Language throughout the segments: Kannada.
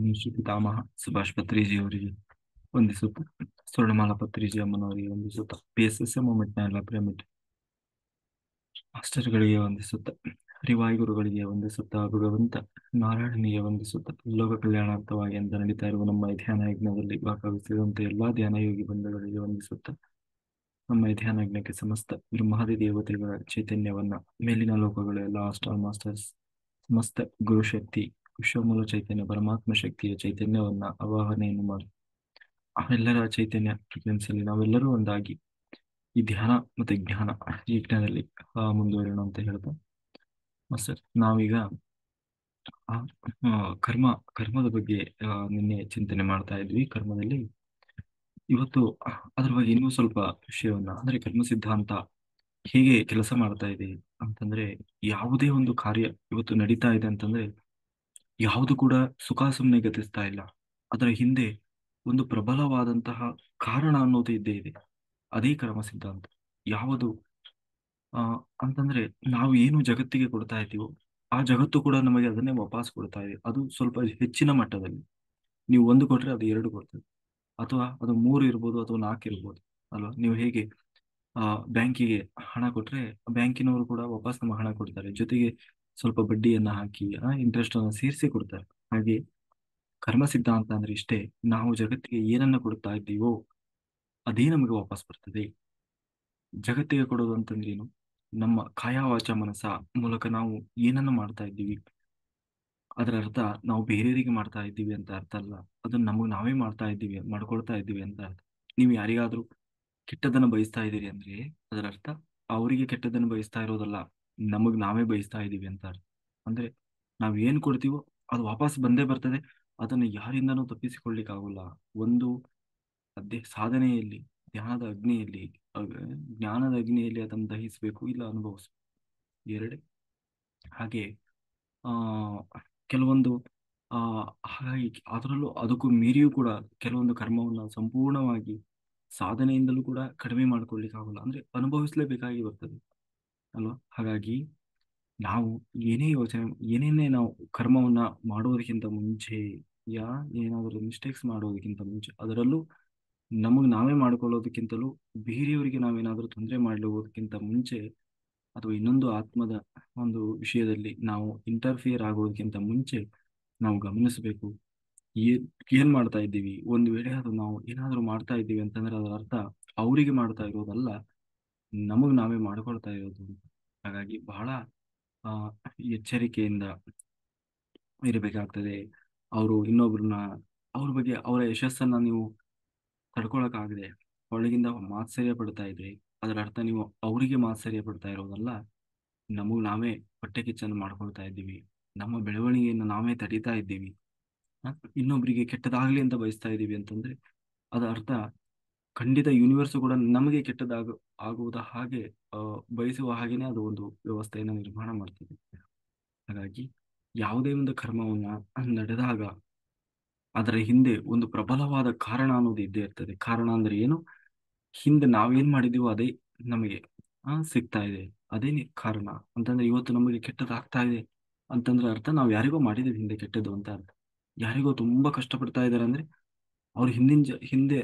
ಪಿತಾಮಹ ಸುಭಾಷ್ ಪತ್ರಿಜಿ ಅವರಿಗೆ ವಂದಿಸುತ್ತಾ, ಸ್ವರ್ಣಮಾಲಾ ಪತ್ರಿಜಿ ಅಮ್ಮನವರಿಗೆ ವಂದಿಸುತ್ತಾ, PSSM ಮೂವ್ಮೆಂಟ್ನ ಎಲ್ಲ ಪಿರಮಿಡ್ ಮಾಸ್ಟರ್ಗಳಿಗೆ ವಂದಿಸುತ್ತಾ, ಹರಿವಾಯುಗುರುಗಳಿಗೆ ವಂದಿಸುತ್ತಾ, ಭಗವಂತ ನಾರಾಯಣನಿಗೆ ವಂದಿಸುತ್ತಾ, ಲೋಕ ಕಲ್ಯಾಣಾರ್ಥವಾಗಿ ಅಂತ ನಡೀತಾ ಇರುವ ನಮ್ಮ ಈ ಧ್ಯಾನ ಯಜ್ಞದಲ್ಲಿ ಭಾಗವಹಿಸಿದಂತೆ ಎಲ್ಲಾ ಧ್ಯಾನ ಯೋಗಿ ಬಂಧುಗಳಿಗೆ ವಂದಿಸುತ್ತಾ, ನಮ್ಮ ಈ ಧ್ಯಾನ ಯಜ್ಞಕ್ಕೆ ಸಮಸ್ತ ಬ್ರಹ್ಮಾದಿ ದೇವತೆಗಳ ಚೈತನ್ಯವನ್ನ, ಮೇಲಿನ ಲೋಕಗಳ ಎಲ್ಲ ಆಸ್ಟ್ರಲ್ ಮಾಸ್ಟರ್ಸ್, ಸಮಸ್ತ ಗುರುಶಕ್ತಿ ವಿಶ್ವಮೂಲ ಚೈತನ್ಯ ಪರಮಾತ್ಮ ಶಕ್ತಿಯ ಚೈತನ್ಯವನ್ನ ಆವಾಹನೆಯನ್ನು ಮಾಡಿ ಅವೆಲ್ಲರ ಚೈತನ್ಯ ಫ್ರೀಕ್ವೆನ್ಸಿಯಲ್ಲಿ ನಾವೆಲ್ಲರೂ ಒಂದಾಗಿ ಈ ಧ್ಯಾನ ಮತ್ತೆ ಜ್ಞಾನ ಯಜ್ಞದಲ್ಲಿ ಮುಂದುವರೋಣ ಅಂತ ಹೇಳ್ತಾ, ಮಾಸ್ಟರ್ ನಾವೀಗ ಆ, ಆ, ಕರ್ಮ ಕರ್ಮದ ಬಗ್ಗೆ ನಿನ್ನೆ ಚಿಂತನೆ ಮಾಡ್ತಾ ಇದ್ವಿ. ಕರ್ಮದಲ್ಲಿ ಇವತ್ತು ಅದ್ರ ಬಗ್ಗೆ ಇನ್ನೂ ಸ್ವಲ್ಪ ವಿಷಯವನ್ನ, ಅಂದ್ರೆ ಕರ್ಮ ಸಿದ್ಧಾಂತ ಹೇಗೆ ಕೆಲಸ ಮಾಡ್ತಾ ಇದೆ ಅಂತಂದ್ರೆ, ಯಾವುದೇ ಒಂದು ಕಾರ್ಯ ಇವತ್ತು ನಡೀತಾ ಇದೆ ಅಂತಂದ್ರೆ ಯಾವುದು ಕೂಡ ಸುಖ ಸುಮ್ಮನೆ ಗತಿಸ್ತಾ ಇಲ್ಲ. ಅದರ ಹಿಂದೆ ಒಂದು ಪ್ರಬಲವಾದಂತಹ ಕಾರಣ ಅನ್ನೋದು ಇದ್ದೇ ಇದೆ. ಅದೇ ಕರ್ಮ ಸಿದ್ಧಾಂತ. ಯಾವುದು ಆ ಅಂತಂದ್ರೆ, ನಾವು ಏನು ಜಗತ್ತಿಗೆ ಕೊಡ್ತಾ ಇದ್ದೀವೋ ಆ ಜಗತ್ತು ಕೂಡ ನಮಗೆ ಅದನ್ನೇ ವಾಪಸ್ ಕೊಡ್ತಾ ಇದೆ. ಅದು ಸ್ವಲ್ಪ ಹೆಚ್ಚಿನ ಮಟ್ಟದಲ್ಲಿ. ನೀವು ಒಂದು ಕೊಟ್ರೆ ಅದು ಎರಡು ಕೊಡ್ತದೆ, ಅಥವಾ ಅದು ಮೂರು ಇರ್ಬೋದು ಅಥವಾ ನಾಲ್ಕು ಇರ್ಬೋದು ಅಲ್ವಾ. ನೀವು ಹೇಗೆ ಬ್ಯಾಂಕಿಗೆ ಹಣ ಕೊಟ್ರೆ ಬ್ಯಾಂಕಿನವರು ಕೂಡ ವಾಪಸ್ ನಮ್ಮ ಹಣ ಕೊಡ್ತಾರೆ, ಜೊತೆಗೆ ಸ್ವಲ್ಪ ಬಡ್ಡಿಯನ್ನ ಹಾಕಿ ಇಂಟ್ರೆಸ್ಟ್ ಅನ್ನು ಸೇರಿಸಿ ಕೊಡ್ತಾರೆ. ಹಾಗೆ ಕರ್ಮ ಸಿದ್ಧಾಂತ ಅಂದ್ರೆ ಇಷ್ಟೇ. ನಾವು ಜಗತ್ತಿಗೆ ಏನನ್ನ ಕೊಡ್ತಾ ಇದ್ದೀವೋ ಅದೇ ನಮಗೆ ವಾಪಸ್ ಬರ್ತದೆ. ಜಗತ್ತಿಗೆ ಕೊಡೋದು ಅಂತಂದ್ರೆ ಏನು? ನಮ್ಮ ಕಾಯ ವಾಚ ಮನಸ ಮೂಲಕ ನಾವು ಏನನ್ನ ಮಾಡ್ತಾ ಇದ್ದೀವಿ, ಅದರ ಅರ್ಥ ನಾವು ಬೇರೆಯವರಿಗೆ ಮಾಡ್ತಾ ಇದ್ದೀವಿ ಅಂತ ಅರ್ಥ ಅಲ್ಲ. ಅದನ್ನ ನಮಗೆ ನಾವೇ ಮಾಡ್ಕೊಳ್ತಾ ಇದ್ದೀವಿ ಅಂತ ಅರ್ಥ. ನೀವು ಯಾರಿಗಾದ್ರೂ ಕೆಟ್ಟದನ್ನ ಬಯಸ್ತಾ ಇದ್ದೀರಿ ಅಂದ್ರೆ ಅದರ ಅರ್ಥ ಅವರಿಗೆ ಕೆಟ್ಟದನ್ನು ಬಯಸ್ತಾ ಇರೋದಲ್ಲ, ನಮಗ್ ನಾವೇ ಬಯಸ್ತಾ ಇದ್ದೀವಿ ಅಂತ ಅರ್ಥ. ಅಂದ್ರೆ ನಾವ್ ಏನ್ ಕೊಡ್ತೀವೋ ಅದು ವಾಪಸ್ ಬಂದೇ ಬರ್ತದೆ. ಅದನ್ನ ಯಾರಿಂದನೂ ತಪ್ಪಿಸಿಕೊಳ್ಳಿಕ್ಕಾಗಲ್ಲ. ಒಂದು ಸಾಧನೆಯಲ್ಲಿ, ಧ್ಯಾನದ ಅಗ್ನಿಯಲ್ಲಿ, ಅಹ್, ಜ್ಞಾನದ ಅಗ್ನಿಯಲ್ಲಿ ಅದನ್ನು ದಹಿಸಬೇಕು, ಇಲ್ಲ ಅನುಭವಿಸ್ಬೇಕು, ಎರಡೇ. ಹಾಗೆ ಆ ಕೆಲವೊಂದು ಆ ಹಾಗಾಗಿ ಅದರಲ್ಲೂ ಅದಕ್ಕೂ ಮೀರಿಯೂ ಕೂಡ ಕೆಲವೊಂದು ಕರ್ಮವನ್ನ ಸಂಪೂರ್ಣವಾಗಿ ಸಾಧನೆಯಿಂದಲೂ ಕೂಡ ಕಡಿಮೆ ಮಾಡ್ಕೊಳ್ಳಿಕ್ಕಾಗಲ್ಲ. ಅಂದ್ರೆ ಅನುಭವಿಸ್ಲೇಬೇಕಾಗಿ ಬರ್ತದೆ ಅಲ್ವಾ. ಹಾಗಾಗಿ ನಾವು ಏನೇ ಯೋಚನೆ, ಏನೇನೇ ನಾವು ಕರ್ಮವನ್ನ ಮಾಡೋದಕ್ಕಿಂತ ಮುಂಚೆ, ಯಾ ಏನಾದರೂ ಮಿಸ್ಟೇಕ್ಸ್ ಮಾಡೋದಕ್ಕಿಂತ ಮುಂಚೆ, ಅದರಲ್ಲೂ ನಮಗೆ ನಾವೇ ಮಾಡ್ಕೊಳ್ಳೋದಕ್ಕಿಂತಲೂ ಬೇರೆಯವರಿಗೆ ನಾವೇನಾದ್ರೂ ತೊಂದರೆ ಮಾಡಲೋದಕ್ಕಿಂತ ಮುಂಚೆ, ಅಥವಾ ಇನ್ನೊಂದು ಆತ್ಮದ ಒಂದು ವಿಷಯದಲ್ಲಿ ನಾವು ಇಂಟರ್ಫಿಯರ್ ಆಗೋದಕ್ಕಿಂತ ಮುಂಚೆ ನಾವು ಗಮನಿಸಬೇಕು ಏನ್ ಏನ್ ಮಾಡ್ತಾ ಇದ್ದೀವಿ. ಒಂದು ವೇಳೆ ಅದು ನಾವು ಏನಾದ್ರೂ ಮಾಡ್ತಾ ಇದ್ದೀವಿ ಅಂತಂದ್ರೆ ಅದರ ಅರ್ಥ ಅವರಿಗೆ ಮಾಡ್ತಾ ಇರೋದಲ್ಲ, ನಮಗ್ ನಾವೇ ಮಾಡ್ಕೊಳ್ತಾ ಇರೋದು. ಹಾಗಾಗಿ ಬಹಳ ಆ ಎಚ್ಚರಿಕೆಯಿಂದ ಇರಬೇಕಾಗ್ತದೆ. ಅವರು ಇನ್ನೊಬ್ರನ್ನ, ಅವ್ರ ಬಗ್ಗೆ, ಅವರ ಯಶಸ್ಸನ್ನ ನೀವು ತಡ್ಕೊಳಕ್ಕಾಗದೆ ಒಳಗಿಂದ ಮಾತ್ಸರ್ಯ ಪಡ್ತಾ ಇದ್ರಿ, ಅದರ ಅರ್ಥ ನೀವು ಅವರಿಗೆ ಮಾತ್ಸರ್ಯ ಪಡ್ತಾ ಇರೋದಲ್ಲ, ನಮಗ್ ನಾವೇ ಹೊಟ್ಟೆ ಕಿಚ್ಚನ್ನು ಮಾಡ್ಕೊಳ್ತಾ ಇದ್ದೀವಿ. ನಮ್ಮ ಬೆಳವಣಿಗೆಯನ್ನು ನಾವೇ ತಡೀತಾ ಇದ್ದೀವಿ. ಹ? ಇನ್ನೊಬ್ರಿಗೆ ಕೆಟ್ಟದಾಗ್ಲಿ ಅಂತ ಬಯಸ್ತಾ ಇದ್ದೀವಿ ಅಂತಂದ್ರೆ ಅದರ ಅರ್ಥ ಖಂಡಿತ ಯೂನಿವರ್ಸ್ ಕೂಡ ನಮಗೆ ಆಗುವುದ ಹಾಗೆ ಆ, ಬಯಸುವ ಹಾಗೇನೆ ಅದು ಒಂದು ವ್ಯವಸ್ಥೆಯನ್ನು ನಿರ್ಮಾಣ ಮಾಡ್ತದೆ. ಹಾಗಾಗಿ ಯಾವುದೇ ಒಂದು ಕರ್ಮವನ್ನ ನಡೆದಾಗ ಅದರ ಹಿಂದೆ ಒಂದು ಪ್ರಬಲವಾದ ಕಾರಣ ಅನ್ನೋದು ಇದ್ದೇ ಇರ್ತದೆ. ಕಾರಣ ಅಂದ್ರೆ ಏನು? ಹಿಂದೆ ನಾವೇನ್ ಮಾಡಿದೀವೋ ಅದೇ ನಮಗೆ ಸಿಗ್ತಾ ಇದೆ. ಕಾರಣ ಅಂತಂದ್ರೆ ಇವತ್ತು ನಮಗೆ ಕೆಟ್ಟದಾಗ್ತಾ ಇದೆ ಅಂತಂದ್ರೆ ಅರ್ಥ ನಾವು ಯಾರಿಗೋ ಮಾಡಿದೀವಿ ಹಿಂದೆ ಕೆಟ್ಟದ್ದು ಅಂತ ಅರ್ಥ. ಯಾರಿಗೋ ತುಂಬಾ ಕಷ್ಟಪಡ್ತಾ ಇದಾರೆ ಅಂದ್ರೆ ಅವ್ರು ಹಿಂದೆ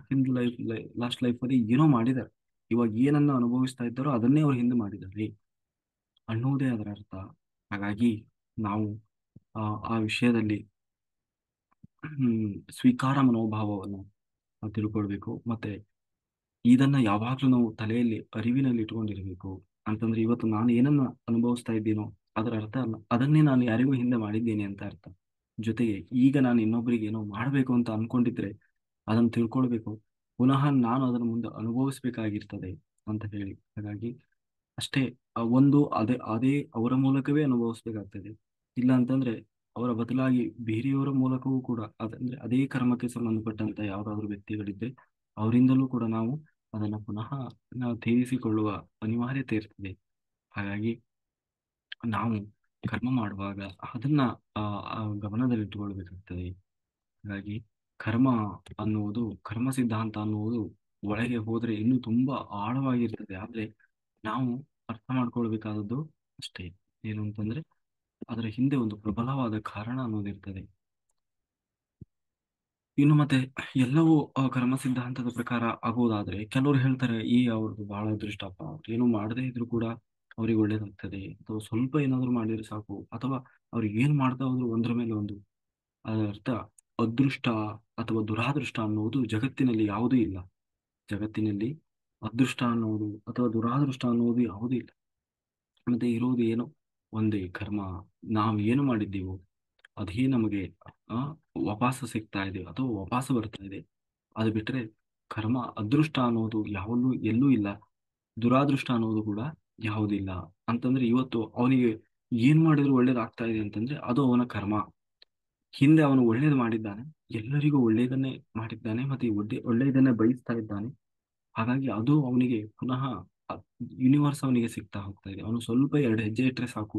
ಹಿಂದ್ ಲೈಫ್, ಲಾಸ್ಟ್ ಲೈಫ್ ಅಲ್ಲಿ ಏನೋ ಮಾಡಿದ್ದಾರೆ, ಇವಾಗ ಏನನ್ನ ಅನುಭವಿಸ್ತಾ ಇದ್ದಾರೋ ಅದನ್ನೇ ಅವ್ರು ಹಿಂದೆ ಮಾಡಿದ್ದಾರೆ ಅನ್ನುವುದೇ ಅದರ ಅರ್ಥ. ಹಾಗಾಗಿ ನಾವು ಆ ವಿಷಯದಲ್ಲಿ ಸ್ವೀಕಾರ ಮನೋಭಾವವನ್ನು ನಾವು ತಿಳ್ಕೊಳ್ಬೇಕು. ಮತ್ತೆ ಇದನ್ನ ಯಾವಾಗ್ಲೂ ನಾವು ತಲೆಯಲ್ಲಿ ಅರಿವಿನಲ್ಲಿ ಇಟ್ಕೊಂಡಿರ್ಬೇಕು. ಅಂತಂದ್ರೆ ಇವತ್ತು ನಾನು ಏನನ್ನ ಅನುಭವಿಸ್ತಾ ಇದ್ದೀನೋ ಅದರ ಅರ್ಥ ಅಲ್ಲ ಅದನ್ನೇ ನಾನು ಯಾರಿಗೂ ಹಿಂದೆ ಮಾಡಿದ್ದೇನೆ ಅಂತ ಅರ್ಥ. ಜೊತೆಗೆ ಈಗ ನಾನು ಇನ್ನೊಬ್ಬರಿಗೆ ಏನೋ ಮಾಡಬೇಕು ಅಂತ ಅನ್ಕೊಂಡಿದ್ರೆ ಅದನ್ನು ತಿಳ್ಕೊಳ್ಬೇಕು, ಪುನಃ ನಾನು ಅದನ್ನು ಮುಂದೆ ಅನುಭವಿಸ್ಬೇಕಾಗಿರ್ತದೆ ಅಂತ ಹೇಳಿ. ಹಾಗಾಗಿ ಅಷ್ಟೇ. ಒಂದು ಅದೇ ಅದೇ ಅವರ ಮೂಲಕವೇ ಅನುಭವಿಸ್ಬೇಕಾಗ್ತದೆ. ಇಲ್ಲ ಅಂತಂದ್ರೆ ಅವರ ಬದಲಾಗಿ ಬೇರೆಯವರ ಮೂಲಕವೂ ಕೂಡ, ಅದಂದ್ರೆ ಅದೇ ಕರ್ಮಕ್ಕೆ ಸಂಬಂಧಪಟ್ಟಂತ ಯಾವ್ದಾದ್ರು ವ್ಯಕ್ತಿಗಳಿದ್ರೆ ಅವರಿಂದಲೂ ಕೂಡ ನಾವು ಅದನ್ನ ಪುನಃ ನಾವು ತೀರಿಸಿಕೊಳ್ಳುವ ಅನಿವಾರ್ಯತೆ ಇರ್ತದೆ. ಹಾಗಾಗಿ ನಾವು ಕರ್ಮ ಮಾಡುವಾಗ ಅದನ್ನ ಆ ಗಮನದಲ್ಲಿಟ್ಟುಕೊಳ್ಬೇಕಾಗ್ತದೆ. ಹಾಗಾಗಿ ಕರ್ಮ ಕರ್ಮ ಸಿದ್ಧಾಂತ ಅನ್ನುವುದು ಒಳಗೆ ಹೋದ್ರೆ ಇನ್ನೂ ತುಂಬಾ ಆಳವಾಗಿರ್ತದೆ. ಆದ್ರೆ ನಾವು ಅರ್ಥ ಮಾಡ್ಕೊಳ್ಬೇಕಾದದ್ದು ಅಷ್ಟೇ, ಏನು ಅಂತಂದ್ರೆ ಅದರ ಹಿಂದೆ ಒಂದು ಪ್ರಬಲವಾದ ಕಾರಣ ಅನ್ನೋದಿರ್ತದೆ. ಇನ್ನು ಮತ್ತೆ ಎಲ್ಲವೂ ಕರ್ಮ ಸಿದ್ಧಾಂತದ ಪ್ರಕಾರ ಆಗೋದಾದ್ರೆ ಕೆಲವರು ಹೇಳ್ತಾರೆ ಈ ಅವ್ರದ್ದು ಬಹಳ ಅದೃಷ್ಟಪ್ಪ, ಅವ್ರು ಏನು ಮಾಡದೇ ಇದ್ರು ಕೂಡ ಅವ್ರಿಗೆ ಒಳ್ಳೇದಾಗ್ತದೆ, ಅಥವಾ ಸ್ವಲ್ಪ ಏನಾದ್ರು ಮಾಡಿದ್ರೆ ಸಾಕು, ಅಥವಾ ಅವ್ರು ಏನ್ ಮಾಡ್ತಾ ಹೋದ್ರು ಒಂದ್ರ ಮೇಲೆ ಒಂದು. ಅದರ ಅರ್ಥ ಅದೃಷ್ಟ ಅಥವಾ ದುರಾದೃಷ್ಟ ಅನ್ನುವುದು ಜಗತ್ತಿನಲ್ಲಿ ಯಾವುದೂ ಇಲ್ಲ. ಜಗತ್ತಿನಲ್ಲಿ ಅದೃಷ್ಟ ಅನ್ನುವುದು ಅಥವಾ ದುರಾದೃಷ್ಟ ಅನ್ನುವುದು ಯಾವುದೂ ಇಲ್ಲ. ಮತ್ತೆ ಇರುವುದು ಏನು, ಒಂದೇ ಕರ್ಮ. ನಾವು ಏನು ಮಾಡಿದ್ದೀವೋ ಅದೇ ನಮಗೆ ಆ ವಾಪಸ್ ಸಿಗ್ತಾ ಇದೆ ಅಥವಾ ವಾಪಸ್ ಬರ್ತಾ ಇದೆ. ಅದು ಬಿಟ್ರೆ ಕರ್ಮ ಅದೃಷ್ಟ ಅನ್ನೋದು ಯಾವಲ್ಲೂ ಎಲ್ಲೂ ಇಲ್ಲ, ದುರಾದೃಷ್ಟ ಅನ್ನೋದು ಕೂಡ ಯಾವುದಿಲ್ಲ. ಅಂತಂದ್ರೆ ಇವತ್ತು ಅವನಿಗೆ ಏನ್ ಮಾಡಿದ್ರು ಒಳ್ಳೇದಾಗ್ತಾ ಇದೆ ಅಂತಂದ್ರೆ ಅದು ಅವನ ಕರ್ಮ. ಹಿಂದೆ ಅವನು ಒಳ್ಳೇದು ಮಾಡಿದ್ದಾನೆ, ಎಲ್ಲರಿಗೂ ಒಳ್ಳೆಯದನ್ನೇ ಮಾಡಿದ್ದಾನೆ, ಮತ್ತೆ ಒಳ್ಳೆಯದನ್ನೇ ಬಯಸ್ತಾ ಇದ್ದಾನೆ. ಹಾಗಾಗಿ ಅದು ಅವನಿಗೆ ಪುನಃ ಯೂನಿವರ್ಸ್ ಅವನಿಗೆ ಸಿಗ್ತಾ ಹೋಗ್ತಾ ಇದೆ. ಅವನು ಸ್ವಲ್ಪ ಎರಡು ಹೆಜ್ಜೆ ಇಟ್ಟರೆ ಸಾಕು,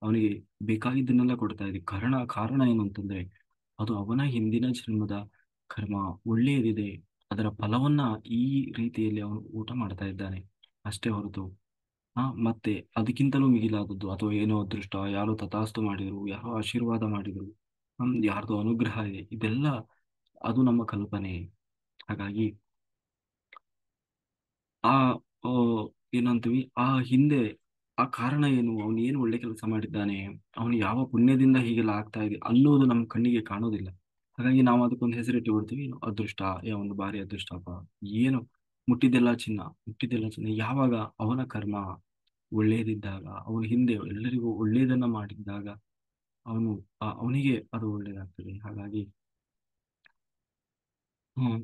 ಅವನಿಗೆ ಬೇಕಾಗಿದ್ದನ್ನೆಲ್ಲ ಕೊಡ್ತಾ ಇದೆ. ಕಾರಣ ಏನು ಅಂತಂದ್ರೆ ಅದು ಅವನ ಹಿಂದಿನ ಜನ್ಮದ ಕರ್ಮ ಒಳ್ಳೆಯದಿದೆ, ಅದರ ಫಲವನ್ನ ಈ ರೀತಿಯಲ್ಲಿ ಅವನು ಊಟ ಮಾಡ್ತಾ ಇದ್ದಾನೆ, ಅಷ್ಟೇ ಹೊರತು ಮತ್ತೆ ಅದಕ್ಕಿಂತಲೂ ಮಿಗಿಲಾದದ್ದು ಅಥವಾ ಏನೋ ಅದೃಷ್ಟ, ಯಾರೋ ತಥಾಸ್ತು ಮಾಡಿದ್ರು, ಯಾರೋ ಆಶೀರ್ವಾದ ಮಾಡಿದ್ರು, ಯಾರ್ದೋ ಅನುಗ್ರಹ ಇದೆ, ಇದೆಲ್ಲ ಅದು ನಮ್ಮ ಕಲ್ಪನೆ. ಹಾಗಾಗಿ ಆ ಆ, ಏನಂತೀವಿ ಆ ಹಿಂದೆ ಆ ಕಾರಣ ಏನು, ಅವನು ಏನು ಒಳ್ಳೆ ಕೆಲಸ ಮಾಡಿದ್ದಾನೆ, ಅವನು ಯಾವ ಪುಣ್ಯದಿಂದ ಹೀಗೆಲ್ಲ ಆಗ್ತಾ ಇದೆ ಅನ್ನೋದು ನಮ್ಮ ಕಣ್ಣಿಗೆ ಕಾಣೋದಿಲ್ಲ. ಹಾಗಾಗಿ ನಾವು ಅದಕ್ಕೊಂದು ಹೆಸರಿಟ್ಟು ಬಿಡ್ತೀವಿ, ಏನು ಅದೃಷ್ಟ, ಒಂದು ಭಾರಿ ಅದೃಷ್ಟಪ್ಪ, ಏನು ಮುಟ್ಟಿದ್ದೆಲ್ಲ ಚಿನ್ನ ಯಾವಾಗ ಅವನ ಕರ್ಮ ಒಳ್ಳೆಯದಿದ್ದಾಗ, ಅವನ ಹಿಂದೆ ಎಲ್ಲರಿಗೂ ಒಳ್ಳೆಯದನ್ನ ಮಾಡಿದ್ದಾಗ ಅವನು ಅವನಿಗೆ ಅದು ಒಳ್ಳೆಯದಾಗ್ತದೆ. ಹಾಗಾಗಿ ಹ್ಮ್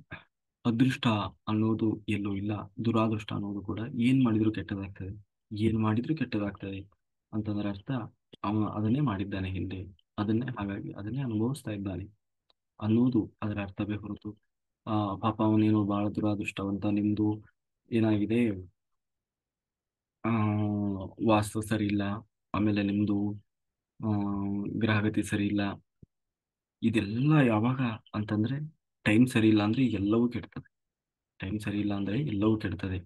ಅದೃಷ್ಟ ಅನ್ನೋದು ಎಲ್ಲೂ ಇಲ್ಲ, ದುರಾದೃಷ್ಟ ಅನ್ನೋದು ಕೂಡ ಏನ್ ಮಾಡಿದ್ರು ಕೆಟ್ಟದಾಗ್ತದೆ. ಏನ್ ಮಾಡಿದ್ರು ಕೆಟ್ಟದಾಗ್ತದೆ ಅಂತಂದ್ರೆ ಅರ್ಥ ಅವನು ಅದನ್ನೇ ಮಾಡಿದ್ದಾನೆ ಹಿಂದೆ, ಹಾಗಾಗಿ ಅದನ್ನೇ ಅನುಭವಿಸ್ತಾ ಇದ್ದಾನೆ ಅನ್ನೋದು ಅದರ ಅರ್ಥವೇ ಹೊರತು ಆ ಪಾಪ ಅವನೇನು ಬಹಳ ದುರಾದೃಷ್ಟವಂತ, ನಿಮ್ದು ಏನಾಗಿದೆ, ಆ ವಾಸ್ತು ಸರಿ ಇಲ್ಲ, ಆಮೇಲೆ ನಿಮ್ದು ಆ ಗ್ರಹಗತಿ ಸರಿ ಇಲ್ಲ, ಇದೆಲ್ಲ ಯಾವಾಗ ಅಂತಂದ್ರೆ ಟೈಮ್ ಸರಿ ಇಲ್ಲ ಅಂದ್ರೆ ಎಲ್ಲವೂ ಕೆಡ್ತದೆ. ಟೈಮ್ ಸರಿ ಇಲ್ಲ ಅಂದ್ರೆ ಎಲ್ಲವೂ ಕೆಡ್ತದೆ.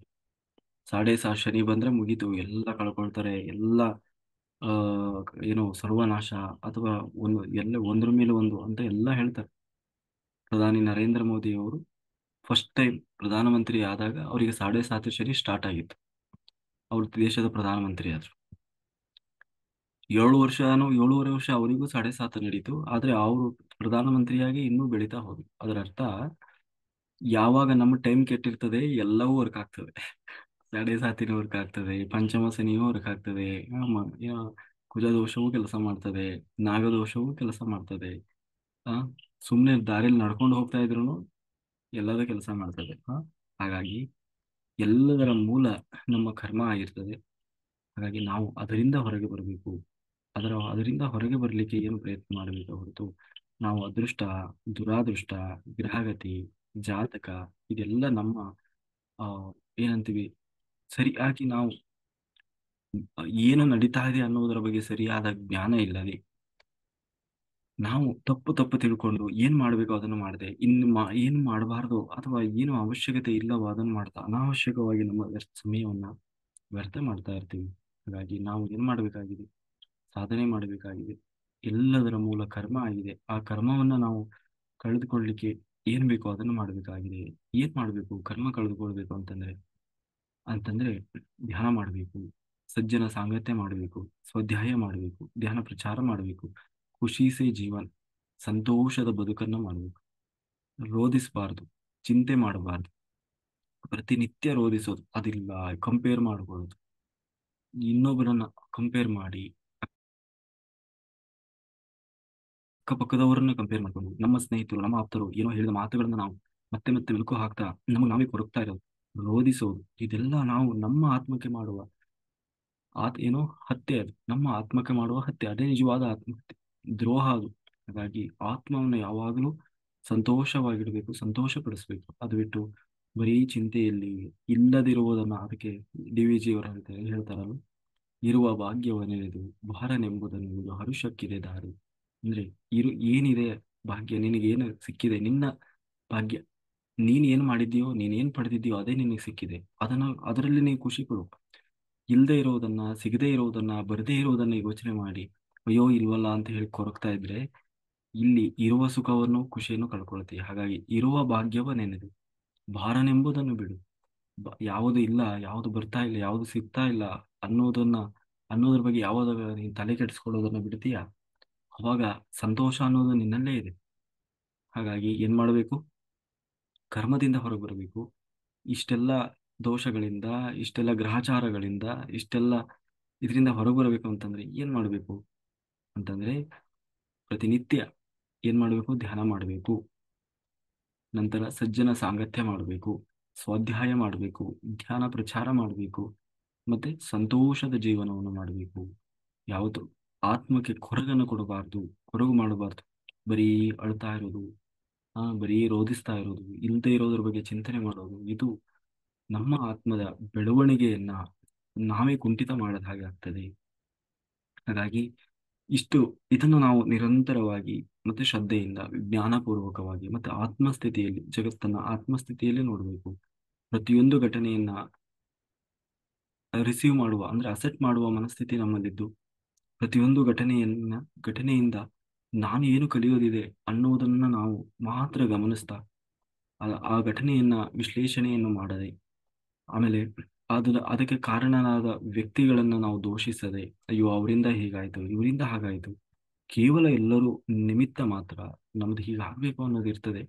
ಶನಿ ಬಂದ್ರೆ ಮುಗೀತು, ಎಲ್ಲ ಕಳ್ಕೊಳ್ತಾರೆ, ಎಲ್ಲ ಆ ಏನು ಸರ್ವನಾಶ, ಅಥವಾ ಒಂದ್ರ ಮೇಲೆ ಒಂದು ಅಂತ ಎಲ್ಲ ಹೇಳ್ತಾರೆ. ಪ್ರಧಾನಿ ನರೇಂದ್ರ ಮೋದಿ ಅವರು ಫಸ್ಟ್ ಟೈಮ್ ಪ್ರಧಾನಮಂತ್ರಿ ಆದಾಗ ಅವರಿಗೆ 7.5 ಶನಿ ಸ್ಟಾರ್ಟ್ ಆಗಿತ್ತು. ಅವ್ರ ದೇಶದ ಪ್ರಧಾನಮಂತ್ರಿ ಆದ್ರು. 7 ವರ್ಷ ಅವರಿಗೂ 7.5 ನಡೀತು, ಆದ್ರೆ ಅವರು ಪ್ರಧಾನಮಂತ್ರಿಯಾಗಿ ಇನ್ನೂ ಬೆಳೀತಾ ಹೋದ್ರು. ಅದರ ಅರ್ಥ ಯಾವಾಗ ನಮ್ಮ ಟೈಮ್ ಕೆಟ್ಟಿರ್ತದೆ ಎಲ್ಲವೂ ವರ್ಕ್ ಆಗ್ತದೆ. 7.5 ವರ್ಕ್ ಆಗ್ತದೆ, ಪಂಚಮ ಶನಿಯೂ ವರ್ಕ್ ಆಗ್ತದೆ, ಕುಜ ದೋಷವೂ ಕೆಲಸ ಮಾಡ್ತದೆ, ನಾಗದೋಷವೂ ಕೆಲಸ ಮಾಡ್ತದೆ. ಆ ಸುಮ್ಮನೆ ದಾರಿಯಲ್ಲಿ ನಡ್ಕೊಂಡು ಹೋಗ್ತಾ ಇದ್ರು ಎಲ್ಲದ ಕೆಲಸ ಮಾಡ್ತದೆ. ಹಾಗಾಗಿ ಎಲ್ಲದರ ಮೂಲ ನಮ್ಮ ಕರ್ಮ ಆಗಿರ್ತದೆ. ಹಾಗಾಗಿ ನಾವು ಅದರಿಂದ ಹೊರಗೆ ಬರಬೇಕು. ಅದರಿಂದ ಹೊರಗೆ ಬರಲಿಕ್ಕೆ ಏನು ಪ್ರಯತ್ನ ಮಾಡಬೇಕು ಹೊರತು ನಾವು ಅದೃಷ್ಟ, ದುರಾದೃಷ್ಟ, ಗ್ರಹಗತಿ, ಜಾತಕ, ಇದೆಲ್ಲ ನಮ್ಮ ಆ ಏನಂತೀವಿ ಸರಿಯಾಗಿ ನಾವು ಏನು ನಡೀತಾ ಇದೆ ಅನ್ನೋದರ ಬಗ್ಗೆ ಸರಿಯಾದ ಜ್ಞಾನ ಇಲ್ಲದೆ ನಾವು ತಪ್ಪು ತಿಳ್ಕೊಂಡು ಏನ್ ಮಾಡ್ಬೇಕು ಅದನ್ನು ಮಾಡದೆ, ಏನು ಮಾಡಬಾರ್ದು ಅಥವಾ ಏನು ಅವಶ್ಯಕತೆ ಇಲ್ಲವೋ ಅದನ್ನು ಮಾಡ್ತಾ ಅನಾವಶ್ಯಕವಾಗಿ ನಮ್ಮ ಸಮಯವನ್ನ ವ್ಯರ್ಥ ಮಾಡ್ತಾ ಇರ್ತೀವಿ. ಹಾಗಾಗಿ ನಾವು ಏನ್ ಮಾಡಬೇಕಾಗಿದೆ, ಸಾಧನೆ ಮಾಡಬೇಕಾಗಿದೆ. ಎಲ್ಲದರ ಮೂಲ ಕರ್ಮ ಆಗಿದೆ. ಆ ಕರ್ಮವನ್ನ ನಾವು ಕಳೆದುಕೊಳ್ಳಿಕ್ಕೆ ಏನ್ ಬೇಕೋ ಅದನ್ನು ಮಾಡಬೇಕಾಗಿದೆ. ಏನ್ ಮಾಡಬೇಕು ಕರ್ಮ ಕಳೆದುಕೊಳ್ಬೇಕು ಅಂತಂದ್ರೆ ಧ್ಯಾನ ಮಾಡಬೇಕು, ಸಜ್ಜನ ಸಾಂಗತ್ಯ ಮಾಡಬೇಕು, ಸ್ವಾಧ್ಯಾಯ ಮಾಡಬೇಕು, ಧ್ಯಾನ ಪ್ರಚಾರ ಮಾಡಬೇಕು, ಖುಷಿ ಜೀವನ್, ಸಂತೋಷದ ಬದುಕನ್ನ ಮಾಡಬೇಕು, ರೋಧಿಸಬಾರ್ದು, ಚಿಂತೆ ಮಾಡಬಾರ್ದು, ಪ್ರತಿನಿತ್ಯ ರೋಧಿಸೋದು ಅದಿಲ್ಲ, ಕಂಪೇರ್ ಮಾಡಬಾರ್ದು, ಇನ್ನೊಬ್ಬರನ್ನ ಕಂಪೇರ್ ಮಾಡಿ ಅಕ್ಕಪಕ್ಕದವರನ್ನ ಕಂಪೇರ್ ಮಾಡ್ಕೊಂಡು ನಮ್ಮ ಸ್ನೇಹಿತರು, ನಮ್ಮ ಆಪ್ತರು ಏನೋ ಹೇಳಿದ ಮಾತುಗಳನ್ನ ನಾವು ಮತ್ತೆ ಮತ್ತೆ ಮೆಲುಕು ಹಾಕ್ತಾ ನಮಗೆ ನಾವೇ ಕೊರಗ್ತಾ ಇರೋದು, ರೋಧಿಸೋದು, ಇದೆಲ್ಲ ನಾವು ನಮ್ಮ ಆತ್ಮಕ್ಕೆ ಮಾಡುವ ಏನೋ ಹತ್ಯೆ. ಅದು ನಮ್ಮ ಆತ್ಮಕ್ಕೆ ಮಾಡುವ ಹತ್ಯೆ, ಅದೇ ನಿಜವಾದ ಆತ್ಮಹತ್ಯೆ, ದ್ರೋಹ ಅದು. ಹಾಗಾಗಿ ಆತ್ಮವನ್ನು ಯಾವಾಗಲೂ ಸಂತೋಷವಾಗಿಡಬೇಕು, ಸಂತೋಷ ಪಡಿಸ್ಬೇಕು. ಅದು ಬಿಟ್ಟು ಬರೀ ಚಿಂತೆಯಲ್ಲಿ ಇಲ್ಲದಿರುವುದನ್ನ, ಅದಕ್ಕೆ DVG ಅವರು ಹೇಳ್ತಾರಲ್ಲ, ಇರುವ ಭಾಗ್ಯವನ್ನೆಳೆದು ಭಾರನೆಂಬುದನ್ನು ಇದು ಹರುಷಕ್ಕಿದೆ ದಾರಿ. ಅಂದ್ರೆ ಏನಿದೆ ಭಾಗ್ಯ, ನಿನಗೇನು ಸಿಕ್ಕಿದೆ, ನಿನ್ನ ಭಾಗ್ಯ, ನೀನ್ ಏನ್ ಮಾಡಿದ್ಯೋ, ನೀನ್ ಏನ್ ಪಡೆದಿದ್ಯೋ ಅದೇ ನಿನಗೆ ಸಿಕ್ಕಿದೆ, ಅದರಲ್ಲಿ ನೀನು ಖುಷಿ ಪಡು. ಇಲ್ಲದೆ ಇರೋದನ್ನ, ಸಿಗದೇ ಇರೋದನ್ನ, ಬರದೇ ಇರೋದನ್ನ ಯೋಚನೆ ಮಾಡಿ ಅಯ್ಯೋ ಇಲ್ವಲ್ಲ ಅಂತ ಹೇಳಿ ಕೊರಗ್ತಾ ಇದ್ರೆ ಇಲ್ಲಿ ಇರುವ ಸುಖವನ್ನು ಖುಷಿಯನ್ನು ಕಳ್ಕೊಳ್ತೀಯ. ಹಾಗಾಗಿ ಇರುವ ಭಾಗ್ಯವ ನೆನೆದು ಭಾರನೆಂಬುದನ್ನು ಬಿಡು. ಯಾವುದು ಇಲ್ಲ, ಯಾವುದು ಬರ್ತಾ ಇಲ್ಲ, ಯಾವುದು ಸಿಗ್ತಾ ಇಲ್ಲ ಅನ್ನೋದನ್ನ ಅನ್ನೋದ್ರ ಬಗ್ಗೆ ಯಾವಾಗ ನೀನು ತಲೆ ಕೆಡಿಸ್ಕೊಳ್ಳೋದನ್ನ ಬಿಡ್ತೀಯ, ಅವಾಗ ಸಂತೋಷ ಅನ್ನೋದು ನಿನ್ನಲ್ಲೇ ಇದೆ. ಹಾಗಾಗಿ ಏನ್ ಮಾಡಬೇಕು? ಕರ್ಮದಿಂದ ಹೊರಬರಬೇಕು. ಇಷ್ಟೆಲ್ಲ ದೋಷಗಳಿಂದ, ಇಷ್ಟೆಲ್ಲ ಗ್ರಹಚಾರಗಳಿಂದ, ಇಷ್ಟೆಲ್ಲ ಇದರಿಂದ ಹೊರಬರಬೇಕು ಅಂತಂದ್ರೆ ಏನ್ ಮಾಡಬೇಕು ಅಂತಂದ್ರೆ, ಪ್ರತಿನಿತ್ಯ ಏನ್ ಮಾಡಬೇಕು? ಧ್ಯಾನ ಮಾಡಬೇಕು. ನಂತರ ಸಜ್ಜನ ಸಾಂಗತ್ಯ ಮಾಡಬೇಕು, ಸ್ವಾಧ್ಯಾಯ ಮಾಡಬೇಕು, ಧ್ಯಾನ ಪ್ರಚಾರ ಮಾಡಬೇಕು, ಮತ್ತೆ ಸಂತೋಷದ ಜೀವನವನ್ನು ಮಾಡಬೇಕು. ಯಾವತ್ತು ಆತ್ಮಕ್ಕೆ ಕೊರಗನ್ನು ಕೊಡಬಾರ್ದು, ಕೊರಗು ಮಾಡಬಾರ್ದು. ಬರೀ ಅಳ್ತಾ ಇರೋದು, ಬರೀ ರೋಧಿಸ್ತಾ ಇರೋದು, ಇಲ್ಲದೆ ಇರೋದ್ರ ಬಗ್ಗೆ ಚಿಂತನೆ ಮಾಡೋದು, ಇದು ನಮ್ಮ ಆತ್ಮದ ಬೆಳವಣಿಗೆಯನ್ನ ನಾವೇ ಕುಂಠಿತ ಮಾಡದ ಹಾಗೆ ಆಗ್ತದೆ. ಹಾಗಾಗಿ ಇಷ್ಟು ಇದನ್ನು ನಾವು ನಿರಂತರವಾಗಿ ಮತ್ತೆ ಶ್ರದ್ಧೆಯಿಂದ, ಜ್ಞಾನಪೂರ್ವಕವಾಗಿ ಮತ್ತೆ ಆತ್ಮಸ್ಥಿತಿಯಲ್ಲಿ, ಜಗತ್ತನ್ನ ಆತ್ಮಸ್ಥಿತಿಯಲ್ಲೇ ನೋಡಬೇಕು. ಪ್ರತಿಯೊಂದು ಘಟನೆಯನ್ನ ರಿಸೀವ್ ಮಾಡುವ ಅಂದ್ರೆ ಅಸೆಟ್ ಮಾಡುವ ಮನಸ್ಥಿತಿ ನಮ್ಮಲ್ಲಿದ್ದು, ಪ್ರತಿಯೊಂದು ಘಟನೆಯಿಂದ ನಾನು ಏನು ಕಲಿಯೋದಿದೆ ಅನ್ನೋದನ್ನ ನಾವು ಮಾತ್ರ ಗಮನಿಸ್ತಾ, ಆ ಘಟನೆಯನ್ನ ವಿಶ್ಲೇಷಣೆಯನ್ನು ಮಾಡದೆ, ಆಮೇಲೆ ಅದಕ್ಕೆ ಕಾರಣನಾದ ವ್ಯಕ್ತಿಗಳನ್ನ ನಾವು ದೋಷಿಸದೆ, ಅಯ್ಯೋ ಅವರಿಂದ ಹೀಗಾಯ್ತು, ಇವರಿಂದ ಹಾಗಾಯ್ತು, ಕೇವಲ ಎಲ್ಲರೂ ನಿಮಿತ್ತ ಮಾತ್ರ. ನಮ್ದು ಹೀಗಾಗ್ಬೇಕು ಅನ್ನೋದು ಇರ್ತದೆ.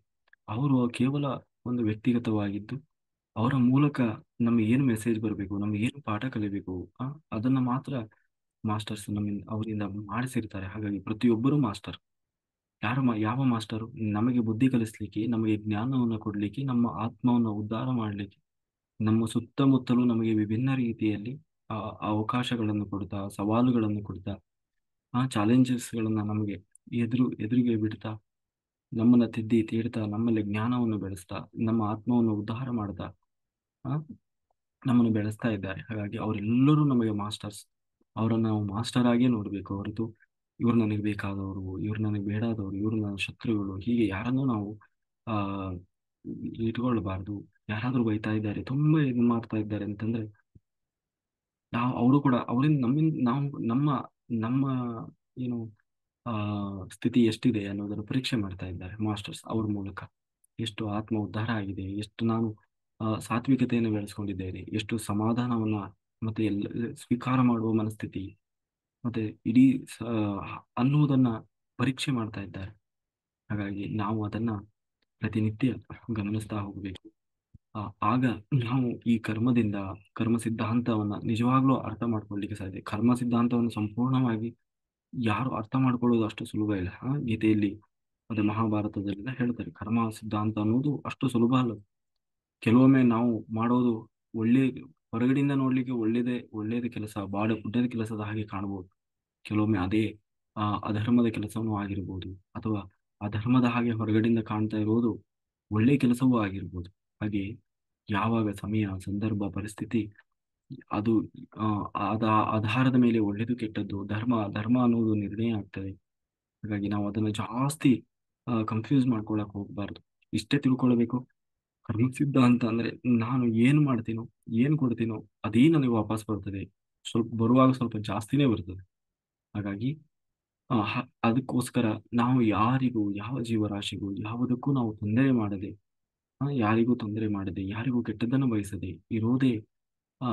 ಅವರು ಕೇವಲ ಒಂದು ವ್ಯಕ್ತಿಗತವಾಗಿದ್ದು, ಅವರ ಮೂಲಕ ನಮ್ಗೆ ಏನು ಮೆಸೇಜ್ ಬರಬೇಕು, ನಮ್ಗೆ ಏನು ಪಾಠ ಕಲಿಬೇಕು, ಅದನ್ನ ಮಾತ್ರ ಮಾಸ್ಟರ್ಸ್ ನಮ್ಮಿಂದ ಅವರಿಂದ ಮಾಡಿಸಿರ್ತಾರೆ. ಹಾಗಾಗಿ ಪ್ರತಿಯೊಬ್ಬರೂ ಮಾಸ್ಟರ್. ಯಾವ ಮಾಸ್ಟರು? ನಮಗೆ ಬುದ್ಧಿ ಕಲಿಸ್ಲಿಕ್ಕೆ, ನಮಗೆ ಜ್ಞಾನವನ್ನು ಕೊಡ್ಲಿಕ್ಕೆ, ನಮ್ಮ ಆತ್ಮವನ್ನು ಉದ್ಧಾರ ಮಾಡಲಿಕ್ಕೆ, ನಮ್ಮ ಸುತ್ತಮುತ್ತಲೂ ನಮಗೆ ವಿಭಿನ್ನ ರೀತಿಯಲ್ಲಿ ಆ ಅವಕಾಶಗಳನ್ನು ಕೊಡ್ತಾ, ಸವಾಲುಗಳನ್ನು ಕೊಡ್ತಾ, ಆ ಚಾಲೆಂಜಸ್ಗಳನ್ನ ನಮಗೆ ಎದುರಿಗೆ ಬಿಡ್ತಾ, ನಮ್ಮನ್ನ ತಿದ್ದಿ ತೀಡ್ತಾ, ನಮ್ಮಲ್ಲಿ ಜ್ಞಾನವನ್ನು ಬೆಳೆಸ್ತಾ, ನಮ್ಮ ಆತ್ಮವನ್ನು ಉದ್ಧಾರ ಮಾಡ್ತಾ ಆ ನಮ್ಮನ್ನು ಬೆಳೆಸ್ತಾ ಇದ್ದಾರೆ. ಹಾಗಾಗಿ ಅವರೆಲ್ಲರೂ ನಮಗೆ ಮಾಸ್ಟರ್ಸ್. ಅವರನ್ನು ನಾವು ಮಾಸ್ಟರ್ ಆಗಿಯೇ ನೋಡಬೇಕು ಹೊರತು ಇವ್ರು ನನಗೆ ಬೇಕಾದವರು, ಇವ್ರು ನನಗೆ ಬೇಡಾದವರು, ಇವ್ರು ನನ್ನ ಶತ್ರುಗಳು, ಹೀಗೆ ಯಾರನ್ನೂ ನಾವು ಆ ಇಟ್ಕೊಳ್ಬಾರ್ದು. ಯಾರಾದ್ರೂ ಬೈತಾ ಇದ್ದಾರೆ, ತುಂಬಾ ಇದು ಮಾಡ್ತಾ ಇದ್ದಾರೆ ಅಂತಂದ್ರೆ, ನಾವು ಅವರು ಕೂಡ ಅವರಿಂದ ನಮ್ಮಿಂದ ನಾವು ನಮ್ಮ ನಮ್ಮ ಏನು ಆ ಸ್ಥಿತಿ ಎಷ್ಟಿದೆ ಅನ್ನೋದನ್ನು ಪರೀಕ್ಷೆ ಮಾಡ್ತಾ ಇದ್ದಾರೆ ಮಾಸ್ಟರ್ಸ್. ಅವ್ರ ಮೂಲಕ ಎಷ್ಟು ಆತ್ಮ ಉದ್ಧಾರ ಆಗಿದೆ, ಎಷ್ಟು ನಾನು ಸಾತ್ವಿಕತೆಯನ್ನು ಬೆಳೆಸ್ಕೊಂಡಿದ್ದೇನೆ, ಎಷ್ಟು ಸಮಾಧಾನವನ್ನ ಮತ್ತೆ ಸ್ವೀಕಾರ ಮಾಡುವ ಮನಸ್ಥಿತಿ ಮತ್ತೆ ಇಡೀ ಅನ್ನುವುದನ್ನ ಪರೀಕ್ಷೆ ಮಾಡ್ತಾ ಇದ್ದಾರೆ. ಹಾಗಾಗಿ ನಾವು ಅದನ್ನ ಪ್ರತಿನಿತ್ಯ ಗಮನಿಸ್ತಾ ಹೋಗಬೇಕು. ಆಗ ನಾವು ಈ ಕರ್ಮ ಸಿದ್ಧಾಂತವನ್ನ ನಿಜವಾಗ್ಲೂ ಅರ್ಥ ಮಾಡ್ಕೊಳ್ಳಿಕ್ಕೆ ಸಾಧ್ಯ. ಕರ್ಮ ಸಿದ್ಧಾಂತವನ್ನು ಸಂಪೂರ್ಣವಾಗಿ ಯಾರು ಅರ್ಥ ಮಾಡ್ಕೊಳ್ಳೋದು ಅಷ್ಟು ಸುಲಭ ಇಲ್ಲ. ಗೀತೆಯಲ್ಲಿ ಮತ್ತೆ ಮಹಾಭಾರತದಲ್ಲೆಲ್ಲ ಹೇಳ್ತಾರೆ, ಕರ್ಮ ಸಿದ್ಧಾಂತ ಅನ್ನೋದು ಅಷ್ಟು ಸುಲಭ ಅಲ್ಲ. ಕೆಲವೊಮ್ಮೆ ನಾವು ಮಾಡೋದು ಒಳ್ಳೆ, ಹೊರಗಡೆಯಿಂದ ನೋಡ್ಲಿಕ್ಕೆ ಒಳ್ಳೇದೇ ಕೆಲಸ, ಬಾಳ ಪುಣ್ಯದ ಕೆಲಸದ ಹಾಗೆ ಕಾಣಬಹುದು. ಕೆಲವೊಮ್ಮೆ ಅದೇ ಅಧರ್ಮದ ಕೆಲಸವೂ ಆಗಿರ್ಬೋದು, ಅಥವಾ ಅಧರ್ಮದ ಹಾಗೆ ಹೊರಗಡೆಯಿಂದ ಕಾಣ್ತಾ ಇರೋದು ಒಳ್ಳೆ ಕೆಲಸವೂ ಆಗಿರ್ಬೋದು. ಹಾಗೆ ಯಾವಾಗ ಸಮಯ, ಸಂದರ್ಭ, ಪರಿಸ್ಥಿತಿ ಅದು ಅದ ಆಧಾರದ ಮೇಲೆ ಒಳ್ಳೇದು ಕೆಟ್ಟದ್ದು, ಧರ್ಮ ಅನ್ನೋದು ನಿರ್ಣಯ ಆಗ್ತದೆ. ಹಾಗಾಗಿ ನಾವು ಅದನ್ನು ಜಾಸ್ತಿ ಕನ್ಫ್ಯೂಸ್ ಮಾಡ್ಕೊಳಕ್ ಹೋಗ್ಬಾರ್ದು. ಇಷ್ಟೇ ತಿಳ್ಕೊಳ್ಬೇಕು, ಕರ್ಮ ಸಿದ್ಧಾಂತ ಅಂದ್ರೆ ನಾನು ಏನು ಮಾಡ್ತೀನೋ, ಏನು ಕೊಡ್ತೀನೋ ಅದೇ ನನಗೆ ವಾಪಸ್ ಬರ್ತದೆ. ಬರುವಾಗ ಸ್ವಲ್ಪ ಜಾಸ್ತಿನೇ ಬರ್ತದೆ. ಹಾಗಾಗಿ ಅದಕ್ಕೋಸ್ಕರ ನಾವು ಯಾರಿಗೂ, ಯಾವ ಜೀವರಾಶಿಗೂ ಯಾವುದಕ್ಕೂ ನಾವು ತೊಂದರೆ ಮಾಡದೆ, ಯಾರಿಗೂ ಕೆಟ್ಟದ್ದನ್ನು ಬಯಸದೆ ಆ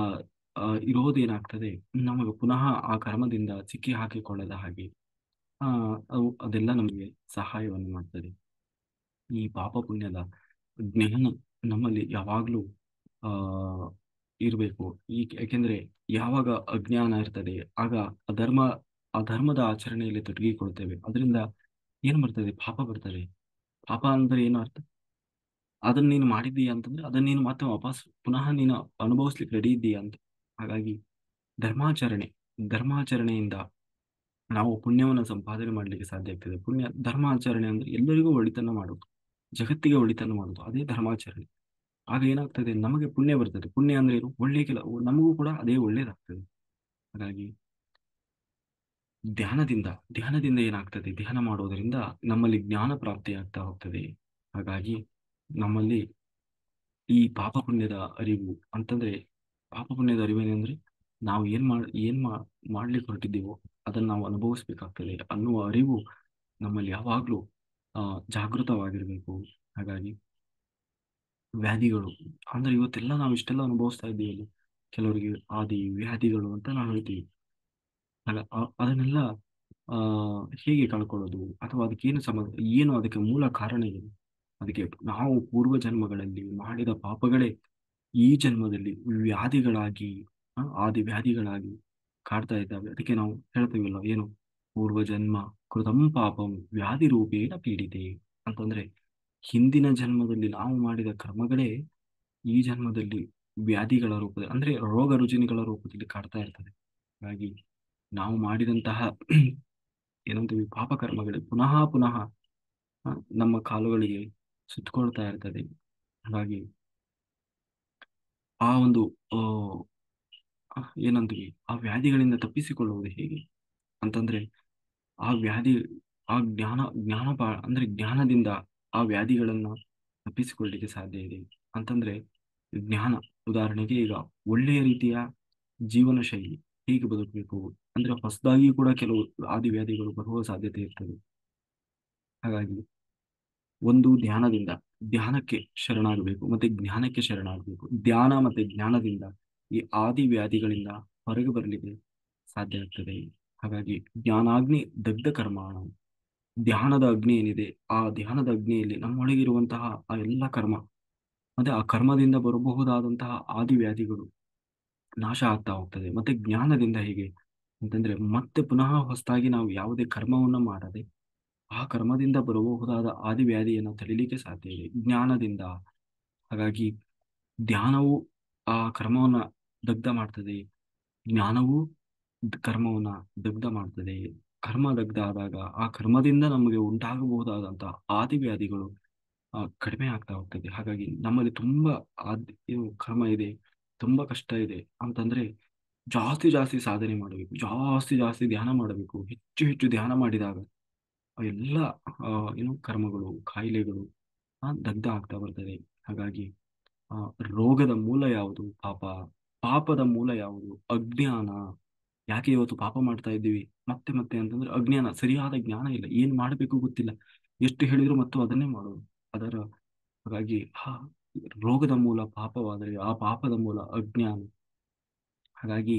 ಇರೋದೇನಾಗ್ತದೆ, ನಮಗೆ ಪುನಃ ಆ ಕರ್ಮದಿಂದ ಸಿಕ್ಕಿ ಹಾಕಿಕೊಳ್ಳದ ಹಾಗೆ ಅದೆಲ್ಲ ನಮಗೆ ಸಹಾಯವನ್ನು ಮಾಡ್ತದೆ. ಈ ಪಾಪ ಪುಣ್ಯದ ಜ್ಞಾನ ನಮ್ಮಲ್ಲಿ ಯಾವಾಗಲೂ ಆ ಇರಬೇಕು. ಯಾಕೆಂದ್ರೆ ಯಾವಾಗ ಅಜ್ಞಾನ ಇರ್ತದೆ, ಆಗ ಅಧರ್ಮದ ಆಚರಣೆಯಲ್ಲಿ ತೊಡಗಿಕೊಳ್ತೇವೆ. ಅದರಿಂದ ಏನ್ ಬರ್ತದೆ? ಪಾಪ ಬರ್ತದೆ. ಪಾಪ ಅಂದ್ರೆ ಏನು ಅರ್ಥ? ಅದನ್ನ ನೀನು ಮಾಡಿದ್ದೀಯಾ ಅಂತಂದ್ರೆ ಅದನ್ನ ನೀನು ಮತ್ತೆ ವಾಪಸ್ ಪುನಃ ನೀನು ಅನುಭವಿಸ್ಲಿಕ್ಕೆ ರೆಡಿ ಇದ್ದೀಯಾ ಅಂತ. ಹಾಗಾಗಿ ಧರ್ಮಾಚರಣೆಯಿಂದ ನಾವು ಪುಣ್ಯವನ್ನು ಸಂಪಾದನೆ ಮಾಡ್ಲಿಕ್ಕೆ ಸಾಧ್ಯ ಆಗ್ತದೆ. ಧರ್ಮಾಚರಣೆ ಅಂದ್ರೆ ಎಲ್ಲರಿಗೂ ಒಳಿತನ್ನ ಮಾಡೋದು, ಜಗತ್ತಿಗೆ ಒಳಿತನ್ನು ಮಾಡೋದು, ಅದೇ ಧರ್ಮಾಚರಣೆ. ಆಗ ಏನಾಗ್ತದೆ? ನಮಗೆ ಪುಣ್ಯ ಬರ್ತದೆ. ಪುಣ್ಯ ಅಂದ್ರೆ ಏನು? ಒಳ್ಳೆ ನಮಗೂ ಕೂಡ ಅದೇ ಒಳ್ಳೇದಾಗ್ತದೆ. ಹಾಗಾಗಿ ಧ್ಯಾನದಿಂದ ಏನಾಗ್ತದೆ? ಧ್ಯಾನ ಮಾಡೋದರಿಂದ ನಮ್ಮಲ್ಲಿ ಜ್ಞಾನ ಪ್ರಾಪ್ತಿ ಆಗ್ತಾ ಹೋಗ್ತದೆ. ಹಾಗಾಗಿ ನಮ್ಮಲ್ಲಿ ಈ ಪಾಪ ಪುಣ್ಯದ ಅರಿವು ಅಂತಂದ್ರೆ, ಪಾಪ ಪುಣ್ಯದ ಅರಿವೇನೆಂದ್ರೆ ನಾವು ಮಾಡ್ಲಿಕ್ಕೆ ಹೊರಟಿದ್ದೀವೋ ಅದನ್ನು ನಾವು ಅನುಭವಿಸ್ಬೇಕಾಗ್ತದೆ ಅನ್ನುವ ಅರಿವು ನಮ್ಮಲ್ಲಿ ಯಾವಾಗಲೂ ಜಾಗೃತವಾಗಿರಬೇಕು. ಹಾಗಾಗಿ ವ್ಯಾಧಿಗಳು ಅಂದ್ರೆ ಇವತ್ತೆಲ್ಲ ನಾವು ಇಷ್ಟೆಲ್ಲ ಅನುಭವಿಸ್ತಾ ಇದ್ದೀವಿ. ಕೆಲವರಿಗೆ ಆದಿ ವ್ಯಾಧಿಗಳು ಅಂತ ನಾವು ಹೇಳ್ತೀವಿ. ಅದನ್ನೆಲ್ಲ ಆ ಹೇಗೆ ಕಳ್ಕೊಳ್ಳೋದು, ಅಥವಾ ಅದಕ್ಕೇನು ಏನು ಅದಕ್ಕೆ ಮೂಲ ಕಾರಣ ಏನು? ಅದಕ್ಕೆ ನಾವು ಪೂರ್ವ ಜನ್ಮಗಳಲ್ಲಿ ಮಾಡಿದ ಪಾಪಗಳೇ ಈ ಜನ್ಮದಲ್ಲಿ ವ್ಯಾಧಿಗಳಾಗಿ, ಆದಿ ವ್ಯಾಧಿಗಳಾಗಿ ಕಾಡ್ತಾ ಇದ್ದಾವೆ. ಅದಕ್ಕೆ ನಾವು ಹೇಳ್ತೀವಲ್ಲ, ಏನು ಪೂರ್ವ ಜನ್ಮ ಕೃತಂ ಪಾಪಂ ವ್ಯಾಧಿ ರೂಪೇಣ ಪೀಡಿತೆ ಅಂತಂದ್ರೆ, ಹಿಂದಿನ ಜನ್ಮದಲ್ಲಿ ನಾವು ಮಾಡಿದ ಕರ್ಮಗಳೇ ಈ ಜನ್ಮದಲ್ಲಿ ವ್ಯಾಧಿಗಳ ರೂಪದಲ್ಲಿ, ಅಂದ್ರೆ ರೋಗ ರುಜಿನಗಳ ರೂಪದಲ್ಲಿ ಕಾಡ್ತಾ ಇರ್ತದೆ. ಹಾಗಾಗಿ ನಾವು ಮಾಡಿದಂತಹ ಏನಂತೀವಿ ಪಾಪಕರ್ಮಗಳು ಪುನಃ ಪುನಃ ನಮ್ಮ ಕಾಲುಗಳಿಗೆ ಸುತ್ತಕೊಳ್ತಾ ಇರ್ತದೆ. ಹಾಗಾಗಿ ಆ ಒಂದು ಆ, ಏನಂತೀವಿ ಆ ವ್ಯಾಧಿಗಳಿಂದ ತಪ್ಪಿಸಿಕೊಳ್ಳುವುದು ಹೇಗೆ ಅಂತಂದ್ರೆ, ಆ ವ್ಯಾಧಿ ಆ ಅಂದ್ರೆ ಜ್ಞಾನದಿಂದ ಆ ವ್ಯಾಧಿಗಳನ್ನ ತಪ್ಪಿಸಿಕೊಳ್ಳಲಿಕ್ಕೆ ಸಾಧ್ಯ ಇದೆ. ಅಂತಂದ್ರೆ ಜ್ಞಾನ, ಉದಾಹರಣೆಗೆ ಈಗ ಒಳ್ಳೆಯ ರೀತಿಯ ಜೀವನ ಶೈಲಿ ಹೇಗೆ ಬದುಕಬೇಕು, ಅಂದ್ರೆ ಹೊಸದಾಗಿ ಕೂಡ ಕೆಲವು ಆದಿವ್ಯಾಧಿಗಳು ಬರುವ ಸಾಧ್ಯತೆ ಇರ್ತದೆ. ಹಾಗಾಗಿ ಒಂದು ಧ್ಯಾನಕ್ಕೆ ಶರಣಾಗಬೇಕು, ಮತ್ತೆ ಜ್ಞಾನಕ್ಕೆ ಶರಣಾಗಬೇಕು. ಧ್ಯಾನ ಮತ್ತೆ ಜ್ಞಾನದಿಂದ ಈ ಆದಿ ವ್ಯಾಧಿಗಳಿಂದ ಹೊರಗೆ ಬರಲಿಕ್ಕೆ ಸಾಧ್ಯ ಆಗ್ತದೆ. ಹಾಗಾಗಿ ಜ್ಞಾನಾಗ್ನಿ ದಗ್ಧ ಕರ್ಮಾಣ, ಧ್ಯಾನದ ಅಗ್ನಿ ಏನಿದೆ, ಆ ಧ್ಯಾನದ ಅಗ್ನಿಯಲ್ಲಿ ನಮ್ಮೊಳಗಿರುವಂತಹ ಆ ಎಲ್ಲ ಕರ್ಮ, ಮತ್ತೆ ಆ ಕರ್ಮದಿಂದ ಬರಬಹುದಾದಂತಹ ಆದಿ ವ್ಯಾಧಿಗಳು ನಾಶ ಆಗ್ತಾ ಹೋಗ್ತದೆ. ಮತ್ತೆ ಜ್ಞಾನದಿಂದ ಹೇಗೆ ಅಂತಂದ್ರೆ, ಮತ್ತೆ ಪುನಃ ಹೊಸದಾಗಿ ನಾವು ಯಾವುದೇ ಕರ್ಮವನ್ನ ಮಾಡದೆ ಆ ಕರ್ಮದಿಂದ ಬರಬಹುದಾದ ಆದಿವ್ಯಾಧಿಯನ್ನು ತಡಿಲಿಕ್ಕೆ ಸಾಧ್ಯ ಇದೆ ಜ್ಞಾನದಿಂದ. ಹಾಗಾಗಿ ಧ್ಯಾನವು ಆ ಕರ್ಮವನ್ನ ದಗ್ಧ ಮಾಡ್ತದೆ, ಜ್ಞಾನವು ಕರ್ಮವನ್ನ ದಗ್ಧ ಮಾಡ್ತದೆ. ಕರ್ಮ ದಗ್ಧ ಆದಾಗ ಆ ಕರ್ಮದಿಂದ ನಮಗೆ ಉಂಟಾಗಬಹುದಾದಂತಹ ಆದಿವ್ಯಾಧಿಗಳು ಕಡಿಮೆ ಆಗ್ತಾ ಹೋಗ್ತದೆ. ಹಾಗಾಗಿ ನಮ್ಮಲ್ಲಿ ತುಂಬಾ ಏನು ಕರ್ಮ ಇದೆ, ತುಂಬಾ ಕಷ್ಟ ಇದೆ ಅಂತಂದ್ರೆ ಜಾಸ್ತಿ ಜಾಸ್ತಿ ಸಾಧನೆ ಮಾಡಬೇಕು, ಜಾಸ್ತಿ ಜಾಸ್ತಿ ಧ್ಯಾನ ಮಾಡಬೇಕು. ಹೆಚ್ಚು ಹೆಚ್ಚು ಧ್ಯಾನ ಮಾಡಿದಾಗ ಆ ಎಲ್ಲ ಏನು ಕರ್ಮಗಳು, ಕಾಯಿಲೆಗಳು ದಗ್ಧ ಆಗ್ತಾ ಬರ್ತದೆ. ಹಾಗಾಗಿ ಆ ರೋಗದ ಮೂಲ ಯಾವುದು? ಪಾಪ. ಪಾಪದ ಮೂಲ ಯಾವುದು? ಅಜ್ಞಾನ. ಯಾಕೆ ಇವತ್ತು ಪಾಪ ಮಾಡ್ತಾ ಇದ್ದೀವಿ ಮತ್ತೆ ಮತ್ತೆ ಅಂತಂದ್ರೆ ಅಜ್ಞಾನ, ಸರಿಯಾದ ಜ್ಞಾನ ಇಲ್ಲ, ಏನ್ ಮಾಡಬೇಕು ಗೊತ್ತಿಲ್ಲ, ಎಷ್ಟು ಹೇಳಿದ್ರು ಮತ್ತು ಅದನ್ನೇ ಮಾಡೋದು. ಅದರ ಹಾಗಾಗಿ ರೋಗದ ಮೂಲ ಪಾಪವಾದರೆ ಆ ಪಾಪದ ಮೂಲ ಅಜ್ಞಾನ. ಹಾಗಾಗಿ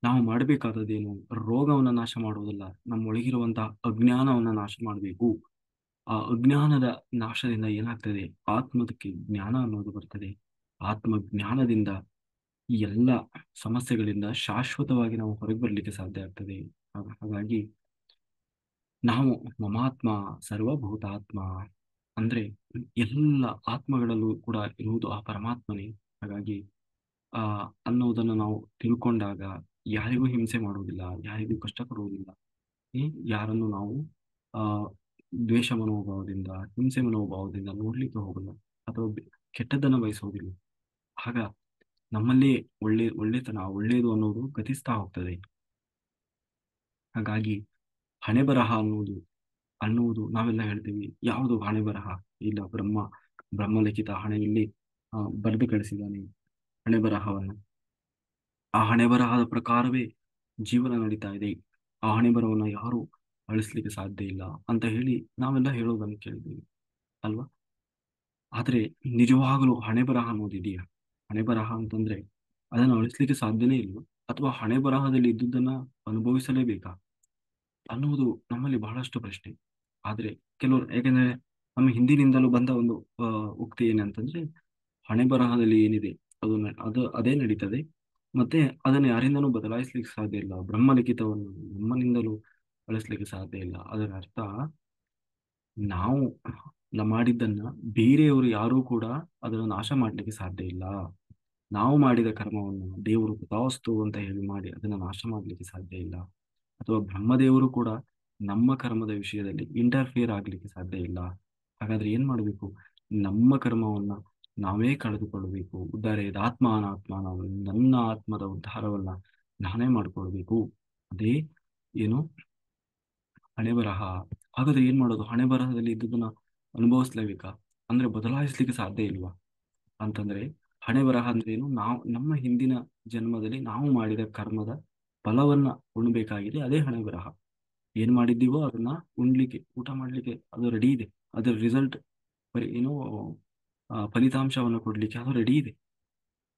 ನಾವು ಮಾಡಬೇಕಾದದ್ದೇನು? ರೋಗವನ್ನ ನಾಶ ಮಾಡುವುದಲ್ಲ, ನಮ್ಮೊಳಗಿರುವಂತಹ ಅಜ್ಞಾನವನ್ನ ನಾಶ ಮಾಡಬೇಕು. ಆ ಅಜ್ಞಾನದ ನಾಶದಿಂದ ಏನಾಗ್ತದೆ? ಆತ್ಮದಕ್ಕೆ ಜ್ಞಾನ ಅನ್ನೋದು ಬರ್ತದೆ. ಆತ್ಮಜ್ಞಾನದಿಂದ ಈ ಎಲ್ಲ ಸಮಸ್ಯೆಗಳಿಂದ ಶಾಶ್ವತವಾಗಿ ನಾವು ಹೊರಗೆ ಬರಲಿಕ್ಕೆ ಸಾಧ್ಯ ಆಗ್ತದೆ. ಹಾಗಾಗಿ ನಾವು ಮಮಾತ್ಮ ಸರ್ವಭೂತಾತ್ಮ ಅಂದ್ರೆ ಎಲ್ಲ ಆತ್ಮಗಳಲ್ಲೂ ಕೂಡ ಇರುವುದು ಆ ಪರಮಾತ್ಮನೇ. ಹಾಗಾಗಿ ಆ ಅನ್ನೋದನ್ನು ನಾವು ತಿಳ್ಕೊಂಡಾಗ ಯಾರಿಗೂ ಹಿಂಸೆ ಮಾಡುವುದಿಲ್ಲ, ಯಾರಿಗೂ ಕಷ್ಟ ಕೊಡುವುದಿಲ್ಲ, ಯಾರನ್ನು ನಾವು ಆ ದ್ವೇಷ ಮನೋಭಾವದಿಂದ, ಹಿಂಸೆ ಮನೋಭಾವದಿಂದ ನೋಡ್ಲಿಕ್ಕೆ ಹೋಗಲ್ಲ, ಅಥವಾ ಕೆಟ್ಟದ್ದನ್ನು ಬಯಸುವುದಿಲ್ಲ. ಆಗ ನಮ್ಮಲ್ಲಿ ಒಳ್ಳೆತನ, ಒಳ್ಳೆಯದು ಅನ್ನೋದು ಗತಿಸ್ತಾ ಹೋಗ್ತದೆ. ಹಾಗಾಗಿ ಹಣೆ ಬರಹ ಅನ್ನುವುದು ನಾವೆಲ್ಲ ಹೇಳ್ತೀವಿ. ಯಾವುದು ಹಣೆ ಬರಹ? ಇಲ್ಲ, ಬ್ರಹ್ಮಲಿಖಿತ ಹಣೆಯಲ್ಲಿ ಬರೆದು ಕಳಿಸಿದ್ದಾನೆ ಹಣೆ ಬರಹವನ್ನು. ಆ ಹಣೆ ಬರಹದ ಪ್ರಕಾರವೇ ಜೀವನ ನಡೀತಾ ಇದೆ. ಆ ಹಣೆ ಬರಹವನ್ನು ಯಾರು ಅಳಿಸ್ಲಿಕ್ಕೆ ಸಾಧ್ಯ ಇಲ್ಲ ಅಂತ ಹೇಳಿ ನಾವೆಲ್ಲ ಹೇಳೋದನ್ನು ಕೇಳಿದ್ದೀವಿ ಅಲ್ವಾ? ಆದ್ರೆ ನಿಜವಾಗಲೂ ಹಣೆ ಬರಹ ಅನ್ನೋದಿದೆಯಾ? ಹಣೆ ಬರಹ ಅಂತಂದ್ರೆ ಅದನ್ನು ಅಳಿಸ್ಲಿಕ್ಕೆ ಸಾಧ್ಯನೇ ಇಲ್ಲ, ಅಥವಾ ಹಣೆ ಬರಹದಲ್ಲಿ ಇದ್ದುದನ್ನ ಅನುಭವಿಸಲೇಬೇಕಾ ಅನ್ನುವುದು ನಮ್ಮಲ್ಲಿ ಬಹಳಷ್ಟು ಪ್ರಶ್ನೆ. ಆದ್ರೆ ಕೆಲವರು, ಯಾಕೆಂದ್ರೆ ನಮ್ಮ ಹಿಂದಿನಿಂದಲೂ ಬಂದ ಒಂದು ಉಕ್ತಿ ಏನಂತಂದ್ರೆ, ಹಣೆ ಬರಹದಲ್ಲಿ ಏನಿದೆ ಅದು ಅದೇ ನಡೀತದೆ, ಮತ್ತೆ ಅದನ್ನು ಯಾರಿಂದನೂ ಬದಲಾಯಿಸ್ಲಿಕ್ಕೆ ಸಾಧ್ಯ ಇಲ್ಲ. ಬ್ರಹ್ಮಲಿಖಿತವನ್ನು ನಮ್ಮನಿಂದಲೂ ಬಳಸ್ಲಿಕ್ಕೆ ಸಾಧ್ಯ ಇಲ್ಲ. ಅದರ ಅರ್ಥ, ನಾವು ಮಾಡಿದ್ದನ್ನ ಬೇರೆಯವರು ಯಾರೂ ಕೂಡ ಅದನ್ನು ನಾಶ ಮಾಡಲಿಕ್ಕೆ ಸಾಧ್ಯ ಇಲ್ಲ. ನಾವು ಮಾಡಿದ ಕರ್ಮವನ್ನು ದೇವರು ಕೃತಾವಸ್ತು ಅಂತ ಹೇಳಿ ಮಾಡಿ ಅದನ್ನು ನಾಶ ಮಾಡಲಿಕ್ಕೆ ಸಾಧ್ಯ ಇಲ್ಲ. ಅಥವಾ ಬ್ರಹ್ಮದೇವರು ಕೂಡ ನಮ್ಮ ಕರ್ಮದ ವಿಷಯದಲ್ಲಿ ಇಂಟರ್ಫಿಯರ್ ಆಗ್ಲಿಕ್ಕೆ ಸಾಧ್ಯ ಇಲ್ಲ. ಹಾಗಾದ್ರೆ ಏನ್ ಮಾಡಬೇಕು? ನಮ್ಮ ಕರ್ಮವನ್ನ ನಾವೇ ಕಳೆದುಕೊಳ್ಳಬೇಕು. ಉದ್ಧಾರ ಆತ್ಮ ಅನಾತ್ಮ, ನಾವು ನನ್ನ ಆತ್ಮದ ಉದ್ಧಾರವನ್ನ ನಾನೇ ಮಾಡ್ಕೊಳ್ಬೇಕು. ಅದೇ ಏನು ಹಣೆ ಬರಹ. ಹಾಗಾದ್ರೆ ಏನ್ ಮಾಡೋದು? ಹಣೆ ಬರಹದಲ್ಲಿ ಇದ್ದುದನ್ನ ಅನುಭವಿಸ್ಲೇಬೇಕಾ? ಅಂದ್ರೆ ಬದಲಾಯಿಸ್ಲಿಕ್ಕೆ ಸಾಧ್ಯ ಇಲ್ವಾ ಅಂತಂದ್ರೆ, ಹಣೆ ಬರಹ ಅಂದ್ರೆ ಏನು? ನಾವು ನಮ್ಮ ಹಿಂದಿನ ಜನ್ಮದಲ್ಲಿ ನಾವು ಮಾಡಿದ ಕರ್ಮದ ಫಲವನ್ನ ಉಣ್ಬೇಕಾಗಿದೆ, ಅದೇ ಹಣೆ ಬರಹ. ಏನ್ ಮಾಡಿದ್ದೀವೋ ಅದನ್ನ ಉಣ್ಲಿಕ್ಕೆ, ಊಟ ಮಾಡ್ಲಿಕ್ಕೆ ಅದು ರೆಡಿ ಇದೆ. ಅದರ ರಿಸಲ್ಟ್ ಏನೋ ಫಲಿತಾಂಶವನ್ನು ಕೊಡ್ಲಿಕ್ಕೆ ಅದು ರೆಡಿ ಇದೆ.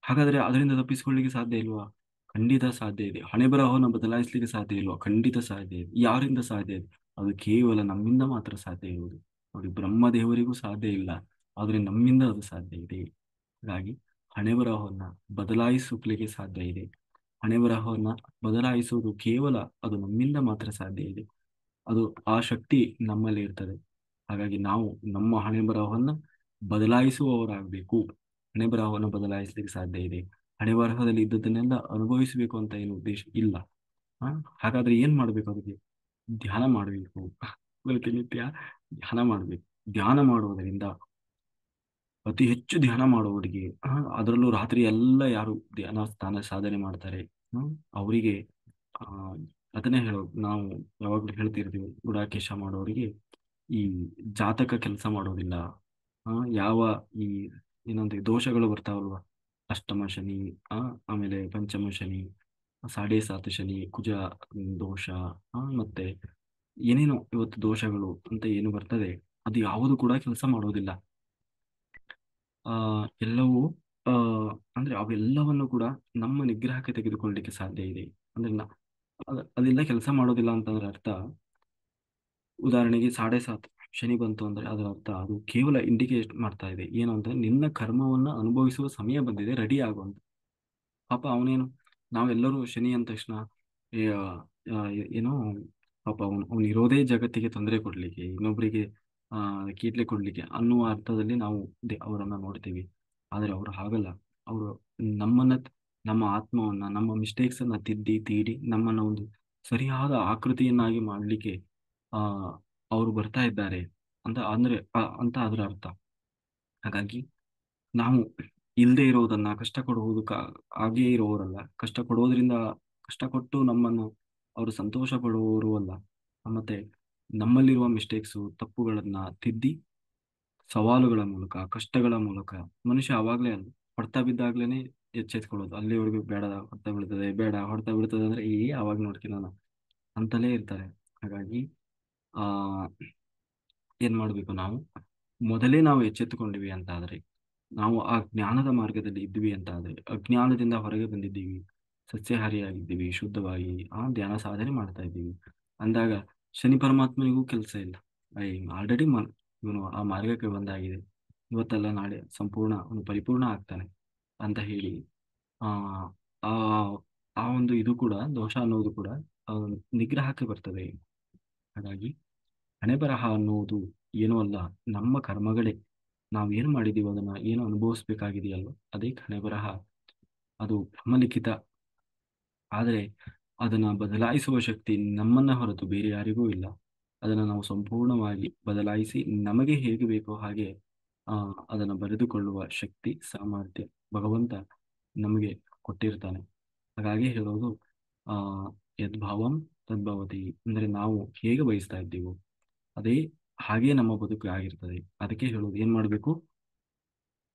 ಹಾಗಾದ್ರೆ ಅದರಿಂದ ತಪ್ಪಿಸಿಕೊಳ್ಳಿಕ್ಕೆ ಸಾಧ್ಯ ಇಲ್ವಾ? ಖಂಡಿತ ಸಾಧ್ಯ ಇದೆ. ಹಣೆ ಬರಹವನ್ನು ಬದಲಾಯಿಸಲಿಕ್ಕೆ ಸಾಧ್ಯ ಇಲ್ವಾ? ಖಂಡಿತ ಸಾಧ್ಯ ಇದೆ. ಯಾರಿಂದ ಸಾಧ್ಯ ಇದೆ? ಅದು ಕೇವಲ ನಮ್ಮಿಂದ ಮಾತ್ರ ಸಾಧ್ಯ ಇರುವುದು. ನೋಡಿ, ಬ್ರಹ್ಮದೇವರಿಗೂ ಸಾಧ್ಯ ಇಲ್ಲ, ಆದ್ರೆ ನಮ್ಮಿಂದ ಅದು ಸಾಧ್ಯ ಇದೆ. ಹಾಗಾಗಿ ಹಣೆ ಬರಹವನ್ನ ಬದಲಾಯಿಸಲಿಕ್ಕೆ ಸಾಧ್ಯ ಇದೆ. ಹಣೆ ಬರಹವನ್ನ ಬದಲಾಯಿಸುವುದು ಕೇವಲ ಅದು ನಮ್ಮಿಂದ ಮಾತ್ರ ಸಾಧ್ಯ ಇದೆ. ಅದು ಆ ಶಕ್ತಿ ನಮ್ಮಲ್ಲಿ ಇರ್ತದೆ. ಹಾಗಾಗಿ ನಾವು ನಮ್ಮ ಹಣೆ ಬರಹವನ್ನ ಬದಲಾಯಿಸುವವರಾಗಬೇಕು. ಹಣೆ ಬರಹವನ್ನು ಬದಲಾಯಿಸಲಿಕ್ಕೆ ಸಾಧ್ಯ ಇದೆ. ಹಣೆ ಬರಹದಲ್ಲಿ ಇದ್ದದನ್ನೆಲ್ಲ ಅನುಭವಿಸಬೇಕು ಅಂತ ಏನು ಉದ್ದೇಶ ಇಲ್ಲ. ಆ ಹಾಗಾದ್ರೆ ಏನ್ ಮಾಡ್ಬೇಕು? ಅದಕ್ಕೆ ಧ್ಯಾನ ಮಾಡಬೇಕು. ಪ್ರತಿನಿತ್ಯ ಧ್ಯಾನ ಮಾಡಬೇಕು. ಧ್ಯಾನ ಮಾಡುವುದರಿಂದ, ಅತಿ ಹೆಚ್ಚು ಧ್ಯಾನ ಮಾಡುವವರಿಗೆ, ಅದರಲ್ಲೂ ರಾತ್ರಿ ಎಲ್ಲ ಯಾರು ಧ್ಯಾನ ಸ್ಥಾನ ಸಾಧನೆ ಮಾಡ್ತಾರೆ, ಅವರಿಗೆ ಆ ಅದನ್ನೇ ಹೇಳೋದು. ನಾವು ಯಾವಾಗಲೂ ಹೇಳ್ತಿರ್ತೀವಿ, ಗುಡಾಕೇಶ ಮಾಡೋರಿಗೆ ಈ ಜಾತಕ ಕೆಲಸ ಮಾಡೋದಿಲ್ಲ. ಯಾವ ಈ ಏನಂದ್ರೆ ದೋಷಗಳು ಬರ್ತಾವಲ್ವ, ಅಷ್ಟಮ ಶನಿ, ಆಮೇಲೆ ಪಂಚಮ ಶನಿ, ಸಾಡೆ ಸಾತು ಶನಿ, ಕುಜ ದೋಷ, ಮತ್ತೆ ಏನೇನೋ ಇವತ್ತು ದೋಷಗಳು ಅಂತ ಏನು ಬರ್ತದೆ, ಅದು ಯಾವುದು ಕೂಡ ಕೆಲಸ ಮಾಡೋದಿಲ್ಲ. ಆ ಎಲ್ಲವೂ ಆ ಅಂದ್ರೆ ಅವೆಲ್ಲವನ್ನು ಕೂಡ ನಮ್ಮ ನಿಗ್ರಹಕ್ಕೆ ತೆಗೆದುಕೊಳ್ಳಲಿಕ್ಕೆ ಸಾಧ್ಯ ಇದೆ. ಅಂದ್ರೆ ಅದೆಲ್ಲ ಕೆಲಸ ಮಾಡೋದಿಲ್ಲ ಅಂತಂದ್ರೆ ಅರ್ಥ, ಉದಾಹರಣೆಗೆ ಸಾಡೆ ಸಾತ್ ಶನಿ ಬಂತು ಅಂದ್ರೆ ಅದರ ಅರ್ಥ ಅದು ಕೇವಲ ಇಂಡಿಕೇಟ್ ಮಾಡ್ತಾ ಇದೆ ಏನು ಅಂದ್ರೆ ನಿನ್ನ ಕರ್ಮವನ್ನ ಅನುಭವಿಸುವ ಸಮಯ ಬಂದಿದೆ, ರೆಡಿ ಆಗುವಂತ. ಪಾಪ ಅವನೇನು, ನಾವೆಲ್ಲರೂ ಶನಿ ಅಂದ ತಕ್ಷಣ ಏ, ಆ, ಏನೋ ಪಾಪ ಅವನು ಇರೋದೇ ಜಗತ್ತಿಗೆ ತೊಂದರೆ ಕೊಡ್ಲಿಕ್ಕೆ, ಇನ್ನೊಬ್ಬರಿಗೆ ಕೀಟ್ಲೆ ಕೊಡ್ಲಿಕ್ಕೆ ಅನ್ನುವ ಅರ್ಥದಲ್ಲಿ ನಾವು ಅವರನ್ನ ನೋಡ್ತೀವಿ. ಆದ್ರೆ ಅವರು ಹಾಗಲ್ಲ. ಅವರು ನಮ್ಮನ್ನ, ನಮ್ಮ ಆತ್ಮವನ್ನ, ನಮ್ಮ ಮಿಸ್ಟೇಕ್ಸ್ ಅನ್ನ ತಿದ್ದಿ ತೀಡಿ ನಮ್ಮನ್ನ ಒಂದು ಸರಿಯಾದ ಆಕೃತಿಯನ್ನಾಗಿ ಮಾಡ್ಲಿಕ್ಕೆ ಆ ಅವರು ಬರ್ತಾ ಇದ್ದಾರೆ ಅಂತ ಅಂದ್ರೆ ಅಂತ ಅದರ ಅರ್ಥ. ಹಾಗಾಗಿ ನಾವು ಇಲ್ಲದೆ ಇರೋದನ್ನ ಕಷ್ಟ ಕೊಡುವುದು ಹಾಗೇ ಇರುವವರಲ್ಲ. ಕಷ್ಟ ಕೊಡೋದ್ರಿಂದ, ಕಷ್ಟಕೊಟ್ಟು ನಮ್ಮನ್ನು ಅವರು ಸಂತೋಷ ಪಡುವವರು ಅಲ್ಲ. ಮತ್ತೆ ನಮ್ಮಲ್ಲಿರುವ ಮಿಸ್ಟೇಕ್ಸು, ತಪ್ಪುಗಳನ್ನ ತಿದ್ದಿ ಸವಾಲುಗಳ ಮೂಲಕ, ಕಷ್ಟಗಳ ಮೂಲಕ ಮನುಷ್ಯ ಅವಾಗ್ಲೇ ಅಲ್ಲ, ಹೊಡ್ತಾ ಬಿದ್ದಾಗ್ಲೇನೆ ಎಚ್ಚೆತ್ಕೊಳ್ಳೋದು. ಅಲ್ಲಿವರೆಗೂ ಬೇಡ, ಹೊಡ್ತಾ ಬೀಳ್ತದೆ, ಬೇಡ ಹೊಡ್ತಾ ಬೀಳ್ತದೆ ಅಂದ್ರೆ ಆವಾಗ ನೋಡ್ತೀನಿ ನಾನು ಅಂತಲೇ ಇರ್ತಾರೆ. ಹಾಗಾಗಿ ಆ ಏನ್ ಮಾಡ್ಬೇಕು ನಾವು? ಮೊದಲೇ ನಾವು ಎಚ್ಚೆತ್ತುಕೊಂಡಿವಿ ಅಂತ ಆದ್ರೆ, ನಾವು ಆ ಜ್ಞಾನದ ಮಾರ್ಗದಲ್ಲಿ ಇದ್ವಿ ಅಂತ ಆದ್ರೆ, ಅಜ್ಞಾನದಿಂದ ಹೊರಗೆ ಬಂದಿದ್ದೀವಿ, ಸಸ್ಯಾಹಾರಿಯಾಗಿದ್ದೀವಿ, ಶುದ್ಧವಾಗಿ ಧ್ಯಾನ ಸಾಧನೆ ಮಾಡ್ತಾ ಇದ್ದೀವಿ ಅಂದಾಗ ಶನಿ ಪರಮಾತ್ಮನಿಗೂ ಕೆಲಸ ಇಲ್ಲ. ಆಲ್ರೆಡಿ ಇವನು ಆ ಮಾರ್ಗಕ್ಕೆ ಬಂದಾಗಿದೆ, ಇವತ್ತಲ್ಲ ನಾಳೆ ಸಂಪೂರ್ಣ ಅವನು ಪರಿಪೂರ್ಣ ಆಗ್ತಾನೆ ಅಂತ ಹೇಳಿ ಆ ಆ ಆ ಒಂದು ಇದು ಕೂಡ, ದೋಷ ಅನ್ನೋದು ಕೂಡ ಆ, ನಿಗ್ರಹಕ್ಕೆ ಬರ್ತದೆ. ಹಾಗಾಗಿ ಹಣೆ ಬರಹ ಅನ್ನುವುದು ಏನೂ ಅಲ್ಲ, ನಮ್ಮ ಕರ್ಮಗಳೇ. ನಾವು ಏನು ಮಾಡಿದೀವೋ ಅದನ್ನ ಏನು ಅನುಭವಿಸ್ಬೇಕಾಗಿದೆಯಲ್ವ, ಅದೇ ಹಣೆ ಬರಹ. ಅದು ಬ್ರಹ್ಮಲಿಖಿತ. ಆದರೆ ಅದನ್ನ ಬದಲಾಯಿಸುವ ಶಕ್ತಿ ನಮ್ಮನ್ನ ಹೊರತು ಬೇರೆ ಯಾರಿಗೂ ಇಲ್ಲ. ಅದನ್ನ ನಾವು ಸಂಪೂರ್ಣವಾಗಿ ಬದಲಾಯಿಸಿ ನಮಗೆ ಹೇಗೆ ಬೇಕೋ ಹಾಗೆ ಅದನ್ನ ಬರೆದುಕೊಳ್ಳುವ ಶಕ್ತಿ, ಸಾಮರ್ಥ್ಯ ಭಗವಂತ ನಮಗೆ ಕೊಟ್ಟಿರ್ತಾನೆ. ಹಾಗಾಗಿ ಹೇಳೋದು ಆ ಯದ್ಭಾವಂ ತದ್ಭವತಿ, ಅಂದ್ರೆ ನಾವು ಹೇಗೆ ಬಯಸ್ತಾ ಇದ್ದೀವೋ ಅದೇ ಹಾಗೆ ನಮ್ಮ ಬದುಕು ಆಗಿರ್ತದೆ. ಅದಕ್ಕೆ ಹೇಳೋದು, ಏನ್ ಮಾಡ್ಬೇಕು?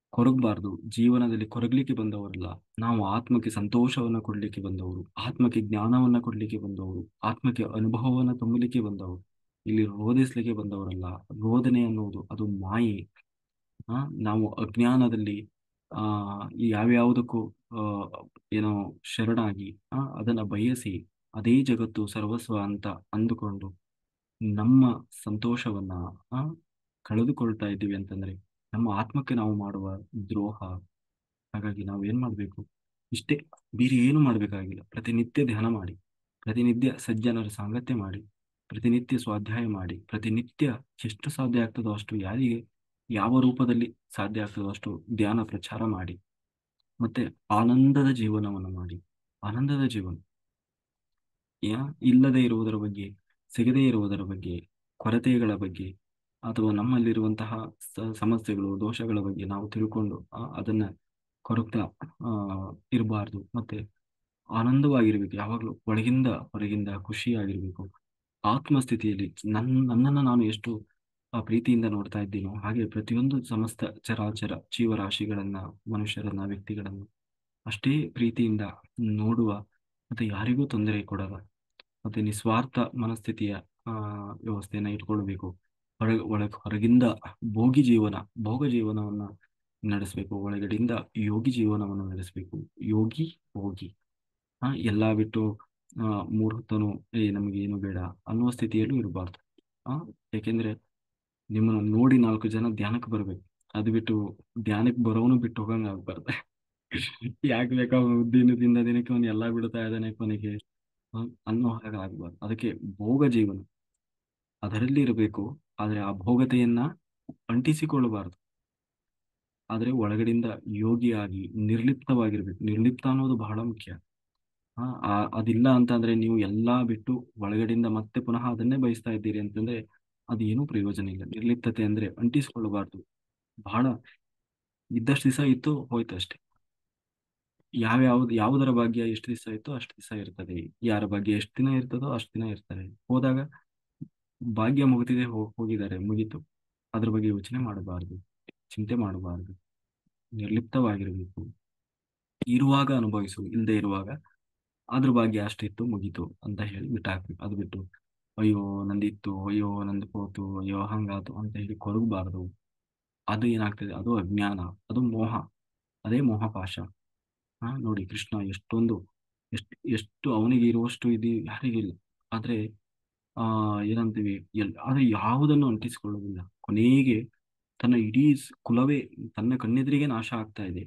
ಕೊರಗಬಾರ್ದು. ಜೀವನದಲ್ಲಿ ಕೊರಗಲಿಕ್ಕೆ ಬಂದವರಲ್ಲ ನಾವು, ಆತ್ಮಕ್ಕೆ ಸಂತೋಷವನ್ನ ಕೊಡ್ಲಿಕ್ಕೆ ಬಂದವರು, ಆತ್ಮಕ್ಕೆ ಜ್ಞಾನವನ್ನ ಕೊಡ್ಲಿಕ್ಕೆ ಬಂದವರು, ಆತ್ಮಕ್ಕೆ ಅನುಭವವನ್ನ ತುಂಬಲಿಕ್ಕೆ ಬಂದವರು. ಇಲ್ಲಿ ರೋಧಿಸ್ಲಿಕ್ಕೆ ಬಂದವರಲ್ಲ. ರೋದನೆ ಅನ್ನುವುದು ಅದು ಮಾಯೆ. ನಾವು ಅಜ್ಞಾನದಲ್ಲಿ ಆ ಈ ಯಾವ್ಯಾವುದಕ್ಕೂ ಆ ಏನೋ ಶರಣಾಗಿ ಅದನ್ನ ಬಯಸಿ ಅದೇ ಜಗತ್ತು ಸರ್ವಸ್ವ ಅಂತ ಅಂದುಕೊಂಡು ನಮ್ಮ ಸಂತೋಷವನ್ನ ಆ ಕಳೆದುಕೊಳ್ತಾ ಇದ್ದೀವಿ ಅಂತಂದ್ರೆ ನಮ್ಮ ಆತ್ಮಕ್ಕೆ ನಾವು ಮಾಡುವ ದ್ರೋಹ. ಹಾಗಾಗಿ ನಾವು ಏನ್ ಮಾಡ್ಬೇಕು? ಇಷ್ಟೇ, ಬೇರೆ ಏನು ಮಾಡ್ಬೇಕಾಗಿಲ್ಲ. ಪ್ರತಿನಿತ್ಯ ಧ್ಯಾನ ಮಾಡಿ, ಪ್ರತಿನಿತ್ಯ ಸಜ್ಜನರ ಸಾಂಗತ್ಯ ಮಾಡಿ, ಪ್ರತಿನಿತ್ಯ ಸ್ವಾಧ್ಯಾಯ ಮಾಡಿ, ಪ್ರತಿನಿತ್ಯ ಎಷ್ಟು ಸಾಧ್ಯ ಆಗ್ತದೋ ಅಷ್ಟು, ಯಾರಿಗೆ ಯಾವ ರೂಪದಲ್ಲಿ ಸಾಧ್ಯ ಆಗ್ತದೋ ಅಷ್ಟು ಧ್ಯಾನ ಪ್ರಚಾರ ಮಾಡಿ. ಮತ್ತೆ ಆನಂದದ ಜೀವನವನ್ನು ಮಾಡಿ. ಆನಂದದ ಜೀವನ ಇಲ್ಲದೆ ಇರುವುದರ ಬಗ್ಗೆ, ಸಿಗದೇ ಇರುವುದರ ಬಗ್ಗೆ, ಕೊರತೆಗಳ ಬಗ್ಗೆ, ಅಥವಾ ನಮ್ಮಲ್ಲಿರುವಂತಹ ಸಮಸ್ಯೆಗಳು, ದೋಷಗಳ ಬಗ್ಗೆ ನಾವು ತಿಳ್ಕೊಂಡು ಅದನ್ನ ಕೊರಗ್ತಾ ಇರಬಾರ್ದು. ಮತ್ತೆ ಆನಂದವಾಗಿರ್ಬೇಕು, ಯಾವಾಗಲೂ ಒಳಗಿಂದ ಹೊರಗಿಂದ ಖುಷಿಯಾಗಿರ್ಬೇಕು. ಆತ್ಮಸ್ಥಿತಿಯಲ್ಲಿ ನನ್ನನ್ನು ನಾನು ಎಷ್ಟು ಪ್ರೀತಿಯಿಂದ ನೋಡ್ತಾ ಇದ್ದೀನೋ ಹಾಗೆ ಪ್ರತಿಯೊಂದು ಸಮಸ್ತ ಚರಾಚರ ಜೀವರಾಶಿಗಳನ್ನ, ಮನುಷ್ಯರನ್ನ, ವ್ಯಕ್ತಿಗಳನ್ನ ಅಷ್ಟೇ ಪ್ರೀತಿಯಿಂದ ನೋಡುವ, ಮತ್ತೆ ಯಾರಿಗೂ ತೊಂದರೆ ಕೊಡದ, ಮತ್ತೆ ನಿಸ್ವಾರ್ಥ ಮನಸ್ಥಿತಿಯ ಆ, ವ್ಯವಸ್ಥೆಯನ್ನ ಇಟ್ಕೊಳ್ಬೇಕು. ಹೊರಗಿಂದ ಭೋಗ ಜೀವನವನ್ನ ನಡೆಸಬೇಕು, ಒಳಗಡೆಯಿಂದ ಯೋಗಿ ಜೀವನವನ್ನು ನಡೆಸಬೇಕು. ಯೋಗಿ ಭೋಗಿ. ಎಲ್ಲಾ ಬಿಟ್ಟು ಆ ಮೂರ್ ಹೊತ್ತನು ನಮಗೆ ಏನು ಬೇಡ ಅನ್ನುವ ಸ್ಥಿತಿಯಲ್ಲೂ ಇರಬಾರ್ದು. ಆ ಯಾಕೆಂದ್ರೆ ನಿಮ್ಮನ್ನು ನೋಡಿ 4 ಜನ ಧ್ಯಾನಕ್ಕೆ ಬರ್ಬೇಕು. ಅದು ಬಿಟ್ಟು ಧ್ಯಾನಕ್ಕೆ ಬರೋನು ಬಿಟ್ಟು ಹೋಗಂಗ ಆಗ್ಬಾರ್ದು. ಯಾಕೆ ಬೇಕಾ ದಿನದಿಂದ ದಿನಕ್ಕೆ ಅವನು ಎಲ್ಲಾ ಬಿಡ್ತಾ ಇದ್ದಾನೆ ಕೊನೆಗೆ, ಅನ್ನೋ ಹಾಗೆ ಆಗ್ಬಾರ್ದು. ಅದಕ್ಕೆ ಭೋಗ ಜೀವನ ಅದರಲ್ಲಿ ಇರಬೇಕು, ಆದ್ರೆ ಆ ಭೋಗತೆಯನ್ನ ಅಂಟಿಸಿಕೊಳ್ಳಬಾರದು. ಆದ್ರೆ ಒಳಗಡೆಯಿಂದ ಯೋಗಿಯಾಗಿ ನಿರ್ಲಿಪ್ತವಾಗಿರ್ಬೇಕು. ನಿರ್ಲಿಪ್ತ ಅನ್ನೋದು ಬಹಳ ಮುಖ್ಯ. ಅದಿಲ್ಲ ಅಂತಂದ್ರೆ ನೀವು ಎಲ್ಲಾ ಬಿಟ್ಟು ಒಳಗಡೆಯಿಂದ ಮತ್ತೆ ಪುನಃ ಅದನ್ನೇ ಬಯಸ್ತಾ ಇದ್ದೀರಿ ಅಂತಂದ್ರೆ ಅದು ಏನೂ ಪ್ರಯೋಜನ ಇಲ್ಲ. ನಿರ್ಲಿಪ್ತತೆ ಅಂದ್ರೆ ಅಂಟಿಸಿಕೊಳ್ಳಬಾರ್ದು. ಬಹಳ ಇದ್ದಷ್ಟು ದಿವಸ ಇತ್ತು ಹೋಯ್ತು ಅಷ್ಟೇ. ಯಾವುದರ ಭಾಗ್ಯ ಎಷ್ಟು ದಿವಸ ಇತ್ತೋ ಅಷ್ಟು ದಿವಸ ಇರ್ತದೆ. ಯಾರ ಭಾಗ್ಯ ಎಷ್ಟು ದಿನ ಇರ್ತದೋ ಅಷ್ಟು ದಿನ ಇರ್ತಾರೆ. ಹೋದಾಗ ಭಾಗ್ಯ ಮುಗಿದಿದೆ, ಹೋಗಿದ್ದಾರೆ, ಮುಗೀತು. ಅದ್ರ ಬಗ್ಗೆ ಯೋಚನೆ ಮಾಡಬಾರ್ದು, ಚಿಂತೆ ಮಾಡಬಾರ್ದು. ನಿರ್ಲಿಪ್ತವಾಗಿರ್ಬೇಕು. ಇರುವಾಗ ಅನುಭವಿಸು, ಇಲ್ಲದೆ ಇರುವಾಗ ಅದ್ರ ಭಾಗ್ಯ ಅಷ್ಟಿತ್ತು ಮುಗೀತು ಅಂತ ಹೇಳಿ ಬಿಟ್ಟಾಕ್ಬೇಕು. ಅದು ಬಿಟ್ಟು ಅಯ್ಯೋ ನಂದಿತ್ತು, ಅಯ್ಯೋ ನಂದು ಹೋತು, ಅಯ್ಯೋ ಹಂಗಾತು ಅಂತ ಹೇಳಿ ಕೊರಗಬಾರದು. ಅದು ಏನಾಗ್ತದೆ, ಅದು ಅಜ್ಞಾನ, ಅದು ಮೋಹ. ಅದೇ ಮೋಹಪಾಶ. ನೋಡಿ ಕೃಷ್ಣ ಎಷ್ಟೊಂದು, ಎಷ್ಟು ಅವನಿಗೆ ಇರುವಷ್ಟು ಇದು ಯಾರಿಗಿಲ್ಲ. ಆದ್ರೆ ಏನಂತೀವಿ, ಆದ್ರೆ ಯಾವುದನ್ನು ಅಂಟಿಸಿಕೊಳ್ಳುವುದಿಲ್ಲ. ಕೊನೆಗೆ ತನ್ನ ಇಡೀ ಕುಲವೇ ತನ್ನ ಕಣ್ಣೆದುರಿಗೆ ನಾಶ ಆಗ್ತಾ ಇದೆ.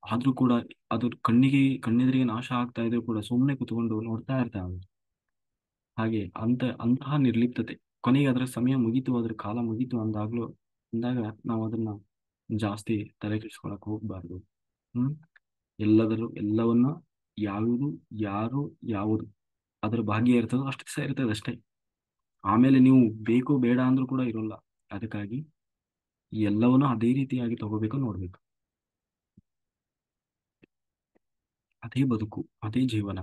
ಆದ್ರೂ ಕೂಡ ಅದು ಕಣ್ಣೆದುರಿಗೆ ನಾಶ ಆಗ್ತಾ ಇದ್ರೂ ಕೂಡ ಸುಮ್ಮನೆ ಕುತ್ಕೊಂಡು ನೋಡ್ತಾ ಇರ್ತಾವೆ. ಹಾಗೆ ಅಂತಹ ನಿರ್ಲಿಪ್ತತೆ. ಕೊನೆಗೆ ಅದರ ಸಮಯ ಮುಗೀತು, ಅದ್ರ ಕಾಲ ಮುಗೀತು ಅಂದಾಗ ನಾವು ಅದನ್ನ ಜಾಸ್ತಿ ತಲೆ ಕೆಡಿಸ್ಕೊಳಕ್ ಹೋಗ್ಬಾರ್ದು. ಹ್ಮ್ ಎಲ್ಲವನ್ನ ಯಾವುದು, ಯಾರು, ಯಾವುದು ಅದ್ರ ಭಾಗ್ಯ ಇರ್ತದೋ ಅಷ್ಟು ದಿವಸ ಇರ್ತದೆ ಅಷ್ಟೇ. ಆಮೇಲೆ ನೀವು ಬೇಕು ಬೇಡ ಅಂದ್ರೂ ಕೂಡ ಇರೋಲ್ಲ. ಅದಕ್ಕಾಗಿ ಎಲ್ಲವನ್ನೂ ಅದೇ ರೀತಿಯಾಗಿ ತಗೋಬೇಕು, ನೋಡ್ಬೇಕು. ಅದೇ ಬದುಕು, ಅದೇ ಜೀವನ.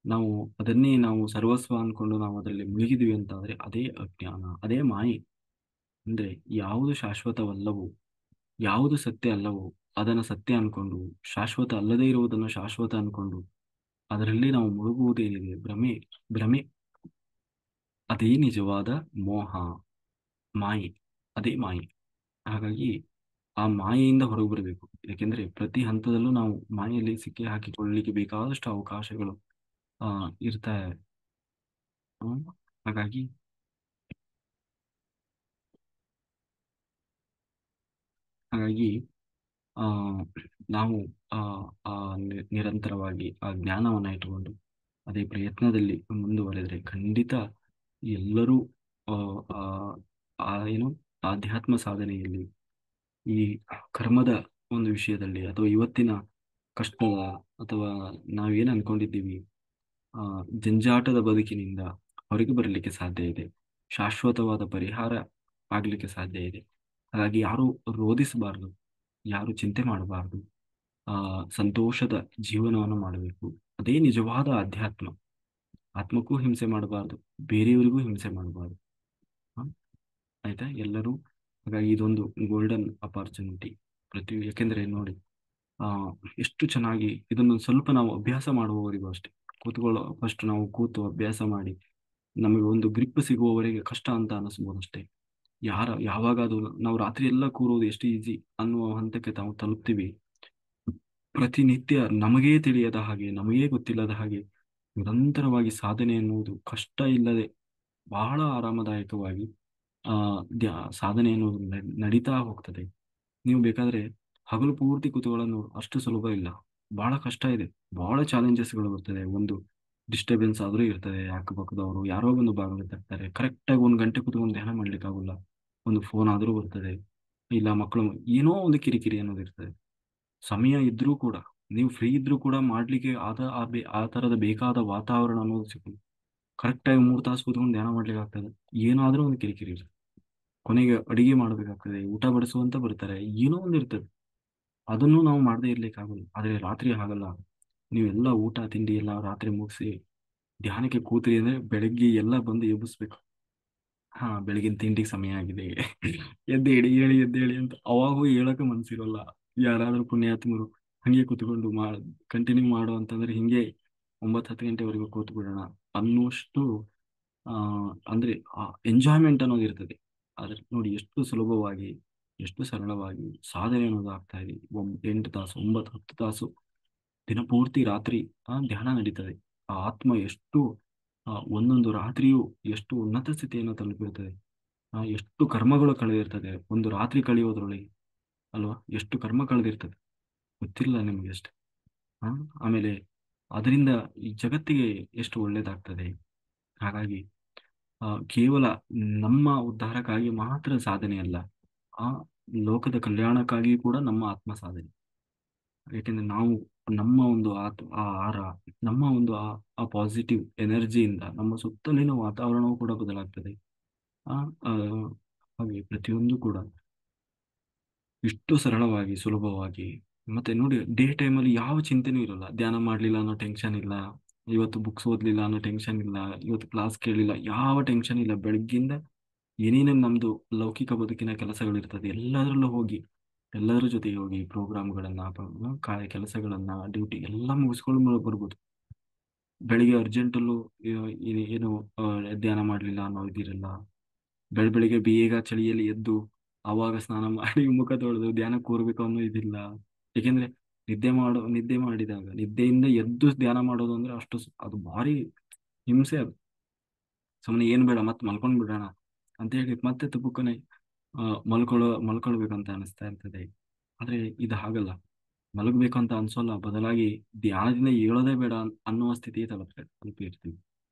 ನಾವು ಅದನ್ನೇ ನಾವು ಸರ್ವಸ್ವ ಅನ್ಕೊಂಡು ನಾವು ಅದರಲ್ಲಿ ಮುಳುಗಿದ್ವಿ ಅಂತಾದ್ರೆ ಅದೇ ಅಜ್ಞಾನ, ಅದೇ ಮಾಯೆ. ಅಂದ್ರೆ ಯಾವುದು ಶಾಶ್ವತವಲ್ಲವೋ, ಯಾವುದು ಸತ್ಯ ಅಲ್ಲವೋ ಅದನ್ನು ಸತ್ಯ ಅನ್ಕೊಂಡು, ಶಾಶ್ವತ ಅಲ್ಲದೇ ಇರುವುದನ್ನು ಶಾಶ್ವತ ಅನ್ಕೊಂಡು ಅದರಲ್ಲಿ ನಾವು ಮುಳುಗುವುದೇನಿದೆ ಭ್ರಮೆ. ಭ್ರಮೆ ಅದೇ ನಿಜವಾದ ಮೋಹ, ಮಾಯೆ. ಅದೇ ಮಾಯೆ. ಹಾಗಾಗಿ ಆ ಮಾಯೆಯಿಂದ ಹೊರಗೆ ಬರಬೇಕು. ಯಾಕೆಂದ್ರೆ ಪ್ರತಿ ಹಂತದಲ್ಲೂ ನಾವು ಮಾಯೆಯಲ್ಲಿ ಸಿಕ್ಕಿ ಹಾಕಿಕೊಳ್ಳಲಿಕ್ಕೆ ಬೇಕಾದಷ್ಟು ಅವಕಾಶಗಳು ಇರ್ತಾರೆ. ಹ್ಮ್. ಹಾಗಾಗಿ ಹಾಗಾಗಿ ಆ ನಾವು ಆ ಆ ನಿರಂತರವಾಗಿ ಆ ಜ್ಞಾನವನ್ನ ಇಟ್ಟುಕೊಂಡು ಅದೇ ಪ್ರಯತ್ನದಲ್ಲಿ ಮುಂದುವರೆದ್ರೆ ಖಂಡಿತ ಎಲ್ಲರೂ ಆ ಆ ಏನು ಆಧ್ಯಾತ್ಮ ಸಾಧನೆಯಲ್ಲಿ, ಈ ಕರ್ಮದ ಒಂದು ವಿಷಯದಲ್ಲಿ, ಅಥವಾ ಇವತ್ತಿನ ಕಷ್ಟದ, ಅಥವಾ ನಾವೇನ್ ಅನ್ಕೊಂಡಿದ್ದೀವಿ ಆ ಜಂಜಾಟದ ಬದುಕಿನಿಂದ ಹೊರಗೆ ಬರಲಿಕ್ಕೆ ಸಾಧ್ಯ ಇದೆ. ಶಾಶ್ವತವಾದ ಪರಿಹಾರ ಆಗ್ಲಿಕ್ಕೆ ಸಾಧ್ಯ ಇದೆ. ಹಾಗಾಗಿ ಯಾರು ರೋಧಿಸಬಾರದು, ಯಾರು ಚಿಂತೆ ಮಾಡಬಾರದು. ಆ ಸಂತೋಷದ ಜೀವನವನ್ನು ಮಾಡಬೇಕು. ಅದೇ ನಿಜವಾದ ಅಧ್ಯಾತ್ಮ. ಆತ್ಮಕ್ಕೂ ಹಿಂಸೆ ಮಾಡಬಾರದು, ಬೇರೆಯವರಿಗೂ ಹಿಂಸೆ ಮಾಡಬಾರದು. ಹ? ಆಯ್ತಾ ಎಲ್ಲರೂ. ಹಾಗಾಗಿ ಇದೊಂದು ಗೋಲ್ಡನ್ ಅಪಾರ್ಚುನಿಟಿ. ಯಾಕೆಂದ್ರೆ ನೋಡಿ, ಆ ಎಷ್ಟು ಚೆನ್ನಾಗಿ ಇದನ್ನು ಸ್ವಲ್ಪ ನಾವು ಅಭ್ಯಾಸ ಮಾಡುವವರಿಗೂ ಅಷ್ಟೇ. ಫಸ್ಟ್ ನಾವು ಕೂತು ಅಭ್ಯಾಸ ಮಾಡಿ ನಮಗೆ ಒಂದು ಗ್ರಿಪ್ ಸಿಗುವವರೆಗೆ ಕಷ್ಟ ಅಂತ ಅನಿಸ್ಬೋದು ಅಷ್ಟೇ. ಯಾವಾಗ ಅದು ನಾವು ರಾತ್ರಿ ಎಲ್ಲ ಕೂರೋದು ಎಷ್ಟು ಈಸಿ ಅನ್ನುವ ಹಂತಕ್ಕೆ ನಾವು ತಲುಪ್ತೀವಿ, ಪ್ರತಿನಿತ್ಯ ನಮಗೇ ತಿಳಿಯದ ಹಾಗೆ, ನಮಗೇ ಗೊತ್ತಿಲ್ಲದ ಹಾಗೆ ನಿರಂತರವಾಗಿ ಸಾಧನೆ ಎನ್ನುವುದು ಕಷ್ಟ ಇಲ್ಲದೆ ಬಹಳ ಆರಾಮದಾಯಕವಾಗಿ ಆ ಸಾಧನೆ ಎನ್ನುವುದು ನಡೀತಾ ಹೋಗ್ತದೆ. ನೀವು ಬೇಕಾದ್ರೆ ಹಗಲು ಪೂರ್ತಿ ಕೂತ್ಕೊಳ್ಳೋದು ಅಷ್ಟು ಸುಲಭ ಇಲ್ಲ, ಬಹಳ ಕಷ್ಟ ಇದೆ. ಬಹಳ ಚಾಲೆಂಜಸ್ಗಳು ಬರ್ತದೆ. ಒಂದು ಡಿಸ್ಟರ್ಬೆನ್ಸ್ ಆದ್ರೂ ಇರ್ತದೆ, ಅಕ್ಕಪಕ್ಕದವರು ಯಾರೋ ಒಂದು ಭಾಗವಹಿಸ್ತಾರೆ. ಕರೆಕ್ಟಾಗಿ 1 ಗಂಟೆ ಕೂತ್ಕೊಂಡು ಧ್ಯಾನ ಮಾಡ್ಲಿಕ್ಕೆ ಆಗುಲ್ಲ, ಒಂದು ಫೋನ್ ಆದ್ರೂ ಬರ್ತದೆ, ಇಲ್ಲ ಮಕ್ಕಳು ಏನೋ ಒಂದು ಕಿರಿಕಿರಿ ಅನ್ನೋದು ಇರ್ತದೆ. ಸಮಯ ಇದ್ರೂ ಕೂಡ, ನೀವು ಫ್ರೀ ಇದ್ರೂ ಕೂಡ ಮಾಡ್ಲಿಕ್ಕೆ ಆ ತರದ ಬೇಕಾದ ವಾತಾವರಣ ಅನ್ನೋದು ಸಿಕ್ಕಲ್ಲ. ಕರೆಕ್ಟಾಗಿ 3 ತಾಸು ಕೂತ್ಕೊಂಡು ಧ್ಯಾನ ಮಾಡ್ಲಿಕ್ಕೆ ಆಗ್ತದೆ, ಏನಾದ್ರೂ ಒಂದು ಕಿರಿಕಿರಿ ಇರ್ತದೆ. ಕೊನೆಗೆ ಅಡಿಗೆ ಮಾಡ್ಬೇಕಾಗ್ತದೆ, ಊಟ ಬಡಿಸುವಂತ ಬರ್ತಾರೆ, ಏನೋ ಒಂದು ಇರ್ತದೆ. ಅದನ್ನು ನಾವು ಮಾಡದೇ ಇರ್ಲಿಕ್ಕೆ ಆಗಲ್ಲ. ಆದ್ರೆ ರಾತ್ರಿ ಹಾಗಲ್ಲ. ನೀವೆಲ್ಲ ಊಟ ತಿಂಡಿ ಎಲ್ಲ ರಾತ್ರಿ ಮುಗಿಸಿ ಧ್ಯಾನಕ್ಕೆ ಕೂತ್ರಿ ಅಂದ್ರೆ ಬೆಳಗ್ಗೆ ಎಲ್ಲ ಬಂದು ಎಬ್ಬಿಸ್ಬೇಕು. ಬೆಳಗಿನ ತಿಂಡಿಗೆ ಸಮಯ ಆಗಿದೆ, ಎದ್ದೇಳಿ ಹೇಳಿ ಎದ್ದೇಳಿ ಅಂತ. ಅವಾಗೂ ಹೇಳಕ್ಕೆ ಮನ್ಸಿರಲ್ಲ. ಯಾರಾದ್ರೂ ಪುಣ್ಯಾತ್ಮರು ಹಂಗೆ ಕೂತ್ಕೊಂಡು ಕಂಟಿನ್ಯೂ ಮಾಡು ಅಂತಂದ್ರೆ ಹಿಂಗೆ 9-10 ಗಂಟೆವರೆಗೂ ಕೂತ್ ಬಿಡೋಣ ಅನ್ನುವಷ್ಟು ಆ, ಅಂದ್ರೆ ಎಂಜಾಯ್ಮೆಂಟ್ ಅನ್ನೋದು ಇರ್ತದೆ. ಆದ್ರೆ ನೋಡಿ ಎಷ್ಟು ಸುಲಭವಾಗಿ, ಎಷ್ಟು ಸರಳವಾಗಿ ಸಾಧನೆ ಅನ್ನೋದು ಆಗ್ತಾ ಇದೆ. 8 ತಾಸು, 9, 10 ತಾಸು ದಿನಪೂರ್ತಿ ರಾತ್ರಿ ಧ್ಯಾನ ನಡೀತದೆ. ಆ ಆತ್ಮ ಎಷ್ಟು ಒಂದೊಂದು ರಾತ್ರಿಯೂ ಎಷ್ಟು ಉನ್ನತ ಸ್ಥಿತಿಯನ್ನು ತಲುಪಿರುತ್ತದೆ. ಎಷ್ಟು ಕರ್ಮಗಳು ಕಳೆದಿರ್ತದೆ ಒಂದು ರಾತ್ರಿ ಕಳೆಯೋದ್ರೊಳಗೆ, ಅಲ್ವಾ? ಎಷ್ಟು ಕರ್ಮ ಕಳೆದಿರ್ತದೆ ಗೊತ್ತಿಲ್ಲ ನಿಮಗೆ ಅಷ್ಟೇ. ಆ, ಆಮೇಲೆ ಅದರಿಂದ ಈ ಜಗತ್ತಿಗೆ ಎಷ್ಟು ಒಳ್ಳೇದಾಗ್ತದೆ. ಹಾಗಾಗಿ ಕೇವಲ ನಮ್ಮ ಉದ್ಧಾರಕ್ಕಾಗಿ ಮಾತ್ರ ಸಾಧನೆ ಅಲ್ಲ, ಆ ಲೋಕದ ಕಲ್ಯಾಣಕ್ಕಾಗಿ ಕೂಡ ನಮ್ಮ ಆತ್ಮ ಸಾಧನೆ. ಏಕೆಂದ್ರೆ ನಾವು ನಮ್ಮ ಒಂದು ಆ ಆಹಾರ, ನಮ್ಮ ಒಂದು ಆ ಪಾಸಿಟಿವ್ ಎನರ್ಜಿಯಿಂದ ನಮ್ಮ ಸುತ್ತಲಿನ ವಾತಾವರಣವೂ ಕೂಡ ಬದಲಾಗ್ತದೆ. ಆ ಆ, ಹಾಗೆ ಪ್ರತಿಯೊಂದು ಕೂಡ ಇಷ್ಟು ಸರಳವಾಗಿ, ಸುಲಭವಾಗಿ. ಮತ್ತೆ ನೋಡಿ, ಡೇ ಟೈಮಲ್ಲಿ ಯಾವ ಚಿಂತೆನೂ ಇರಲ್ಲ. ಧ್ಯಾನ ಮಾಡಲಿಲ್ಲ ಅನ್ನೋ ಟೆನ್ಷನ್ ಇಲ್ಲ, ಇವತ್ತು ಬುಕ್ಸ್ ಓದಲಿಲ್ಲ ಅನ್ನೋ ಟೆನ್ಷನ್ ಇಲ್ಲ, ಇವತ್ತು ಕ್ಲಾಸ್ ಕೇಳಲಿಲ್ಲ, ಯಾವ ಟೆನ್ಷನ್ ಇಲ್ಲ. ಬೆಳಗ್ಗಿಂದ ಏನೇನೇನು ನಮ್ದು ಲೌಕಿಕ ಬದುಕಿನ ಕೆಲಸಗಳಿರ್ತದೆ ಎಲ್ಲದರಲ್ಲೂ ಹೋಗಿ, ಎಲ್ಲರ ಜೊತೆಗೆ ಹೋಗಿ ಪ್ರೋಗ್ರಾಮ್ಗಳನ್ನ, ಕೆಲಸಗಳನ್ನ, ಡ್ಯೂಟಿ ಎಲ್ಲ ಮುಗಿಸ್ಕೊಂಡು ಬರ್ಬೋದು. ಬೆಳಿಗ್ಗೆ ಅರ್ಜೆಂಟಲ್ಲೂ ಏನು ಧ್ಯಾನ ಮಾಡಲಿಲ್ಲ ಅನ್ನೋ ಇದಿರಲ್ಲ. ಬೆಳಿಗ್ಗೆ ಬೇಗ ಚಳಿಯಲ್ಲಿ ಎದ್ದು ಆವಾಗ ಸ್ನಾನ ಮಾಡಿ ಮುಖ ತೊಳೆದು ಧ್ಯಾನ ಕೂರ್ಬೇಕು ಅನ್ನೋ ಇದಿಲ್ಲ. ಏಕೆಂದ್ರೆ ನಿದ್ದೆ ಮಾಡಿದಾಗ, ನಿದ್ದೆಯಿಂದ ಎದ್ದು ಧ್ಯಾನ ಮಾಡೋದು ಅಂದ್ರೆ ಅದು ಭಾರಿ ಹಿಂಸೆ. ಅದು ಸುಮ್ಮನೆ ಏನ್ ಬೇಡ ಮತ್ತೆ ಮಲ್ಕೊಂಡ್ ಬಿಡೋಣ ಅಂತ ಹೇಳಿ ಮತ್ತೆ ತುಪ್ಪಕ್ಕನೆ ಮಲ್ಕೊಳ್ಬೇಕಂತ ಅನಿಸ್ತಾ ಇರ್ತದೆ. ಆದ್ರೆ ಇದು ಹಾಗಲ್ಲ, ಮಲಗಬೇಕು ಅಂತ ಅನ್ಸೋಲ್ಲ, ಬದಲಾಗಿ ಧ್ಯಾನದಿಂದ ಏಳೋದೇ ಬೇಡ ಅನ್ನುವ ಸ್ಥಿತಿ ತಲುಪಿರ್ತೀವಿ.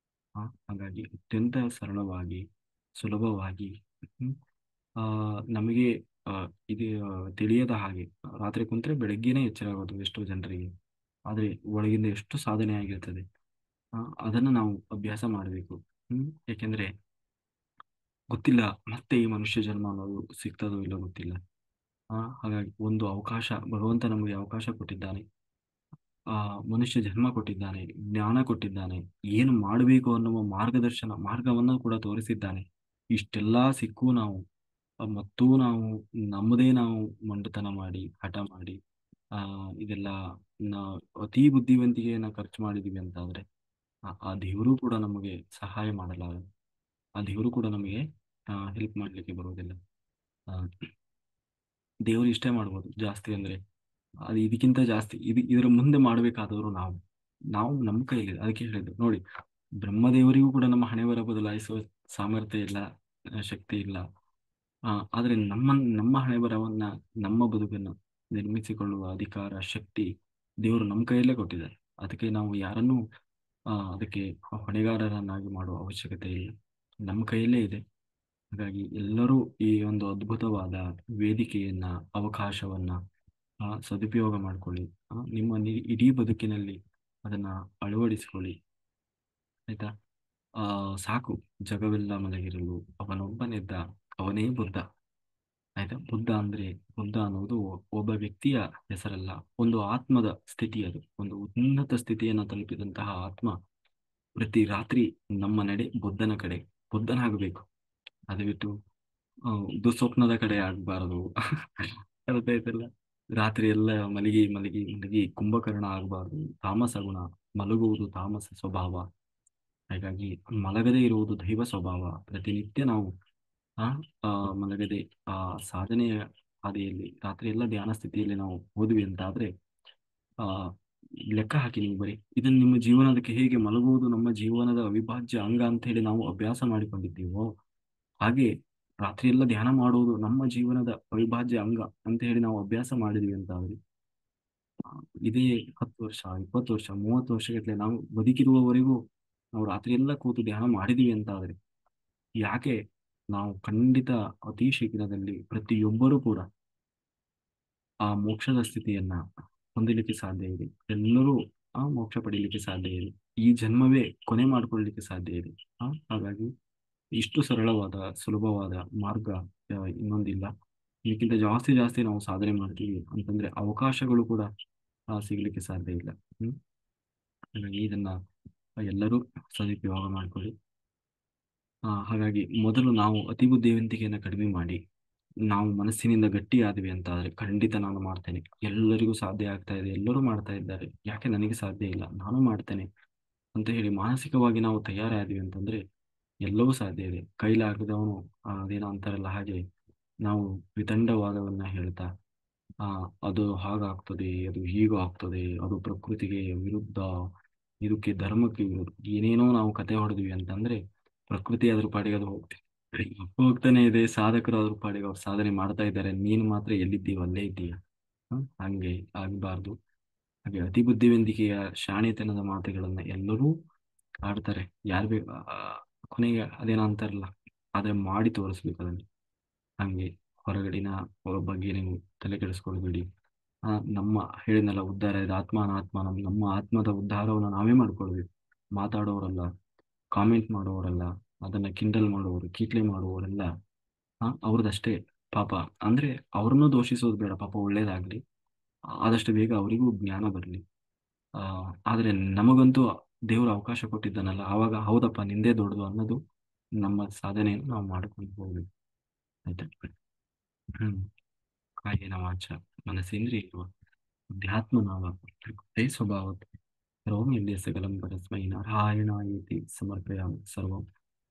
ಹಾಗಾಗಿ ಅತ್ಯಂತ ಸರಳವಾಗಿ, ಸುಲಭವಾಗಿ, ಹ್ಮ್, ಆ, ನಮಗೆ ಇದು ತಿಳಿಯದ ಹಾಗೆ ರಾತ್ರಿ ಕುಂತ್ರೆ ಬೆಳಗ್ಗೆನೇ ಎಚ್ಚರ ಆಗೋದು ಎಷ್ಟೋ ಜನರಿಗೆ. ಆದ್ರೆ ಒಳಗಿಂದ ಎಷ್ಟು ಸಾಧನೆ ಆಗಿರ್ತದೆ. ಅದನ್ನು ನಾವು ಅಭ್ಯಾಸ ಮಾಡಬೇಕು. ಯಾಕೆಂದ್ರೆ ಗೊತ್ತಿಲ್ಲ ಮತ್ತೆ ಈ ಮನುಷ್ಯ ಜನ್ಮ ಅನ್ನೋದು ಸಿಗ್ತದೋ ಇಲ್ಲೋ ಗೊತ್ತಿಲ್ಲ. ಹಾಗಾಗಿ ಒಂದು ಅವಕಾಶ, ಭಗವಂತ ನಮಗೆ ಅವಕಾಶ ಕೊಟ್ಟಿದ್ದಾನೆ, ಮನುಷ್ಯ ಜನ್ಮ ಕೊಟ್ಟಿದ್ದಾನೆ, ಜ್ಞಾನ ಕೊಟ್ಟಿದ್ದಾನೆ, ಏನು ಮಾಡಬೇಕು ಅನ್ನುವ ಮಾರ್ಗವನ್ನು ಕೂಡ ತೋರಿಸಿದ್ದಾನೆ. ಇಷ್ಟೆಲ್ಲಾ ಸಿಕ್ಕೂ ನಾವು ಮತ್ತೂ ನಾವು ನಮ್ಮದೇ ನಾವು ಮೊಂಡುತನ ಮಾಡಿ, ಹಠ ಮಾಡಿ, ಇದೆಲ್ಲ ನಾವು ಅತಿ ಬುದ್ಧಿವಂತಿಕೆಯನ್ನ ಖರ್ಚು ಮಾಡಿದೀವಿ ಅಂತಾದ್ರೆ ಆ ದೇವರು ಕೂಡ ನಮಗೆ ಸಹಾಯ ಮಾಡಲಾರ. ಆ ದೇವರು ಕೂಡ ನಮಗೆ ಹೆಲ್ಪ್ ಮಾಡ್ಲಿಕ್ಕೆ ಬರುವುದಿಲ್ಲ. ಆ, ದೇವರು ಇಷ್ಟೇ ಮಾಡ್ಬೋದು ಜಾಸ್ತಿ, ಅಂದ್ರೆ ಅದು ಇದಕ್ಕಿಂತ ಜಾಸ್ತಿ ಇದರ ಮುಂದೆ ಮಾಡಬೇಕಾದವರು ನಾವು. ನಮ್ಮ ಕೈಯಲ್ಲಿ, ಅದಕ್ಕೆ ಹೇಳಿದ್ದು ನೋಡಿ, ಬ್ರಹ್ಮದೇವರಿಗೂ ಕೂಡ ನಮ್ಮ ಹಣೆಬರ ಬದಲಾಯಿಸುವ ಸಾಮರ್ಥ್ಯ ಇಲ್ಲ, ಶಕ್ತಿ ಇಲ್ಲ. ಆದ್ರೆ ನಮ್ಮ ಹಣೆಬರವನ್ನ, ನಮ್ಮ ಬದುಕನ್ನು ನಿರ್ಮಿಸಿಕೊಳ್ಳುವ ಅಧಿಕಾರ, ಶಕ್ತಿ ದೇವರು ನಮ್ಮ ಕೈಯಲ್ಲೇ ಕೊಟ್ಟಿದ್ದಾರೆ. ಅದಕ್ಕೆ ನಾವು ಯಾರನ್ನೂ ಅದಕ್ಕೆ ಹೊಣೆಗಾರರನ್ನಾಗಿ ಮಾಡುವ ಅವಶ್ಯಕತೆ ಇಲ್ಲ, ನಮ್ಮ ಕೈಯಲ್ಲೇ ಇದೆ. ಹಾಗಾಗಿ ಎಲ್ಲರೂ ಈ ಒಂದು ಅದ್ಭುತವಾದ ವೇದಿಕೆಯನ್ನ, ಅವಕಾಶವನ್ನ ಸದುಪಯೋಗ ಮಾಡ್ಕೊಳ್ಳಿ. ನಿಮ್ಮ ಇಡೀ ಬದುಕಿನಲ್ಲಿ ಅದನ್ನ ಅಳವಡಿಸಿಕೊಳ್ಳಿ. ಆಯ್ತಾ? ಸಾಕು, ಜಗವೆಲ್ಲ ಮಲಗಿರಲು ಅವನೊಬ್ಬನಿದ್ದ, ಅವನೇ ಬುದ್ಧ. ಆಯ್ತಾ? ಬುದ್ಧ ಅನ್ನೋದು ಒಬ್ಬ ವ್ಯಕ್ತಿಯ ಹೆಸರಲ್ಲ, ಒಂದು ಆತ್ಮದ ಸ್ಥಿತಿ. ಅದು ಒಂದು ಉನ್ನತ ಸ್ಥಿತಿಯನ್ನು ತಲುಪಿದಂತಹ ಆತ್ಮ ಪ್ರತಿ ರಾತ್ರಿ ನಮ್ಮ ನಡೆ ಬುದ್ಧನಾಗಬೇಕು. ಅದು ಬಿಟ್ಟು ದುಸ್ವಪ್ನದ ಕಡೆ ಆಗ್ಬಾರದು. ಅರ್ಥ ಆಯ್ತಲ್ಲ? ರಾತ್ರಿ ಎಲ್ಲ ಮಲಗಿ ಮಲಗಿ ಮಲಗಿ ಕುಂಭಕರ್ಣ ಆಗಬಾರದು. ತಾಮಸ ಗುಣ, ಮಲಗುವುದು ತಾಮಸ ಸ್ವಭಾವ. ಹಾಗಾಗಿ ಮಲಗದೇ ಇರುವುದು ದೈವ ಸ್ವಭಾವ. ಪ್ರತಿನಿತ್ಯ ನಾವು ಆ ಆ, ಮಲಗದೆ ಆ ಸಾಧನೆಯ ಹಾದಿಯಲ್ಲಿ ರಾತ್ರಿ ಎಲ್ಲ ಧ್ಯಾನ ಸ್ಥಿತಿಯಲ್ಲಿ ನಾವು ಹೋದ್ವಿ ಅಂತಾದ್ರೆ, ಆ ಲೆಕ್ಕ ಹಾಕಿ ನೀವು ಬರೀ ಇದನ್ನು ನಿಮ್ಮ ಜೀವನದಕ್ಕೆ ಹೇಗೆ ಮಲಗುವುದು ನಮ್ಮ ಜೀವನದ ಅವಿಭಾಜ್ಯ ಅಂಗ ಅಂತ ಹೇಳಿ ನಾವು ಅಭ್ಯಾಸ ಮಾಡಿಕೊಂಡಿದ್ದೀವೋ, ಹಾಗೆ ರಾತ್ರಿ ಎಲ್ಲ ಧ್ಯಾನ ಮಾಡುವುದು ನಮ್ಮ ಜೀವನದ ಅವಿಭಾಜ್ಯ ಅಂಗ ಅಂತ ಹೇಳಿ ನಾವು ಅಭ್ಯಾಸ ಮಾಡಿದ್ವಿ ಅಂತಾದ್ರೆ, ಇದೇ 10 ವರ್ಷ, 20 ವರ್ಷ, 30 ವರ್ಷಗಟ್ಟಲೆ ನಾವು ಬದುಕಿರುವವರೆಗೂ ನಾವು ರಾತ್ರಿ ಎಲ್ಲ ಕೂತು ಧ್ಯಾನ ಮಾಡಿದೀವಿ ಅಂತಾದ್ರೆ, ಯಾಕೆ ನಾವು ಖಂಡಿತ ಅತಿ ಶೀಘ್ರದಲ್ಲಿ ಪ್ರತಿಯೊಬ್ಬರೂ ಕೂಡ ಆ ಮೋಕ್ಷದ ಸ್ಥಿತಿಯನ್ನ ಹೊಂದಲಿಕ್ಕೆ ಸಾಧ್ಯ ಇದೆ. ಎಲ್ಲರೂ ಆ ಮೋಕ್ಷ ಪಡೀಲಿಕ್ಕೆ ಸಾಧ್ಯ ಇದೆ. ಈ ಜನ್ಮವೇ ಕೊನೆ ಮಾಡ್ಕೊಳ್ಳಿಕ್ಕೆ ಸಾಧ್ಯ ಇದೆ. ಹಾಗಾಗಿ ಇಷ್ಟು ಸರಳವಾದ, ಸುಲಭವಾದ ಮಾರ್ಗ ಇನ್ನೊಂದಿಲ್ಲ. ಇದಕ್ಕಿಂತ ಜಾಸ್ತಿ ಜಾಸ್ತಿ ನಾವು ಸಾಧನೆ ಮಾಡ್ತೀವಿ ಅಂತಂದ್ರೆ ಅವಕಾಶಗಳು ಕೂಡ ಸಿಗ್ಲಿಕ್ಕೆ ಸಾಧ್ಯ ಇಲ್ಲ. ಹಾಗಾಗಿ ಇದನ್ನ ಎಲ್ಲರೂ ಸದುಪಯೋಗ ಮಾಡ್ಕೊಳ್ಳಿ. ಹಾಗಾಗಿ ಮೊದಲು ನಾವು ಅತಿ ಬುದ್ಧಿವಂತಿಕೆಯನ್ನು ಕಡಿಮೆ ಮಾಡಿ, ನಾವು ಮನಸ್ಸಿನಿಂದ ಗಟ್ಟಿ ಆದ್ವಿ ಅಂತ ಆದ್ರೆ ಖಂಡಿತ ನಾನು ಮಾಡ್ತೇನೆ, ಎಲ್ಲರಿಗೂ ಸಾಧ್ಯ ಆಗ್ತಾ ಇದೆ, ಎಲ್ಲರೂ ಮಾಡ್ತಾ ಇದ್ದಾರೆ, ಯಾಕೆ ನನಗೆ ಸಾಧ್ಯ ಇಲ್ಲ, ನಾನು ಮಾಡ್ತೇನೆ ಅಂತ ಹೇಳಿ ಮಾನಸಿಕವಾಗಿ ನಾವು ತಯಾರಾದ್ವಿ ಅಂತಂದ್ರೆ ಎಲ್ಲವೂ ಸಾಧ್ಯ ಇದೆ. ಕೈಲಾಗದವನು ಅದೇನೋ ಅಂತಾರಲ್ಲ ಹಾಗೆ ನಾವು ವಿತಂಡವಾದವನ್ನ ಹೇಳ್ತಾ ಆ ಅದು ಹಾಗಾಗ್ತದೆ, ಅದು ಹೀಗೂ ಆಗ್ತದೆ, ಅದು ಪ್ರಕೃತಿಗೆ ವಿರುದ್ಧ, ಇದಕ್ಕೆ ಧರ್ಮಕ್ಕೆ ವಿರುದ್ಧ, ಏನೇನೋ ನಾವು ಕತೆ ಹೊಡೆದ್ವಿ ಅಂತಂದ್ರೆ ಪ್ರಕೃತಿ ಅದ್ರ ಪಾಡಿಗೆ ಅದು ಹೋಗ್ತಾನೆ ಇದೆ. ಸಾಧಕರು ಅದ್ರ ಪಾಡಿಗೆ ಅವ್ರು ಸಾಧನೆ ಮಾಡ್ತಾ ಇದ್ದಾರೆ, ನೀನು ಮಾತ್ರ ಎಲ್ಲಿದ್ದೀವ ಅಲ್ಲೇ ಇದ್ದೀಯ. ಹಂಗೆ ಆಗಬಾರ್ದು. ಹಾಗೆ ಅತಿ ಬುದ್ಧಿವಂತಿಕೆಯ ಶಾಣೆತನದ ಮಾತುಗಳನ್ನ ಎಲ್ಲರೂ ಆಡ್ತಾರೆ. ಯಾರು ಬೇ ಕೊನೆಗೆ ಅದೇನೋ ಅಂತಾರಲ್ಲ, ಆದ್ರೆ ಮಾಡಿ ತೋರಿಸ್ಬೇಕು ಅದನ್ನ. ಹಂಗೆ ಹೊರಗಡಿನ ಬಗ್ಗೆ ನೀವು ತಲೆ ಕೆಡಿಸ್ಕೊಳ್ಬೇಡಿ. ನಮ್ಮ ಹೇಳಿದ್ನಲ್ಲ, ಉದ್ಧಾರ ಇದೆ ಆತ್ಮ ಅನಾತ್ಮ. ನಮ್ಮ ಆತ್ಮದ ಉದ್ಧಾರವನ್ನು ನಾವೇ ಮಾಡ್ಕೊಳ್ಬೇಕು. ಮಾತಾಡೋರಲ್ಲ, ಕಾಮೆಂಟ್ ಮಾಡೋರಲ್ಲ, ಅದನ್ನ ಕಿಂಡಲ್ ಮಾಡೋರು, ಕೀಟ್ಲೆ ಮಾಡುವವರೆಲ್ಲ ಅವ್ರದ್ದಷ್ಟೇ ಪಾಪ. ಅಂದ್ರೆ ಅವ್ರನ್ನೂ ದೋಷಿಸೋದು ಬೇಡ, ಪಾಪ ಒಳ್ಳೇದಾಗ್ಲಿ, ಆದಷ್ಟು ಬೇಗ ಅವರಿಗೂ ಜ್ಞಾನ ಬರಲಿ. ಆ ಆದ್ರೆ ನಮಗಂತೂ ದೇವರು ಅವಕಾಶ ಕೊಟ್ಟಿದ್ದಾನಲ್ಲ, ಆವಾಗ ಹೌದಪ್ಪ ನಿಂದೇ ದೊಡ್ಡದು ಅನ್ನೋದು ನಮ್ಮ ಸಾಧನೆಯನ್ನು ನಾವು ಮಾಡ್ಕೊಂಡು ಹೋಗ್ಬೇಕು. ಆಯ್ತಾ? ಹ್ಮ್. ಕಾಯೇನ ವಾಚ ಮನಸೇಂದ್ರಿಯವ ಅಧ್ಯಾತ್ಮನಾವ ಪ್ರಕೃತೇ ಸ್ವಭಾವತ್ ಕರೋಮಿ ಯದ್ಯತ್ ಸಕಲಂ ಪರಸ್ಮೈ ನಾರಾಯಣಾಯೇತಿ ಸಮರ್ಪಯಾಮಿ ಸರ್ವಂ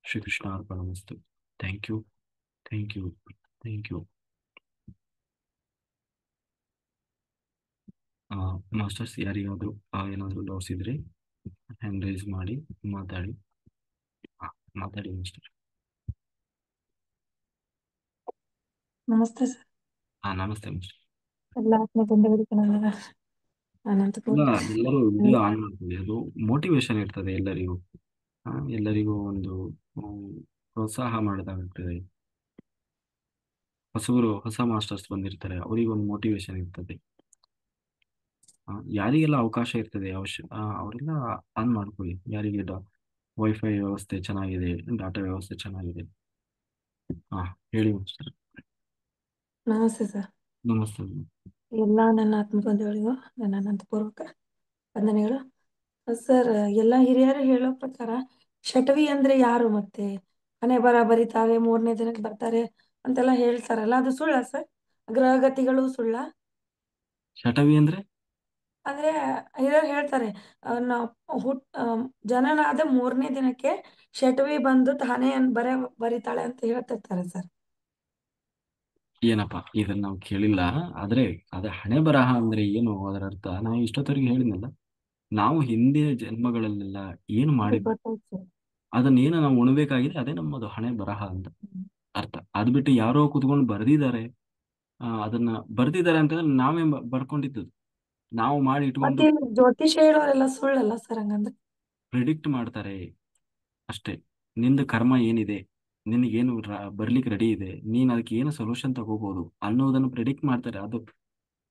ಶ್ರೀಕೃಷ್ಣಾರ್ಪಣಮಸ್ತು. Thank you. Thank you. Thank you. Masters ಯಾರಿಗಾದ್ರು ಏನಾದ್ರು ಡೌಟ್ಸ್ ಇದ್ರೆ ಹ್ಯಾಂಡ್ ರೈಸ್ ಮಾಡಿ ಮಾತಾಡಿ. ಆ, ಮಾತಾಡಿ ಮಾಸ್ಟರ್. ನಮಸ್ತೆ ಸರ್. ನಮಸ್ತೆ ಮಾಸ್ಟರ್. ಎಲ್ಲ ಆತ್ಮಬಂಧುಗಳಿಗೆ ನನ್ನ ಅನಂತ ಇಲ್ಲ, ಕೋಟಿ ಎಲ್ಲರೂ ವಿಡಿಯೋ ಆನ್ ಮಾಡ್ತೀವಿ, ಅದು ಮೋಟಿವೇಶನ್ ಇರ್ತದೆ ಎಲ್ಲರಿಗೂ. ಎಲ್ಲರಿಗೂ ಒಂದು ಪ್ರೋತ್ಸಾಹ ಮಾಡಿದಾಗ್ತದೆ. ಹೊಸ ಮಾಸ್ಟರ್ಸ್ ಬಂದಿರ್ತಾರೆ, ಅವರಿಗೆ ಒಂದು ಮೋಟಿವೇಶನ್ ಇರ್ತದೆ. ಯಾರಿಗೆಲ್ಲ ಅವಕಾಶ ಇರ್ತದೆ ಅವರೆಲ್ಲ ಆನ್ ಮಾಡ್ಕೊಳ್ಳಿ. ಯಾರಿಗೆ ವೈಫೈ ವ್ಯವಸ್ಥೆ ಚೆನ್ನಾಗಿದೆ, ಡಾಟಾ ವ್ಯವಸ್ಥೆ ಚೆನ್ನಾಗಿದೆ. ಹಾ, ಹೇಳಿ ಮಾಸ್ಟರ್. ನಮಸ್ತೆ ಸರ್. ನಮಸ್ತೆ. ಎಲ್ಲ ನನ್ನ ಆತ್ಮಬಂಧುಗಳಿಗೂ ನನ್ನ ಅನಂತಪೂರ್ವಕ ವಂದನೆಗಳು. ಸರ್, ಎಲ್ಲ ಹಿರಿಯರು ಹೇಳೋ ಪ್ರಕಾರ ಶಟವಿ ಅಂದ್ರೆ ಯಾರು, ಮತ್ತೆ ಹಣೆ ಬರ ಬರೀತಾರೆ, 3ನೇ ದಿನಕ್ಕೆ ಬರ್ತಾರೆ ಅಂತೆಲ್ಲ ಹೇಳ್ತಾರಲ್ಲ, ಅದು ಸುಳ್ಳ ಸರ್? ಗ್ರಹಗತಿಗಳು ಸುಳ್ಳ? ಶಟವಿ ಅಂದ್ರೆ ಅಂದ್ರೆ ಹಿರಿಯರು ಹೇಳ್ತಾರೆ, ನಾವು ಜನನಾದ 3ನೇ ದಿನಕ್ಕೆ ಶಟವಿ ಬಂದು ಹಣೆಯನ್ನು ಬರಿತಾಳೆ ಅಂತ ಹೇಳ್ತಿರ್ತಾರೆ ಸರ್. ಏನಪ್ಪಾ, ಇದನ್ನ ನಾವು ಕೇಳಿಲ್ಲ. ಆದ್ರೆ ಅದ ಹಣೆ ಬರಹ ಅಂದ್ರೆ ಏನು, ಅದರ ಅರ್ಥ ನಾವು ಇಷ್ಟೊತ್ತವರೆಗೆ ಹೇಳಿದ್ನಲ್ಲ. ನಾವು ಹಿಂದಿನ ಜನ್ಮಗಳಲ್ಲೆಲ್ಲ ಏನು ಅದು ಮಾಡಿದ್ವಿ, ಗೊತ್ತಾಯ್ತು ಸರ್. ಅದನ್ನೇನು ನಾವು ಉಣಬೇಕಾಗಿದೆ, ಅದೇ ನಮ್ಮದು ಹಣೆ ಬರಹ ಅಂತ ಅರ್ಥ. ಅದ್ ಬಿಟ್ಟು ಯಾರೋ ಕುತ್ಕೊಂಡು ಬರ್ದಿದ್ದಾರೆ, ಅದನ್ನ ಬರ್ದಿದ್ದಾರೆ ಅಂತಂದ್ರೆ ನಾವೇ ಬರ್ಕೊಂಡಿದ್ದು, ನಾವು ಮಾಡಿ ಮತ್ತೆ ಇಟ್ಕೊಂಡು ಇಲ್ಲಿ ಜ್ಯೋತಿಷ ಹೇಳೋರೆಲ್ಲ ಸುಳ್ಳಲ್ಲ ಸರ್ ಹಂಗಂದ್ರೆ? ಪ್ರಿಡಿಕ್ಟ್ ಮಾಡ್ತಾರೆ ಅಷ್ಟೇ. ನಿಂದು ಕರ್ಮ ಏನಿದೆ, ನಿನಗೇನು ಬರ್ಲಿಕ್ಕೆ ರೆಡಿ ಇದೆ, ನೀನ್ ಅದಕ್ಕೆ ಏನು ಸೊಲ್ಯೂಷನ್ ತಗೋಬಹುದು ಅನ್ನೋದನ್ನು ಪ್ರಿಡಿಕ್ಟ್ ಮಾಡ್ತಾರೆ. ಅದು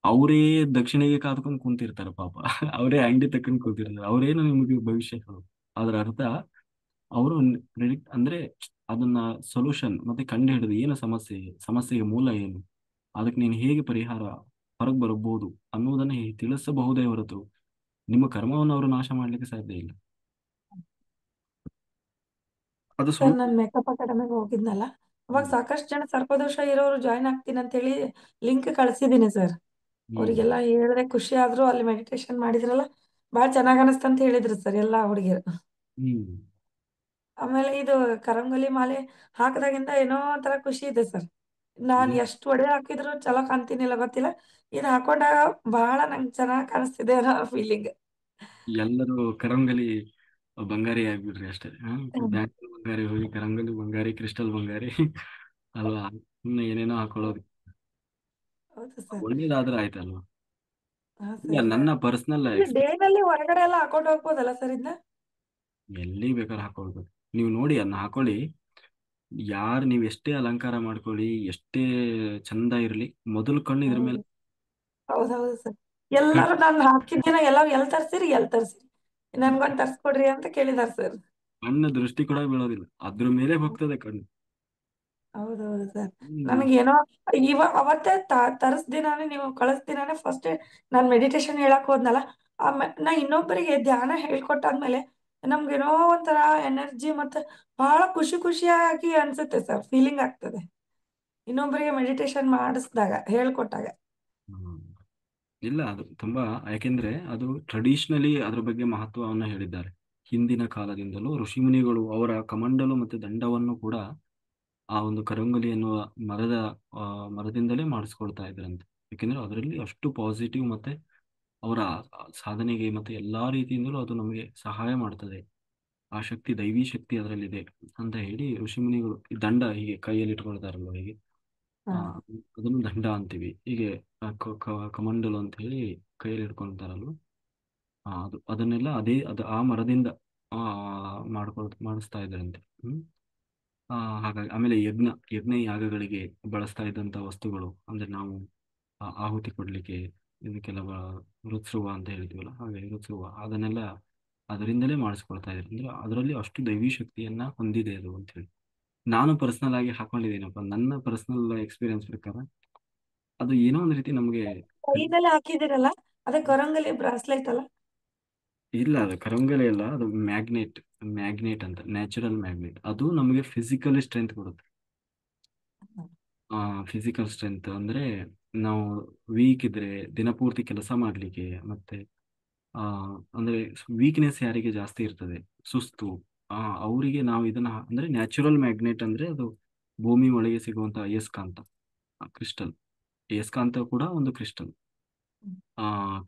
ಅವರೇ ದಕ್ಷಿಣೆಗೆ ಕಾದ್ಕೊಂಡು ಕುಂತಿರ್ತಾರೆ ಪಾಪ. ಅವರೇ ಅಂಗಡಿ ತಕೊಂಡ್ ಕೂತಿರ್ತಾರೆ, ಅವರೇನು ನಿಮಗೆ ಭವಿಷ್ಯ ಹೇಳೋದು. ಅದರ ಅರ್ಥ ಅವರು ಪ್ರಿಡಿಕ್ಟ್ ಅಂದ್ರೆ ಅದನ್ನ ಸೊಲ್ಯೂಷನ್ ಮತ್ತೆ ಕಂಡು ಹಿಡಿದು ಏನು ಸಮಸ್ಯೆಗೆ ಮೂಲ ಏನು, ಅದಕ್ಕೆ ನೀನು ಹೇಗೆ ಪರಿಹಾರ ಹೊರಗೆ ಬರಬಹುದು ಅನ್ನೋದನ್ನ ತಿಳಿಸಬಹುದೇ ಹೊರತು ನಿಮ್ಮ ಕರ್ಮವನ್ನು ಅವರು ನಾಶ ಮಾಡ್ಲಿಕ್ಕೆ ಸಾಧ್ಯ ಇಲ್ಲ. ಅದು ಸರ್, ಸುಳ್ಳು. ನಾನು ಮೇಕಪ್ ಅಕಾಡೆಮಿಗೆ ಹೋಗಿದ್ನಲ್ಲ, ಅವಾಗ ಹ್ಮ್. ಸಾಕಷ್ಟು ಜನ ಸರ್ಪದೋಷ ಇರೋರು ಜಾಯ್ನ್ ಆಗ್ತೀನಿ ಅಂತ ಹೇಳಿ ಲಿಂಕ್ ಕಳ್ಸಿದೀನಿ ಸರ್. ಹ್ಮ್. ಅವರಿಗೆಲ್ಲ ಹೇಳಿದ್ರೆ ಖುಷಿ ಆದ್ರು, ಅಲ್ಲಿ ಮೆಡಿಟೇಷನ್ ಮಾಡಿದ್ರಲ್ಲ ಬಾಳ ಚೆನ್ನಾಗ್ ಅನಸ್ತ ಅಂತ ಹೇಳಿದ್ರು ಸರ್ ಎಲ್ಲಾ ಹುಡುಗಿಯರು. ಹ್ಮ್. ಆಮೇಲೆ ಇದು ಕರಂಗೊಲಿ ಮಾಲೆ ಹಾಕದಾಗಿಂದ ಏನೋ ಒಂಥರ ಖುಷಿ ಇದೆ ಸರ್. ನಾನ್ ಹ್ಮ್. ಎಷ್ಟು ಒಡೆ ಹಾಕಿದ್ರು ಚಲೋ ಕಾಣ್ತೀನಿಲ್ಲ ಗೊತ್ತಿಲ್ಲ, ಇದು ಹಾಕೊಂಡಾಗ ಬಹಳ ನಂಗೆ ಚೆನ್ನಾಗ್ ಕಾಣಿಸ್ತಿದೆ ಅನ್ನೋ ಫೀಲಿಂಗ್. ಎಲ್ಲರೂ ಕರಂಗಲಿ ಬಂಗಾರಿ ಆಗ್ಬಿಡ್ರಿ ಅಷ್ಟೇ. ಬ್ಯಾಂಕ್ ಬಂಗಾರಿ ಹೋಗಿ ಕರಂಗಲಿ ಬಂಗಾರಿ, ಕ್ರಿಸ್ಟಲ್ ಬಂಗಾರಿ ಅಲ್ವಾ? ಸುಮ್ಮನೆ ಏನೇನೋ ಹಾಕೊಳ್ಳೋದು. ಹೌದು ಸರ್. ಒಳ್ಳೇದಾದ್ರೆ ಆಯ್ತಲ್ವಾ? ಹಾ ಇಲ್ಲ, ಸರ್. ನನ್ನ ಪರ್ಸನಲ್ ಇದು ಡೇ ನಲ್ಲಿ ಹೊರಗಡೆ ಎಲ್ಲ ಹಾಕೊಂಡು ಹೋಗ್ಬೋದಲ್ಲ ಸರ್ ಇದನ್ನ? ಎಲ್ಲಿ ಬೇಕಾದ್ರೆ ಹಾಕೊಳ್ಬೇಕು. ನೀವು ನೋಡಿ ಅದನ್ನ ಹಾಕೊಳ್ಳಿ. ನೀವು ಎಷ್ಟೇ ಅಲಂಕಾರ ಮಾಡ್ಕೊಳ್ಳಿ, ಎಷ್ಟೇ ಚಂದ ಇರಲಿ, ಮೊದಲು ಕಣ್ಣು ಇದ್ರ ಮೇಲೆ. ಹೌದು. ಹೌದೌದು ಸರ್. ಕಣ್ ಎಲ್ಲರೂ ನಾನು ಹಾಕಿದ್ದೀನ, ಎಲ್ಲರೂ ಎಲ್ ತರ್ಸಿರಿ ಎಲ್ ತರ್ಸಿರಿ, ನನ್ಗೊಂದ್ ತರ್ಸ್ಕೊಡ್ರಿ ಅಂತ ಕೇಳಿದಾರ ಸರ್. ಕಣ್ಣ ದೃಷ್ಟಿ ಕೂಡ ಬೀಳೋದಿಲ್ಲ, ಅದ್ರ ಮೇಲೆ ಹೋಗ್ತದೆ ಕಣ್ಣು. ಹೌದೌದು ಸರ್. ಹ್ಮ್. ನನಗೇನೋ ಅವತ್ತೇ ತರಿಸ್ ದಿನಾನೇ, ನೀವು ಕಳಿಸ್ ದಿನಾನೇ ಫಸ್ಟ್ ನಾನು ಮೆಡಿಟೇಷನ್ ಹೇಳಕ್ ಹೋದ್ನಲ್ಲ, ನಾ ಇನ್ನೊಬ್ಬರಿಗೆ ಧ್ಯಾನ ಹೇಳ್ಕೊಟ್ಟಾದ್ಮೇಲೆ ನಮ್ಗೇನೋ ಒಂಥರ ಎನರ್ಜಿ ಮತ್ತೆ ಬಹಳ ಖುಷಿ ಖುಷಿಯಾಗಿ ಅನ್ಸುತ್ತೆ ಸರ್, ಫೀಲಿಂಗ್ ಆಗ್ತದೆ ಇನ್ನೊಬ್ಬರಿಗೆ ಮೆಡಿಟೇಷನ್ ಮಾಡಿಸಿದಾಗ, ಹೇಳ್ಕೊಟ್ಟಾಗ. ಹ್ಮ್. ಇಲ್ಲ, ಅದು ತುಂಬಾ, ಯಾಕೆಂದ್ರೆ ಅದು ಟ್ರೆಡಿಷನಲಿ ಅದ್ರ ಬಗ್ಗೆ ಮಹತ್ವವನ್ನು ಹೇಳಿದ್ದಾರೆ. ಹಿಂದಿನ ಕಾಲದಿಂದಲೂ ಋಷಿಮುನಿಗಳು ಅವರ ಕಮಂಡಲು ಮತ್ತು ದಂಡವನ್ನು ಕೂಡ ಆ ಒಂದು ಕರಂಗುಲಿ ಎನ್ನುವ ಮರದ ಆ, ಮರದಿಂದಲೇ ಮಾಡಿಸ್ಕೊಳ್ತಾ ಇದ್ರಂತೆ. ಯಾಕೆಂದ್ರೆ ಅದರಲ್ಲಿ ಅಷ್ಟು ಪಾಸಿಟಿವ್ ಮತ್ತೆ ಅವರ ಸಾಧನೆಗೆ ಮತ್ತೆ ಎಲ್ಲಾ ರೀತಿಯಿಂದಲೂ ಅದು ನಮಗೆ ಸಹಾಯ ಮಾಡ್ತದೆ. ಆ ಶಕ್ತಿ, ದೈವಿ ಶಕ್ತಿ ಅದರಲ್ಲಿದೆ ಅಂತ ಹೇಳಿ ಋಷಿಮುನಿಗಳು ಈ ದಂಡ ಹೀಗೆ ಕೈಯಲ್ಲಿ ಇಟ್ಕೊಳ್ತಾರಲ್ವ ಹೀಗೆ, ಹಾ. ಆ, ಅದನ್ನು ದಂಡ ಅಂತೀವಿ. ಹೀಗೆ ಕಮಂಡಲು ಅಂತ ಹೇಳಿ ಕೈಯಲ್ಲಿ ಇಟ್ಕೊಳ್ತಾರಲ್ವ, ಅದನ್ನೆಲ್ಲ ಆ ಮರದಿಂದ ಆ ಮಾಡಿಸ್ತಾ ಇದ್ರಂತೆ. ಆ, ಹಾಗಾಗಿ ಆಮೇಲೆ ಯಜ್ಞ ಯಾಗಗಳಿಗೆ ಬಳಸ್ತಾ ಇದ್ದಂತ ವಸ್ತುಗಳು ಅಂದ್ರೆ ನಾವು ಆಹುತಿ ಕೊಡ್ಲಿಕ್ಕೆ ಇದಕ್ಕೆಲ್ಲ ಋತ್ಸುವ ಅಂತ ಹೇಳ್ತೀವಲ್ಲ, ಹಾಗೆ ಋತ್ಸುವ ಅದನ್ನೆಲ್ಲ ಅದರಿಂದಲೇ ಮಾಡಿಸ್ಕೊಳ್ತಾ ಇದ್ರು. ಅಂದ್ರೆ ಅದರಲ್ಲಿ ಅಷ್ಟು ದೈವಿ ಶಕ್ತಿಯನ್ನ ಹೊಂದಿದೆ ಅದು ಅಂತ ಹೇಳಿ ನಾನು ಪರ್ಸನಲ್ ಆಗಿ ಹಾಕೊಂಡಿದ್ದೀನಪ್ಪ. ನನ್ನ ಪರ್ಸನಲ್ ಎಕ್ಸ್ಪೀರಿಯನ್ಸ್ ಪ್ರಕಾರ ಅದು ಏನೋ ಒಂದು ರೀತಿ ನಮಗೆ. ಕೈನಲ್ಲಿ ಹಾಕಿದಿರಲ್ಲ, ಅದೇ ಕರಂಗಲಿ ಬ್ರಾಸ್ಲೆಟ್ ಅಲ್ಲ? ಇಲ್ಲ, ಅದು ಕರಂಗಲಿ ಅಲ್ಲ, ಅದು ಮ್ಯಾಗ್ನೆಟ್ ಅಂತ, ನ್ಯಾಚುರಲ್ ಮ್ಯಾಗ್ನೆಟ್. ಅದು ನಮಗೆ ಫಿಸಿಕಲಿ ಸ್ಟ್ರೆಂತ್ ಕೊಡುತ್ತೆ. ಫಿಸಿಕಲ್ ಸ್ಟ್ರೆಂತ್ ಅಂದ್ರೆ ನಾವು ವೀಕ್ ಇದ್ರೆ ದಿನಪೂರ್ತಿ ಕೆಲಸ ಮಾಡ್ಲಿಕ್ಕೆ, ಮತ್ತೆ ಆ ಅಂದ್ರೆ ವೀಕ್ನೆಸ್ ಯಾರಿಗೆ ಜಾಸ್ತಿ ಇರ್ತದೆ, ಸುಸ್ತು, ಅವರಿಗೆ ನಾವು ಇದನ್ನ ಅಂದ್ರೆ ನ್ಯಾಚುರಲ್ ಮ್ಯಾಗ್ನೆಟ್ ಅಂದ್ರೆ ಅದು ಭೂಮಿ ಒಳಗೆ ಸಿಗುವಂತ ಅಯಸ್ಕಾಂತ ಕ್ರಿಸ್ಟಲ್. ಅಯಸ್ಕಾಂತ ಕೂಡ ಒಂದು ಕ್ರಿಸ್ಟಲ್.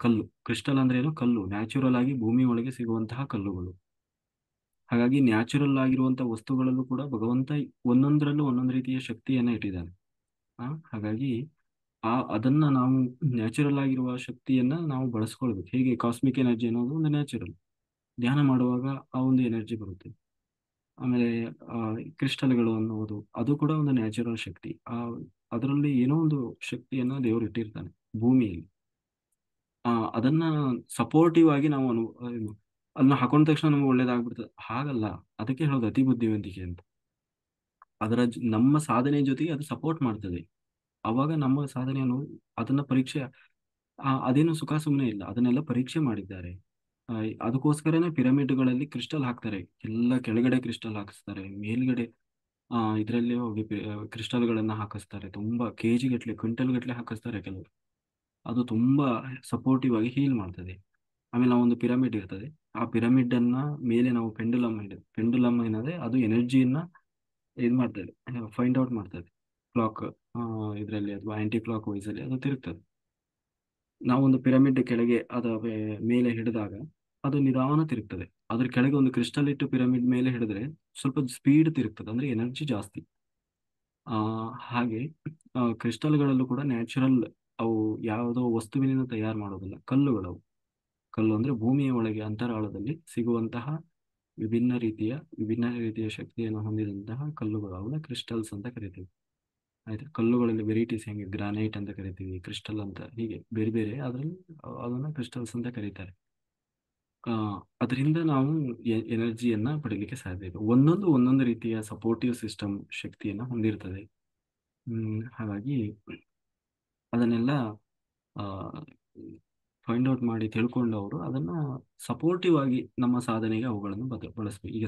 ಕಲ್ಲು ಕ್ರಿಸ್ಟಲ್ ಅಂದ್ರೆ ಏನು, ಕಲ್ಲು ನ್ಯಾಚುರಲ್ ಆಗಿ ಭೂಮಿ ಒಳಗೆ ಸಿಗುವಂತಹ ಕಲ್ಲುಗಳು. ಹಾಗಾಗಿ ನ್ಯಾಚುರಲ್ ಆಗಿರುವಂತಹ ವಸ್ತುಗಳಲ್ಲೂ ಕೂಡ ಭಗವಂತ ಒಂದೊಂದರಲ್ಲೂ ಒಂದೊಂದು ರೀತಿಯ ಶಕ್ತಿಯನ್ನ ಇಟ್ಟಿದ್ದಾನೆ. ಹಾಗಾಗಿ ಅದನ್ನ ನಾವು ನ್ಯಾಚುರಲ್ ಆಗಿರುವ ಶಕ್ತಿಯನ್ನ ನಾವು ಬಳಸ್ಕೊಳ್ಬೇಕು. ಹೇಗೆ ಕಾಸ್ಮಿಕ್ ಎನರ್ಜಿ ಅನ್ನೋದು ಒಂದು ನ್ಯಾಚುರಲ್, ಧ್ಯಾನ ಮಾಡುವಾಗ ಆ ಒಂದು ಎನರ್ಜಿ ಬರುತ್ತೆ. ಆಮೇಲೆ ಆ ಕ್ರಿಸ್ಟಲ್ಗಳು ಅನ್ನೋದು ಅದು ಕೂಡ ಒಂದು ನ್ಯಾಚುರಲ್ ಶಕ್ತಿ. ಅದರಲ್ಲಿ ಏನೋ ಒಂದು ಶಕ್ತಿಯನ್ನ ದೇವರು ಇಟ್ಟಿರ್ತಾನೆ ಭೂಮಿಯಲ್ಲಿ. ಅದನ್ನ ಸಪೋರ್ಟಿವ್ ಆಗಿ ನಾವು ಅದನ್ನ ಹಾಕೊಂಡ ತಕ್ಷಣ ನಮ್ಗೆ ಒಳ್ಳೇದಾಗ್ಬಿಡ್ತದೆ ಹಾಗಲ್ಲ. ಅದಕ್ಕೆ ಹೇಳೋದು ಅತಿ ಬುದ್ಧಿವಂತಿಕೆ ಅಂತ. ನಮ್ಮ ಸಾಧನೆ ಜೊತೆಗೆ ಅದು ಸಪೋರ್ಟ್ ಮಾಡ್ತದೆ. ಅವಾಗ ನಮ್ಮ ಸಾಧನೆಯನ್ನು ಅದನ್ನ ಪರೀಕ್ಷೆ, ಅದೇನು ಸುಖ ಸುಮ್ಮನೆ ಇಲ್ಲ, ಅದನ್ನೆಲ್ಲ ಪರೀಕ್ಷೆ ಮಾಡಿದ್ದಾರೆ. ಆ, ಅದಕ್ಕೋಸ್ಕರನೇ ಪಿರಮಿಡ್ಗಳಲ್ಲಿ ಕ್ರಿಸ್ಟಲ್ ಹಾಕ್ತಾರೆ. ಎಲ್ಲ ಕೆಳಗಡೆ ಕ್ರಿಸ್ಟಲ್ ಹಾಕಿಸ್ತಾರೆ, ಮೇಲ್ಗಡೆ ಇದರಲ್ಲಿ ಹೋಗಿ ಕ್ರಿಸ್ಟಲ್ಗಳನ್ನ ಹಾಕಿಸ್ತಾರೆ. ತುಂಬಾ ಕೆಜಿ ಗಟ್ಲೆ, ಕ್ವಿಂಟಲ್ ಗಟ್ಲೆ ಹಾಕಿಸ್ತಾರೆ ಕೆಲವರು. ಅದು ತುಂಬಾ ಸಪೋರ್ಟಿವ್ ಆಗಿ ಹೀಲ್ ಮಾಡ್ತದೆ. ಆಮೇಲೆ ನಾವು ಒಂದು ಪಿರಮಿಡ್ ಇರ್ತದೆ, ಆ ಪಿರಮಿಡ್ ಅನ್ನ ಮೇಲೆ ನಾವು ಪೆಂಡುಲಮ್ ಏನದೆ ಅದು ಎನರ್ಜಿಯನ್ನ ಇದು ಮಾಡ್ತದೆ, ಫೈಂಡ್ ಔಟ್ ಮಾಡ್ತದೆ. ಕ್ಲಾಕ್ ಇದರಲ್ಲಿ ಅಥವಾ ಆಂಟಿ ಕ್ಲಾಕ್ ವೈಸ್ ಅಲ್ಲಿ ಅದು ತಿರುಗ್ತದೆ. ನಾವೊಂದು ಪಿರಮಿಡ್ ಕೆಳಗೆ ಮೇಲೆ ಹಿಡಿದಾಗ ಅದು ನಿಧಾನ ತಿರುಗ್ತದೆ. ಅದ್ರ ಕೆಳಗೆ ಒಂದು ಕ್ರಿಸ್ಟಲ್ ಇಟ್ಟು ಪಿರಮಿಡ್ ಮೇಲೆ ಹಿಡಿದ್ರೆ ಸ್ವಲ್ಪ ಸ್ಪೀಡ್ ತಿರುಗ್ತದೆ, ಅಂದ್ರೆ ಎನರ್ಜಿ ಜಾಸ್ತಿ. ಆ ಹಾಗೆ ಕ್ರಿಸ್ಟಲ್ಗಳಲ್ಲೂ ಕೂಡ ನ್ಯಾಚುರಲ್, ಅವು ಯಾವುದೋ ವಸ್ತುವಿನಿಂದ ತಯಾರು ಮಾಡೋದಿಲ್ಲ, ಕಲ್ಲುಗಳವು. ಕಲ್ಲು ಅಂದ್ರೆ ಭೂಮಿಯ ಒಳಗೆ ಅಂತರಾಳದಲ್ಲಿ ಸಿಗುವಂತಹ ವಿಭಿನ್ನ ರೀತಿಯ ಶಕ್ತಿಯನ್ನು ಹೊಂದಿದಂತಹ ಕಲ್ಲುಗಳು, ಅವನ್ನ ಕ್ರಿಸ್ಟಲ್ಸ್ ಅಂತ ಕರಿತೀವಿ. ಆಯ್ತಾ. ಕಲ್ಲುಗಳಲ್ಲಿ ವೆರೈಟೀಸ್ ಹೆಂಗೆ ಗ್ರಾನೈಟ್ ಅಂತ ಕರಿತೀವಿ, ಕ್ರಿಸ್ಟಲ್ ಅಂತ, ಹೀಗೆ ಬೇರೆ ಬೇರೆ ಅದರಲ್ಲಿ ಅದನ್ನ ಕ್ರಿಸ್ಟಲ್ಸ್ ಅಂತ ಕರೀತಾರೆ. ಅದರಿಂದ ನಾವು ಎನರ್ಜಿಯನ್ನ ಪಡಿಲಿಕ್ಕೆ ಸಾಧ್ಯ ಇದೆ. ಒಂದೊಂದು ರೀತಿಯ ಸಪೋರ್ಟಿವ್ ಸಿಸ್ಟಮ್ ಶಕ್ತಿಯನ್ನ ಹೊಂದಿರ್ತದೆ. ಹಾಗಾಗಿ ಅದನ್ನೆಲ್ಲ ಫೈಂಡ್ ಔಟ್ ಮಾಡಿ ತಿಳ್ಕೊಂಡವರು ಅದನ್ನ ಸಪೋರ್ಟಿವ್ ಆಗಿ ನಮ್ಮ ಸಾಧನೆಗೆ ಅವುಗಳನ್ನು ಬಳಸ್ಬೇಕು. ಈಗ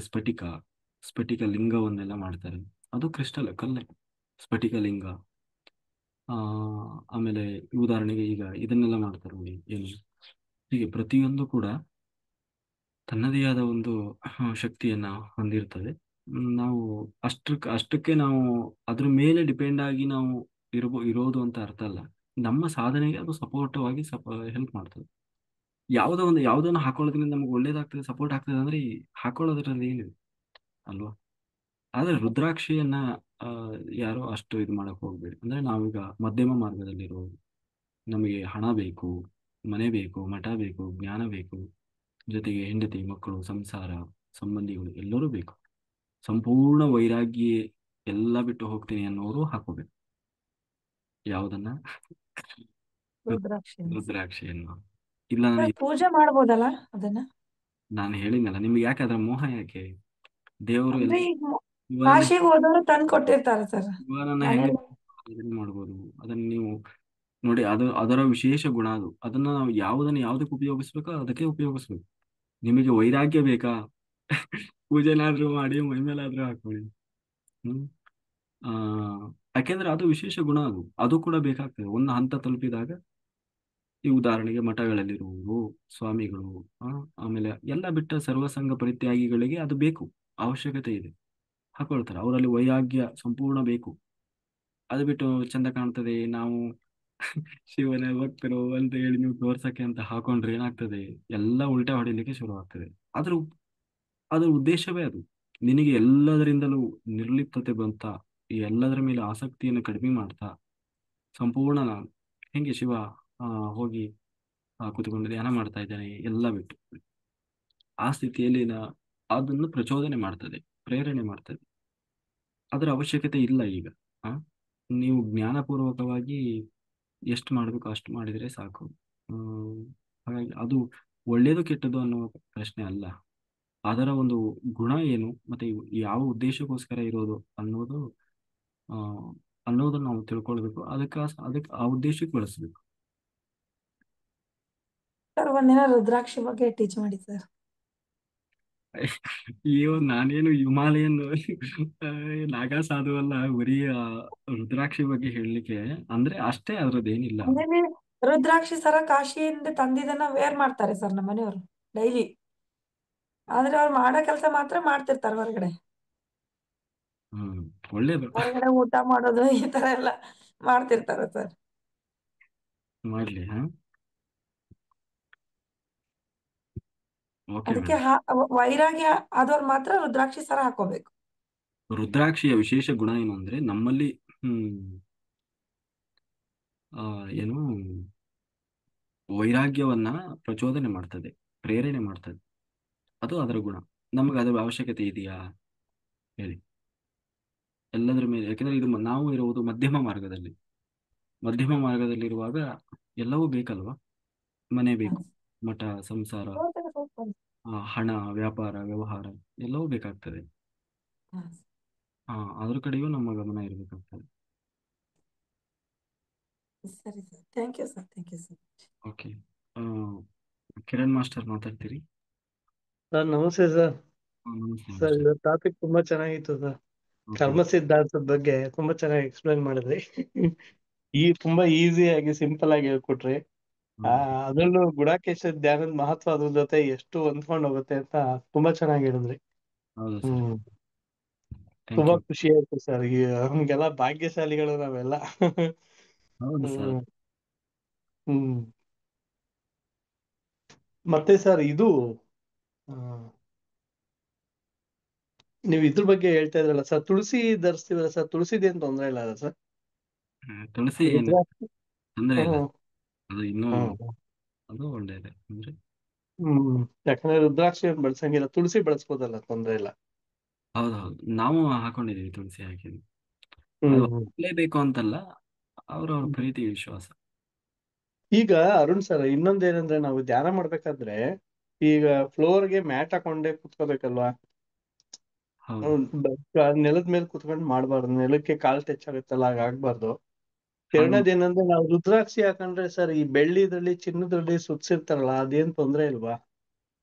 ಸ್ಫಟಿಕ ಲಿಂಗವನ್ನೆಲ್ಲ ಮಾಡ್ತಾರೆ, ಅದು ಕ್ರಿಸ್ಟಲ್ ಕಲ್ಲೇ, ಸ್ಫಟಿಕ ಲಿಂಗ. ಆ ಆಮೇಲೆ ಉದಾಹರಣೆಗೆ ಈಗ ಇದನ್ನೆಲ್ಲ ಮಾಡ್ತಾರೆ ನೋಡಿ, ಏನು, ಹೀಗೆ ಪ್ರತಿಯೊಂದು ಕೂಡ ತನ್ನದೇ ಆದ ಒಂದು ಶಕ್ತಿಯನ್ನ ಹೊಂದಿರ್ತದೆ. ನಾವು ಅಷ್ಟಕ್ಕೆ ನಾವು ಅದ್ರ ಮೇಲೆ ಡಿಪೆಂಡ್ ಆಗಿ ನಾವು ಇರೋದು ಅಂತ ಅರ್ಥ ಅಲ್ಲ. ನಮ್ಮ ಸಾಧನೆಗೆ ಅದು ಸಪೋರ್ಟಿವ್ ಆಗಿ ಹೆಲ್ಪ್ ಮಾಡ್ತದೆ. ಯಾವುದನ್ನು ಹಾಕೊಳ್ಳೋದ್ರಿಂದ ನಮ್ಗೆ ಒಳ್ಳೇದಾಗ್ತದೆ, ಸಪೋರ್ಟ್ ಆಗ್ತದೆ ಅಂದ್ರೆ ಹಾಕೊಳ್ಳೋದ್ರಲ್ಲಿ ಏನಿದೆ ಅಲ್ವಾ. ಆದ್ರೆ ರುದ್ರಾಕ್ಷಿಯನ್ನ ಆ, ಯಾರು ಅಷ್ಟು ಇದು ಮಾಡಕ್ ಹೋಗ್ಬೇಡಿ. ಅಂದ್ರೆ ನಾವೀಗ ಮಧ್ಯಮ ಮಾರ್ಗದಲ್ಲಿರೋದು, ನಮಗೆ ಹಣ ಬೇಕು, ಮನೆ ಬೇಕು, ಮಠ ಬೇಕು, ಜ್ಞಾನ ಬೇಕು, ಜೊತೆಗೆ ಹೆಂಡತಿ ಮಕ್ಕಳು ಸಂಸಾರ ಸಂಬಂಧಿಗಳು ಎಲ್ಲರೂ ಬೇಕು. ಸಂಪೂರ್ಣ ವೈರಾಗ್ಯ ಎಲ್ಲ ಬಿಟ್ಟು ಹೋಗ್ತೀನಿ ಅನ್ನೋರು ಹಾಕೋಬೇಕು. ಯಾವುದನ್ನ? ರುದ್ರಾಕ್ಷಿ. ರುದ್ರಾಕ್ಷಿಯನ್ನು. ಇಲ್ಲ ಪೂಜೆ ಮಾಡ್ಬೋದಲ್ಲ ಅದನ್ನ? ನಾನು ಹೇಳಿದ್ನಲ್ಲ ನಿಮ್ಗೆ, ಯಾಕೆ ಅದರ ಮೋಹ ಯಾಕೆ? ದೇವರು ಅಂದ್ರೆ ಎಲ್ಲ ಈಗ ಇವಾಗ ಕಾಶಿಗೆ ಹೋದವರು ತಂದು ಕೊಟ್ಟಿರ್ತಾರೆ ಸರ್ ಇವಾಗ ನನ್ನ ಹೆಂಡತಿ ಮನೇಲಿ. ಅದನ್ನ ಮಾಡ್ಬೋದು. ಅದನ್ನ ನೀವು ನೋಡಿ, ಅದರ ವಿಶೇಷ ಗುಣ ಅದು. ಅದನ್ನ ನಾವು ಯಾವುದಕ್ಕೆ ಉಪಯೋಗಿಸ್ಬೇಕೋ ಅದಕ್ಕೆ ಉಪಯೋಗಿಸ್ಬೇಕು. ನಿಮಗೆ ವೈರಾಗ್ಯ ಬೇಕಾ? ಪೂಜೆನಾದ್ರೂ ಮಾಡಿ ಮೈಮೇಲಾದ್ರೂ ಹಾಕೊಳ್ಳಿ. ಹ್ಮ್ ಆ ಯಾಕೆಂದ್ರೆ ಅದು ವಿಶೇಷ ಗುಣ, ಅದು ಕೂಡ ಬೇಕಾಗ್ತದೆ ಒಂದು ಹಂತ ತಲುಪಿದಾಗ. ಈ ಉದಾಹರಣೆಗೆ ಮಠಗಳಲ್ಲಿರುವವರು, ಸ್ವಾಮಿಗಳು, ಆ, ಆಮೇಲೆ ಎಲ್ಲ ಬಿಟ್ಟ ಸರ್ವಸಂಗ ಪರಿತ್ಯಾಗಿಗಳಿಗೆ ಅದು ಬೇಕು, ಅವಶ್ಯಕತೆ ಇದೆ, ಹಾಕೊಳ್ತಾರೆ. ಅವರಲ್ಲಿ ವೈರಾಗ್ಯ ಸಂಪೂರ್ಣ ಬೇಕು. ಅದು ಬಿಟ್ಟು ಚಂದ ಕಾಣ್ತದೆ ನಾವು ಶಿವನ ಭಕ್ತರು ಅಂತ ಹೇಳಿ ನೀವು ತೋರ್ಸಕ್ಕೆ ಅಂತ ಹಾಕೊಂಡ್ರೆ ಏನಾಗ್ತದೆ, ಎಲ್ಲ ಉಲ್ಟಾ ಹೊಡಿಲಿಕ್ಕೆ ಶುರು ಆಗ್ತದೆ. ಅದ್ರ ಅದರ ಉದ್ದೇಶವೇ ಅದು. ನಿನಗೆ ಎಲ್ಲದರಿಂದಲೂ ನಿರ್ಲಿಪ್ತತೆ ಬಂತ, ಈ ಎಲ್ಲದರ ಮೇಲೆ ಆಸಕ್ತಿಯನ್ನು ಕಡಿಮೆ ಮಾಡ್ತಾ ಸಂಪೂರ್ಣ ನಾನು ಹೆಂಗೆ ಶಿವ ಆ, ಹೋಗಿ ಕೂತ್ಕೊಂಡು ಧ್ಯಾನ ಮಾಡ್ತಾ ಇದ್ದಾನೆ ಎಲ್ಲ ಬಿಟ್ಟು, ಆ ಸ್ಥಿತಿಯಲ್ಲಿ ಅದನ್ನು ಪ್ರಚೋದನೆ ಮಾಡ್ತದೆ, ಪ್ರೇರಣೆ ಮಾಡ್ತದೆ. ಅದರ ಅವಶ್ಯಕತೆ ಇಲ್ಲ ಈಗ. ಆ ನೀವು ಜ್ಞಾನಪೂರ್ವಕವಾಗಿ ಎಷ್ಟು ಮಾಡಬೇಕು ಅಷ್ಟು ಮಾಡಿದರೆ ಸಾಕು. ಹ್ಮ್, ಹಾಗಾಗಿ ಅದು ಒಳ್ಳೆಯದು ಕೆಟ್ಟದ್ದು ಅನ್ನೋ ಪ್ರಶ್ನೆ ಅಲ್ಲ. ಅದರ ಒಂದು ಗುಣ ಏನು ಮತ್ತೆ ಯಾವ ಉದ್ದೇಶಕ್ಕೋಸ್ಕರ ಇರೋದು ಅನ್ನೋದು ಆ ಅನ್ನೋದನ್ನ ನಾವು ತಿಳ್ಕೊಳ್ಬೇಕು. ಅದಕ್ಕೆ ಆ ಉದ್ದೇಶಕ್ಕೆ ಬಳಸಬೇಕು. ಸರ್ ಒಂದಿನ ರುದ್ರಾಕ್ಷಿ ಬಗ್ಗೆ ಟೀಚ್ ಮಾಡಿ ಸರ್. ಅಯ್ಯೋ, ನಾನೇನು ಹಿಮಾಲಯನ್ ನಾಗಾ ಸಾಧು ಅಲ್ಲ, ಬರೀ ರುದ್ರಾಕ್ಷಿ ಬಗ್ಗೆ ಹೇಳಲಿಕ್ಕೆ. ಅಂದ್ರೆ ಅಷ್ಟೇ, ಅದ್ರದ್ದೇನಿಲ್ಲ. ಮನೇಲಿ ರುದ್ರಾಕ್ಷಿ ಸರ ಕಾಶಿಯಿಂದ ತಂದಿದ್ದನ್ನ ವೇರ್ ಮಾಡ್ತಾರೆ ಸರ್ ನಮ್ಮ ಮನೆಯವರು ಡೈಲಿ. ಆದ್ರೆ ಅವ್ರು ಮಾಡೋ ಕೆಲಸ ಮಾತ್ರ ಮಾಡ್ತಿರ್ತಾರೆ ಹೊರಗಡೆ. ಹ್ಮ್, ಒಳ್ಳೇದು. ಹೊರಗಡೆ ಊಟ ಮಾಡೋದು ಈ ತರ ಎಲ್ಲ ಮಾಡ್ತಿರ್ತಾರೆ ಸರ್. ಮಾಡ್ಲಿ. ಹಾ, ಓಕೆ ಅದಕ್ಕೆ ಮೇಡಮ್. ವೈರಾಗ್ಯ ಆದವ್ರು ಮಾತ್ರ ರುದ್ರಾಕ್ಷಿ ಸರ ಹಾಕೋಬೇಕು. ರುದ್ರಾಕ್ಷಿಯ ವಿಶೇಷ ಗುಣ ಏನು ಅಂದ್ರೆ ನಮ್ಮಲ್ಲಿ ಹ್ಮ್ ಆ, ಏನು ವೈರಾಗ್ಯವನ್ನ ಪ್ರಚೋದನೆ ಮಾಡ್ತದೆ, ಪ್ರೇರಣೆ ಮಾಡ್ತದೆ. ಅದು ಅದರ ಗುಣ. ನಮಗೆ ಅದರ ಅವಶ್ಯಕತೆ ಇದೆಯಾ ಹೇಳಿ? ಎಲ್ಲದರ ಮೇಲೆ, ಯಾಕಂದ್ರೆ ಇದು ನಾವು ಇರುವುದು ಮಧ್ಯಮ ಮಾರ್ಗದಲ್ಲಿ. ಮಧ್ಯಮ ಮಾರ್ಗದಲ್ಲಿರುವಾಗ ಎಲ್ಲವೂ ಬೇಕಲ್ವಾ? ಮನೆ ಬೇಕು, ಮಠ, ಸಂಸಾರ, ಹಣ, ವ್ಯಾಪಾರ, ವ್ಯವಹಾರ ಎಲ್ಲವೂ ಬೇಕಾಗ್ತದೆ. ಅದ್ರ ಕಡೆಯೂ ನಮ್ಮ ಗಮನ ಇರಬೇಕಾಗ್ತದೆ. ಸರಿ sir, thank you sir, thank you sir. Okay. Kiran master ಮಾತಾಡ್ತೀರಿ? ಸರ್ ನಮಸ್ತೆ ಸರ್. ನಮಸ್ತೆ ಸರ್ ಮಾಸ್ಟರ್. ಇದು ಟಾಪಿಕ್ ತುಂಬಾ ಚೆನ್ನಾಗಿತ್ತು ಸರ್. ಓಕೆ. ಕರ್ಮ ಸಿದ್ಧಾಂತದ ಬಗ್ಗೆ ತುಂಬಾ ಚೆನ್ನಾಗಿ ಎಕ್ಸ್ಪ್ಲೈನ್ ಮಾಡಿದ್ರಿ. ತುಂಬಾ ಈಸಿ ಆಗಿ ಸಿಂಪಲ್ ಆಗಿ ಹೇಳ್ಕೊಟ್ರಿ. ಅದ್ರಲ್ಲೂ ಗುಡಾಕೇಶ ಧ್ಯಾನದ ಮಹತ್ವ ಅದ್ರ ಜೊತೆ ಎಷ್ಟು ಹೊಂದ್ಕೊಂಡು ಹೋಗುತ್ತೆ ಅಂತ ತುಂಬಾ ಚೆನ್ನಾಗಿ ಹೇಳಿದ್ರಿ. ಹೌದು ಸರ್. ಹ್ಮ್ ಥ್ಯಾಂಕ್ ತುಂಬಾ ಯು. ಖುಷಿ ಆಯ್ತು ಸರ್. ನಮ್ಗೆಲ್ಲ ಭಾಗ್ಯಶಾಲಿಗಳು ನಾವೆಲ್ಲ. ಹೌದು ಸರ್. ಹ್ಮ್ ಹ್ಮ್ ಮತ್ತೆ ಸರ್ ಇದು ಆ, ನೀವ್ ಇದ್ರ ಬಗ್ಗೆ ಹೇಳ್ತಾ ಇದ್ರಲ್ಲ ಸರ್, ತುಳಸಿ ಧರಿಸ್ತೀವಲ್ಲ ಸರ್, ತುಳಸಿದೇನ್ ತೊಂದ್ರೆ ಇಲ್ಲ ಅಲ್ಲ ಸರ್? ತುಳಸಿ ಏನು ರುದ್ರಾಕ್ಷಿ. ತೊಂದರೆ ಇಲ್ಲ. ಹ್ಮ್ ಅದು ಇನ್ನೂ ಹ್ಮ್ ಅದು ಒಳ್ಳೆಯದೇ ಅಂದ್ರೆ. ಹ್ಮ್ ಯಾಕಂದ್ರೆ ರುದ್ರಾಕ್ಷಿ ಬೆಳ್ಸಂಗಿಲ್ಲ, ತುಳಸಿ ಬೆಳೆಸ್ಬೋದಲ್ಲ, ತೊಂದ್ರೆ ಇಲ್ಲ. ಹೌದು ಹೌದು, ನಾವು ಹಾಕೊಂಡಿದೀವಿ, ತುಳಸಿ ಹಾಕಿದ್ವಿ. ಅದು ಹ್ಮ್ ಬೇಕು ಅಂತಲ್ಲ, ಅವ್ರವ್ರ ಹ್ಮ್ ಪ್ರೀತಿ ವಿಶ್ವಾಸ. ಈಗ ಅರುಣ್ ಸರ್, ಇನ್ನೊಂದೇನಂದ್ರೆ ನಾವು ಧ್ಯಾನ ಮಾಡ್ಬೇಕಾದ್ರೆ ಈಗ ಫ್ಲೋರ್ಗೆ ಮ್ಯಾಟ್ ಹಾಕೊಂಡೇ ಕುತ್ಕೋಬೇಕಲ್ವಾ? ಹೌದು ನೆಲದ ಮೇಲೆ ಕುತ್ಕೊಂಡು ಮಾಡ್ಬಾರ್ದು, ನೆಲಕ್ಕೆ ಕಾಲ್ ಟಚ್ ಆಗುತ್ತಲ್ಲ, ಹಾಗ ಆಗ್ಬಾರ್ದು. ಹಾಗೆ. ಎರಡನೇದೇನಂದ್ರೆ ನಾವು ರುದ್ರಾಕ್ಷಿ ಹಾಕೊಂಡ್ರೆ ಸರ್, ಈ ಬೆಳ್ಳಿದ್ರಲ್ಲಿ ಚಿನ್ನದ್ರಲ್ಲಿ ಸುತ್ಸಿರ್ತಾರಲ್ಲ, ಅದೇನ್ ತೊಂದ್ರೆ ಇಲ್ವಾ?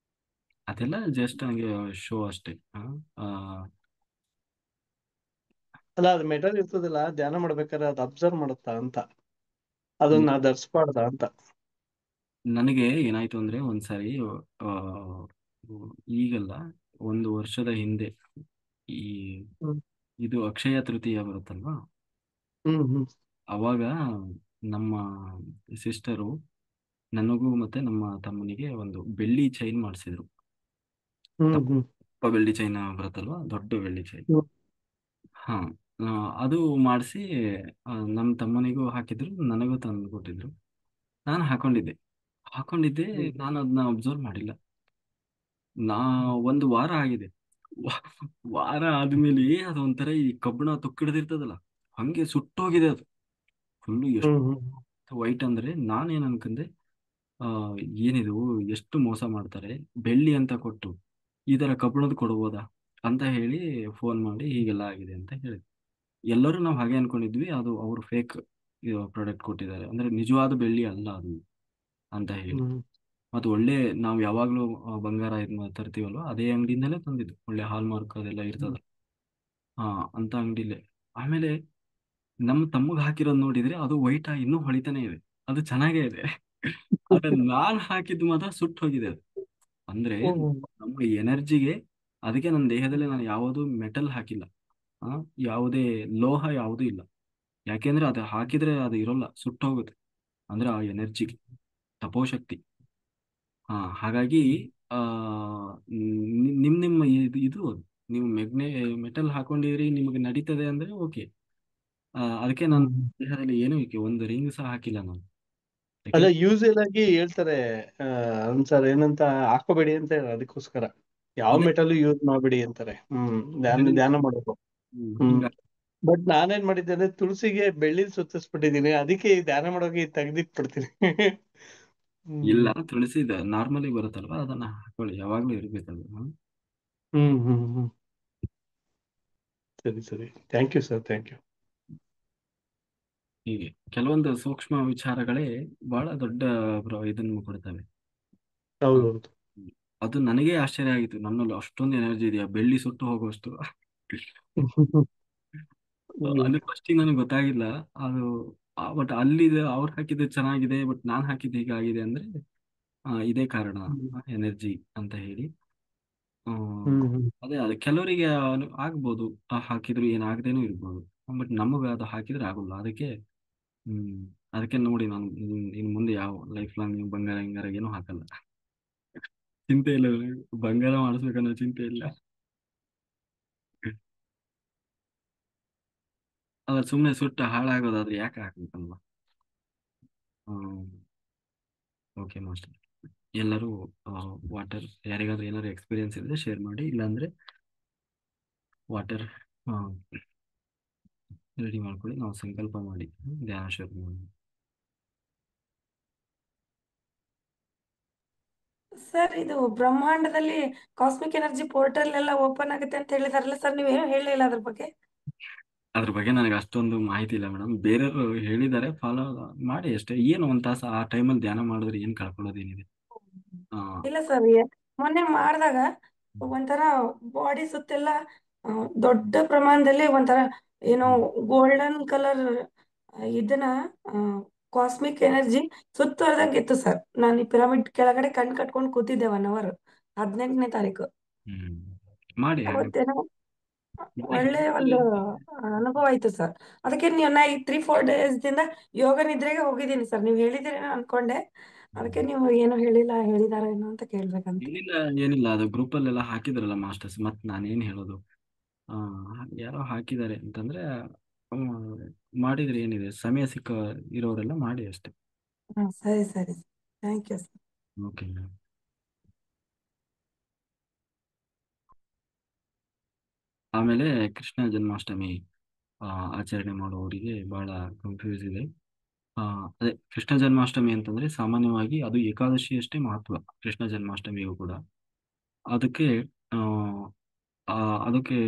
ಅದೆಲ್ಲ ಜಸ್ಟ್ ಹಂಗೆ ಶೋ ಅಷ್ಟೇ. ಆ, ಅಲ್ಲ, ಅದು ಮೆಟಲ್ ಇರ್ತದಲ್ಲ, ಧ್ಯಾನ ಮಾಡ್ಬೇಕಾದ್ರೆ ಅದು ಅಬ್ಸರ್ವ್ ಮಾಡುತ್ತಾ ಅಂತ, ಅದನ್ನ ಧರಿಸ್ಬಾರ್ದಾ ಅಂತ. ನನಗೆ ಏನಾಯ್ತು ಅಂದ್ರೆ ಒಂದ್ಸಾರಿ, ಆ, ಈಗಲ್ಲ, ಒಂದು ವರ್ಷದ ಹಿಂದೆ, ಈ ಹ್ಮ್ ಇದು ಅಕ್ಷಯ ತೃತೀಯ ಬರುತ್ತಲ್ವಾ, ಹ್ಮ್ ಹ್ಮ್ ಅವಾಗ ನಮ್ಮ ಸಿಸ್ಟರು ನನಗೂ ಮತ್ತೆ ನಮ್ಮ ತಮ್ಮನಿಗೆ ಒಂದು ಬೆಳ್ಳಿ ಚೈನ್ ಮಾಡಿಸಿದ್ರು. ಹ್ಮ್ ಹ್ಮ್ ದಪ್ಪ ಬೆಳ್ಳಿ ಚೈನ್ ಬರುತ್ತಲ್ವಾ, ದೊಡ್ಡ ಬೆಳ್ಳಿ ಚೈನ್. ಹ್ಮ್ ಹಾ, ಅದು ಮಾಡಿಸಿ ನಮ್ಮ ತಮ್ಮನಿಗೂ ಹಾಕಿದ್ರು, ನನಗೂ ತಂದು ಕೊಟ್ಟಿದ್ರು. ನಾನು ಹಾಕೊಂಡಿದ್ದೆ. ಹ್ಮ್ ನಾನು ಅದನ್ನ ಅಬ್ಸರ್ವ್ ಮಾಡಿಲ್ಲ. ನಾ ಒಂದು ವಾರ ಆಗಿದೆ. ವಾ- ವಾರ ಆದ್ಮೇಲೆ ಅದೊಂಥರ ಈ ಕಬ್ಬಣ ತುಕ್ಕಿಡ್ದಿರ್ತದಲ್ಲ, ಹಂಗೆ ಸುಟ್ಟೋಗಿದೆ ಅದು. ಫುಲ್ಲು ಹ್ಮ್ ಎಷ್ಟು ಹ್ಮ್ ವೈಟ್ ಅಂದ್ರೆ, ನಾನೇನ್ ಅನ್ಕಂದೆ, ಆ ಏನಿದು, ಎಷ್ಟು ಮೋಸ ಮಾಡ್ತಾರೆ, ಬೆಳ್ಳಿ ಅಂತ ಕೊಟ್ಟು ಈ ತರ ಕಬ್ಬಣದ ಕೊಡ್ಬೋದಾ ಅಂತ ಹೇಳಿ ಫೋನ್ ಮಾಡಿ ಹೀಗೆಲ್ಲ ಆಗಿದೆ ಅಂತ ಹೇಳಿದ್ರು. ಎಲ್ಲರೂ ನಾವು ಹಾಗೆ ಅನ್ಕೊಂಡಿದ್ವಿ, ಅದು ಅವರು ಫೇಕ್ ಪ್ರಾಡಕ್ಟ್ ಕೊಟ್ಟಿದ್ದಾರೆ, ಅಂದ್ರೆ ನಿಜವಾದ ಬೆಳ್ಳಿ ಅಲ್ಲ ಅದು ಅಂತ ಹೇಳಿ. ಹ್ಮ್ ಮತ್ತು ಒಳ್ಳೆ, ನಾವು ಯಾವಾಗಲೂ ಬಂಗಾರ ತರ್ತೀವಲ್ವ, ಅದೇ ಅಂಗಡಿಯಿಂದಲೇ ತಂದಿದ್ದು, ಒಳ್ಳೆ ಹಾಲ್ ಮಾರ್ಕ್ ಅದೆಲ್ಲ ಹ್ಮ್ ಇರ್ತದಲ್ಲ, ಹಾ, ಅಂತ ಅಂಗಡಿಲೇ. ಆಮೇಲೆ ನಮ್ಮ ತಮ್ಮಗೆ ಹಾಕಿರೋದು ನೋಡಿದ್ರೆ ಅದು ವೈಟ್ ಇನ್ನೂ ಹೊಳಿತಾನೆ ಇದೆ, ಅದು ಚೆನ್ನಾಗೇ ಇದೆ. ಆದ್ರೆ ನಾನ್ ಹಾಕಿದ್ದು ಮಾತ್ರ ಸುಟ್ಟು ಹೋಗಿದೆ ಅದು. ಅಂದ್ರೆ ಹ್ಮ್ ನಮ್ಮ ಎನರ್ಜಿಗೆ, ಅದಕ್ಕೆ ನನ್ನ ದೇಹದಲ್ಲಿ ನಾನು ಯಾವುದೂ ಮೆಟಲ್ ಹಾಕಿಲ್ಲ, ಆ ಯಾವುದೇ ಲೋಹ ಯಾವುದೂ ಇಲ್ಲ. ಯಾಕೆಂದ್ರೆ ಅದು ಹಾಕಿದ್ರೆ ಅದು ಇರೋಲ್ಲ, ಸುಟ್ಟು ಹೋಗುತ್ತೆ. ಅಂದ್ರೆ ಆ ಎನರ್ಜಿಗೆ ತಪೋಶಕ್ತಿ. ಹಾಗಾಗಿ ಆ ನಿಮ್ಮ ಇದು ನೀವು ಮೆಟಲ್ ಹಾಕೊಂಡಿರಿ, ನಿಮಗೆ ನಡೀತದೆ ಅಂದ್ರೆ ಓಕೆ. ಅದಕ್ಕೆ ನನ್ನ ಹ್ಮ್. ದೇಹದಲ್ಲಿ ಏನೂ ಒಂದು ರಿಂಗ್ ಸಹ ಹಾಕಿಲ್ಲ ನಾನು. ಅಲ್ಲ, ಯಾಕೆಂದ್ರೆ ಯೂಶುವಲ್ ಆಗಿ ಹೇಳ್ತಾರೆ ಸರ್, ಏನಂತ ಹಾಕೋಬೇಡಿ ಅಂತ ಹೇಳಿ, ಅದಕ್ಕೋಸ್ಕರ ಯಾವ ಅದೇ ಮೆಟಲ್ ಯೂಸ್ ಮಾಡಬೇಡಿ ಅಂತಾರೆ. ಧ್ಯಾನ ring- ಧ್ಯಾನ ಮಾಡೋದು. ಹಿಂಗ ಬಟ್ ನಾನೇನ್ ಮಾಡಿದ್ದೇನೆ, ತುಳಸಿಗೆ ಬೆಳ್ಳಿ ಸುತ್ತಿಸ್ಬಿಟ್ಟಿದೀನಿ, ಅದಕ್ಕೆ ಈ ಧ್ಯಾನ ಮಾಡೋಕೆ ತೆಗ್ದಿಟ್ಬಿಡ್ತೀನಿ. ಇಲ್ಲ, ಹ್ಮ್ ತುಳಸಿ ನಾರ್ಮಲಿ ಬರುತ್ತಲ್ವಾ, ಅದನ್ನ ಹಾಕೊಳ್ಳಿ, ಯಾವಾಗ್ಲೂ ಇರ್ಬೇಕದು. ಹ್ಮ್ ಹ್ಮ್ ಹ್ಮ್ ಸರಿ ಸರಿ, thank you sir, thank you. ಹೀಗೆ ಕೆಲವೊಂದು ಸೂಕ್ಷ್ಮ ವಿಚಾರಗಳೇ ಬಹಳ ದೊಡ್ಡ ಇದನ್ನು ಕೊಡ್ತವೆ. ಆ, ಹೌದೌದು. ಅದು ನನಗೆ ಆಶ್ಚರ್ಯ ಆಗಿತ್ತು, ನನ್ನಲ್ಲಿ ಅಷ್ಟೊಂದು ಎನರ್ಜಿ ಇದೆಯಾ ಬೆಳ್ಳಿ ಸುಟ್ಟು ಹೋಗುವಷ್ಟು. ಅಲ್ಲಿ ಫಸ್ಟಿಗೆ ನನಗೆ ಗೊತ್ತಾಗಿಲ್ಲ ಅದು. ಬಟ್ ಅಲ್ಲಿ ಅವ್ರು ಹಾಕಿದ್ದು ಚೆನ್ನಾಗಿದೆ, ಬಟ್ ನಾನ್ ಹಾಕಿದ್ದು ಹೀಗಾಗಿದೆ ಅಂದ್ರೆ ಇದೇ ಕಾರಣ, ಎನರ್ಜಿ ಅಂತ ಹೇಳಿ. ಹ್ಮ್ ಹ್ಮ್ ಹ್ಮ್ ಅದೇ ಕೆಲವರಿಗೆ ಆಗ್ಬೋದು, ಹಾಕಿದ್ರು ಏನಾಗದೇನೂ ಇರ್ಬೋದು. ಬಟ್ ನಮಗೆ ಅದು ಹಾಕಿದ್ರೆ ಆಗೋಲ್ಲ. ಹ್ಮ್ ಅದಕ್ಕೆ ನೋಡಿ, ನಾನು ಇನ್ನು ಮುಂದೆ ಯಾವ ಲೈಫ್ ಲಾಂಗ್ ನೀವು ಬಂಗಾರ ಹಿಂಗಾರ ಏನೂ ಹಾಕಲ್ಲ. ಚಿಂತೆ ಇಲ್ಲ ನನಗೆ. ಬಂಗಾರ ಮಾಡಿಸ್ಬೇಕನ್ನೋ ಚಿಂತೆ ಇಲ್ಲ. ಅದ್ರ ಸುಮ್ಮನೆ ಸುಟ್ಟು ಹಾಳಾಗೋದಾದ್ರೆ ಯಾಕೆ ಹಾಕ್ಬೇಕಲ್ವಾ. ಹ್ಮ್ ಓಕೆ ಮಾಸ್ಟರ್, ಎಲ್ಲರೂ ವಾಟರ್, ಯಾರಿಗಾದ್ರೂ ಏನಾದ್ರು ಎಕ್ಸ್ಪೀರಿಯನ್ಸ್ ಇದ್ರೆ ಶೇರ್ ಮಾಡಿ, ಇಲ್ಲಾಂದ್ರೆ ವಾಟರ್ ರೆಡಿ ಮಾಡ್ಕೊಳ್ಳಿ, ನಾವು ಸಂಕಲ್ಪ ಮಾಡಿ ಧ್ಯಾನ ಶುರು ಮಾಡಿ. ಸರ್, ಇದು ಬ್ರಹ್ಮಾಂಡದಲ್ಲಿ ಕಾಸ್ಮಿಕ್ ಎನರ್ಜಿ ಪೋರ್ಟಲ್ ಎಲ್ಲ ಓಪನ್ ಆಗುತ್ತೆ ಅಂತ ಹೇಳಿದಾರಲ್ಲ ಸರ್, ನೀವೇನು ಹೇಳಲಿಲ್ಲ ಅದ್ರ ಬಗ್ಗೆ. ಅದ್ರ ಬಗ್ಗೆ ನನಗೆ ಅಷ್ಟೊಂದು ಮಾಹಿತಿ ಇಲ್ಲ ಮೇಡಮ್, ಬೇರೆಯವರು ಹೇಳಿದ್ದಾರೆ, ಫಾಲೋ ಮಾಡಿ ಅಷ್ಟೇ. ಏನು ಒಂದು ತಾಸು ಆ ಟೈಮಲ್ಲಿ ಧ್ಯಾನ ಮಾಡಿದ್ರೆ ಏನು ಕಳ್ಕೊಳ್ಳೋದೇನಿದೆ. ಆ, ಇಲ್ಲ ಸರ್, ಮೊನ್ನೆ ಮಾಡಿದಾಗ ಒಂಥರ ಬಾಡಿ ಸುತ್ತೆಲ್ಲ ಆ, ದೊಡ್ಡ ಪ್ರಮಾಣದಲ್ಲಿ ಒಂಥರ ಏನೋ ಹ್ಮ್, ಗೋಲ್ಡನ್ ಕಲರ್ ಇದನ್ನ ಕಾಸ್ಮಿಕ್ ಎನರ್ಜಿ ಸುತ್ತುವರೆದಂಗೆ ಇತ್ತು ಸರ್. ನಾನು ಈ ಪಿರಮಿಡ್ ಕೆಳಗಡೆ ಕಣ್ ಕಟ್ಕೊಂಡು ಕೂತಿದ್ದೆ 1 ಅವರ್, 18ನೇ ತಾರೀಕು. ಹ್ಮ್. ಮಾಡಿ ಹಾಗೆ ಅವತ್ತೇನೋ ಮತ್ತೆ ಒಳ್ಳೆ ಒಂದು ಅನುಭವ ಆಯ್ತು ಸರ್. ಅದಕ್ಕೆ ನಾ ಈ 3-4 ಡೇಸ್ದಿಂದ ಯೋಗ ನಿದ್ರೆಗೆ ಹೋಗಿದ್ದೀನಿ ಸರ್. ನೀವು ಹೇಳಿದಿರೇನೋ ಅನ್ಕೊಂಡೆ, ಅದಕ್ಕೆ ನೀವು ಏನು ಹೇಳಿದಾರೇನೋ ಅಂತ ಕೇಳ್ಬೇಕಂತ. ಏನಿಲ್ಲ, ಏನಿಲ್ಲ, ಅದು ಗ್ರೂಪಲ್ಲೆಲ್ಲ ಹಾಕಿದ್ರಲ್ಲ ಮಾಸ್ಟರ್ಸ್, ಮತ್ತೆ ನಾನೇನು ಹೇಳೋದು. ಆ, ಯಾರೋ ಹಾಕಿದ್ದಾರೆ ಅಂತಂದ್ರೆ ಹ್ಮ್, ಮಾಡಿದ್ರೆ ಏನಿದೆ, ಸಮಯ ಸಿಕ್ಕ ಇರೋರೆಲ್ಲ ಮಾಡಿ ಅಷ್ಟೇ. ಸರಿ ಸರಿ, ಥ್ಯಾಂಕ್ ಯು ಸರ್. ಓಕೆ. ಆಮೇಲೆ ಕೃಷ್ಣ ಜನ್ಮಾಷ್ಟಮಿ ಆ, ಆಚರಣೆ ಮಾಡುವವರಿಗೆ ಬಹಳ ಕನ್ಫ್ಯೂಸ್ ಇದೆ. ಆ, ಅದೇ ಕೃಷ್ಣ ಜನ್ಮಾಷ್ಟಮಿ ಅಂತಂದ್ರೆ ಸಾಮಾನ್ಯವಾಗಿ ಅದು ಏಕಾದಶಿಯಷ್ಟೇ ಮಹತ್ವ, ಕೃಷ್ಣ ಜನ್ಮಾಷ್ಟಮಿಗೂ ಕೂಡ. ಅದಕ್ಕೆ ಆ, ಆ, ಅದಕ್ಕೆ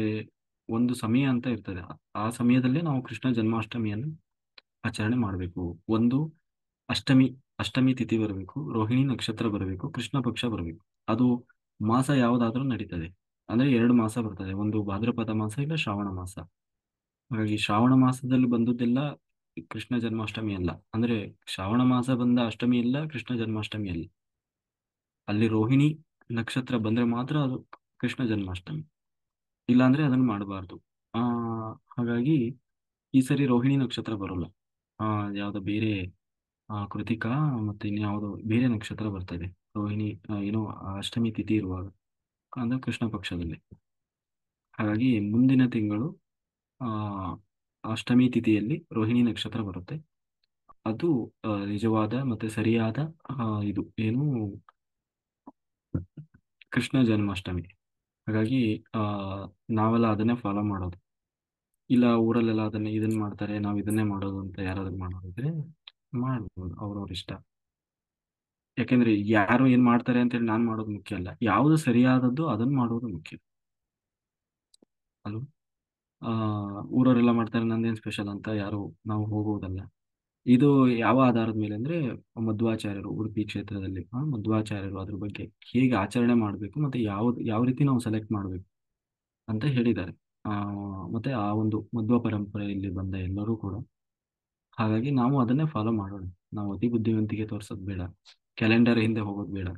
ಒಂದು ಸಮಯ ಅಂತ ಇರ್ತದೆ. ಆ ಸಮಯದಲ್ಲೇ ನಾವು ಕೃಷ್ಣ ಜನ್ಮಾಷ್ಟಮಿಯನ್ನು ಆಚರಣೆ ಮಾಡಬೇಕು. ಒಂದು ಅಷ್ಟಮಿ ಅಷ್ಟಮಿ ತಿಥಿ ಬರಬೇಕು, ರೋಹಿಣಿ ನಕ್ಷತ್ರ ಬರಬೇಕು, ಕೃಷ್ಣ ಪಕ್ಷ ಬರಬೇಕು. ಅದು ಮಾಸ ಯಾವುದಾದ್ರೂ ನಡೀತದೆ. ಅಂದ್ರೆ 2 ಮಾಸ ಬರ್ತದೆ, ಒಂದು ಭಾದ್ರಪದ ಮಾಸ, ಇಲ್ಲ ಶ್ರಾವಣ ಮಾಸ. ಹಾಗಾಗಿ ಶ್ರಾವಣ ಮಾಸದಲ್ಲಿ ಬಂದದ್ದೆಲ್ಲ ಕೃಷ್ಣ ಜನ್ಮಾಷ್ಟಮಿ ಅಲ್ಲ. ಅಂದ್ರೆ ಶ್ರಾವಣ ಮಾಸ ಬಂದ ಅಷ್ಟಮಿ ಇಲ್ಲ, ಕೃಷ್ಣ ಜನ್ಮಾಷ್ಟಮಿ ಅಲ್ಲ. ಅಲ್ಲಿ ರೋಹಿಣಿ ನಕ್ಷತ್ರ ಬಂದ್ರೆ ಮಾತ್ರ ಅದು ಕೃಷ್ಣ ಜನ್ಮಾಷ್ಟಮಿ, ಇಲ್ಲಾಂದ್ರೆ ಅದನ್ನು ಮಾಡಬಾರ್ದು. ಆ ಹಾಗಾಗಿ ಈ ಸರಿ ರೋಹಿಣಿ ನಕ್ಷತ್ರ ಬರೋಲ್ಲ. ಆ ಯಾವ್ದೋ ಬೇರೆ ಕೃತಿಕಾ ಮತ್ತೆ ಇನ್ಯಾವುದೋ ಬೇರೆ ನಕ್ಷತ್ರ ಬರ್ತದೆ, ರೋಹಿಣಿ ಏನೋ ಅಷ್ಟಮಿ ತಿಥಿ ಇರುವಾಗ, ಅಂದ್ರೆ ಕೃಷ್ಣ ಪಕ್ಷದಲ್ಲಿ. ಹಾಗಾಗಿ ಮುಂದಿನ ತಿಂಗಳು ಆ ಅಷ್ಟಮಿ ತಿಥಿಯಲ್ಲಿ ರೋಹಿಣಿ ನಕ್ಷತ್ರ ಬರುತ್ತೆ. ಅದು ನಿಜವಾದ ಮತ್ತೆ ಸರಿಯಾದ ಇದು ಏನು ಕೃಷ್ಣ ಜನ್ಮಾಷ್ಟಮಿ. ಹಾಗಾಗಿ ಆ ನಾವೆಲ್ಲ ಅದನ್ನೇ ಫಾಲೋ ಮಾಡೋದು. ಇಲ್ಲ ಊರಲ್ಲೆಲ್ಲ ಇದನ್ನ ಮಾಡ್ತಾರೆ, ನಾವು ಇದನ್ನೇ ಮಾಡೋದು ಅಂತ ಯಾರಾದ್ರೂ ಮಾಡೋದಿದ್ರೆ ಮಾಡ್ಬೋದು, ಅವ್ರವ್ರ ಇಷ್ಟ. ಯಾಕೆಂದ್ರೆ ಯಾರು ಏನ್ ಮಾಡ್ತಾರೆ ಅಂತೇಳಿ ನಾನ್ ಮಾಡೋದು ಮುಖ್ಯ ಅಲ್ಲ, ಯಾವುದು ಸರಿಯಾದದ್ದು ಅದನ್ನ ಮಾಡೋದು ಮುಖ್ಯ ಅಲ್ವ. ಆ ಊರವರೆಲ್ಲ ಮಾಡ್ತಾರೆ, ನಂದೇನ್ ಸ್ಪೆಷಲ್ ಅಂತ ಯಾರು ನಾವು ಹೋಗುವುದಲ್ಲ. ಇದು ಯಾವ ಆಧಾರದ ಮೇಲೆ ಅಂದ್ರೆ ಮಧ್ವಾಚಾರ್ಯರು ಉಡುಪಿ ಕ್ಷೇತ್ರದಲ್ಲಿ ಮಧ್ವಾಚಾರ್ಯರು ಅದ್ರ ಬಗ್ಗೆ ಹೇಗೆ ಆಚರಣೆ ಮಾಡಬೇಕು ಮತ್ತೆ ಯಾವ ರೀತಿ ನಾವು ಸೆಲೆಕ್ಟ್ ಮಾಡಬೇಕು ಅಂತ ಹೇಳಿದ್ದಾರೆ. ಆ ಮತ್ತೆ ಆ ಒಂದು ಮಧ್ವ ಪರಂಪರೆಯಲ್ಲಿ ಬಂದ ಎಲ್ಲರೂ ಕೂಡ. ಹಾಗಾಗಿ ನಾವು ಅದನ್ನೇ ಫಾಲೋ ಮಾಡೋಣ. ನಾವು ಅತಿ ಬುದ್ಧಿವಂತಿಕೆ ತೋರ್ಸೋದು ಬೇಡ, ಕ್ಯಾಲೆಂಡರ್ ಹಿಂದೆ ಹೋಗೋದು ಬೇಡ.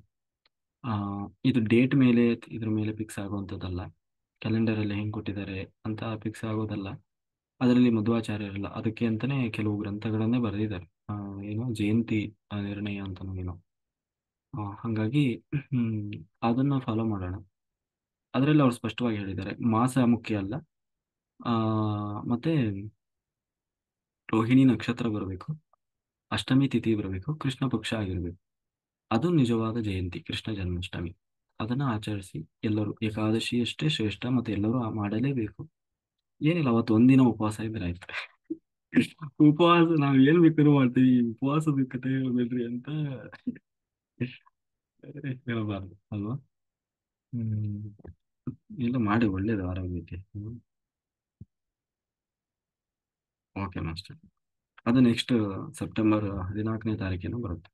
ಇದು ಡೇಟ್ ಮೇಲೆ ಇದ್ರ ಮೇಲೆ ಫಿಕ್ಸ್ ಆಗುವಂಥದ್ದಲ್ಲ, ಕ್ಯಾಲೆಂಡರಲ್ಲಿ ಹೆಂಗೆ ಕೊಟ್ಟಿದ್ದಾರೆ ಅಂತ ಫಿಕ್ಸ್ ಆಗೋದಲ್ಲ. ಅದರಲ್ಲಿ ಮಧ್ವಾಚಾರ್ಯರಲ್ಲ, ಅದಕ್ಕೆ ಅಂತಾನೆ ಕೆಲವು ಗ್ರಂಥಗಳನ್ನೇ ಬರೆದಿದ್ದಾರೆ. ಏನೋ ಜಯಂತಿ ನಿರ್ಣಯ ಅಂತನೋ ಏನೋ. ಹಾಗಾಗಿ ಅದನ್ನ ಫಾಲೋ ಮಾಡೋಣ. ಅದರಲ್ಲಿ ಅವ್ರು ಸ್ಪಷ್ಟವಾಗಿ ಹೇಳಿದ್ದಾರೆ, ಮಾಸ ಮುಖ್ಯ ಅಲ್ಲ, ಮತ್ತೆ ರೋಹಿಣಿ ನಕ್ಷತ್ರ ಬರಬೇಕು, ಅಷ್ಟಮಿ ತಿಥಿ ಬರಬೇಕು, ಕೃಷ್ಣ ಪಕ್ಷ ಆಗಿರಬೇಕು. ಅದು ನಿಜವಾದ ಜಯಂತಿ, ಕೃಷ್ಣ ಜನ್ಮಾಷ್ಟಮಿ. ಅದನ್ನ ಆಚರಿಸಿ ಎಲ್ಲರೂ. ಏಕಾದಶಿ ಅಷ್ಟೇ ಶ್ರೇಷ್ಠ, ಮತ್ತೆ ಎಲ್ಲರೂ ಮಾಡಲೇಬೇಕು. ಏನಿಲ್ಲ, ಅವತ್ತು ಒಂದಿನ ಉಪವಾಸ ಇದ್ರೆ ಆಯ್ತು. ಉಪವಾಸ ನಾವ್ ಏನ್ ಬೇಕಾದ್ರೂ ಮಾಡ್ತೀವಿ, ಉಪವಾಸದ ಕಥೆ ಹೇಳ್ಬೇಡ್ರಿ ಅಂತ ಹೇಳಬಾರ್ದು ಅಲ್ವಾ? ಇಲ್ಲ, ಮಾಡಿ, ಒಳ್ಳೇದು ಆರೋಗ್ಯಕ್ಕೆ. Okay master. ಅದು ನೆಕ್ಸ್ಟ್ ಸೆಪ್ಟೆಂಬರ್ 14ನೇ ತಾರೀಕಿನ ಬರುತ್ತೆ,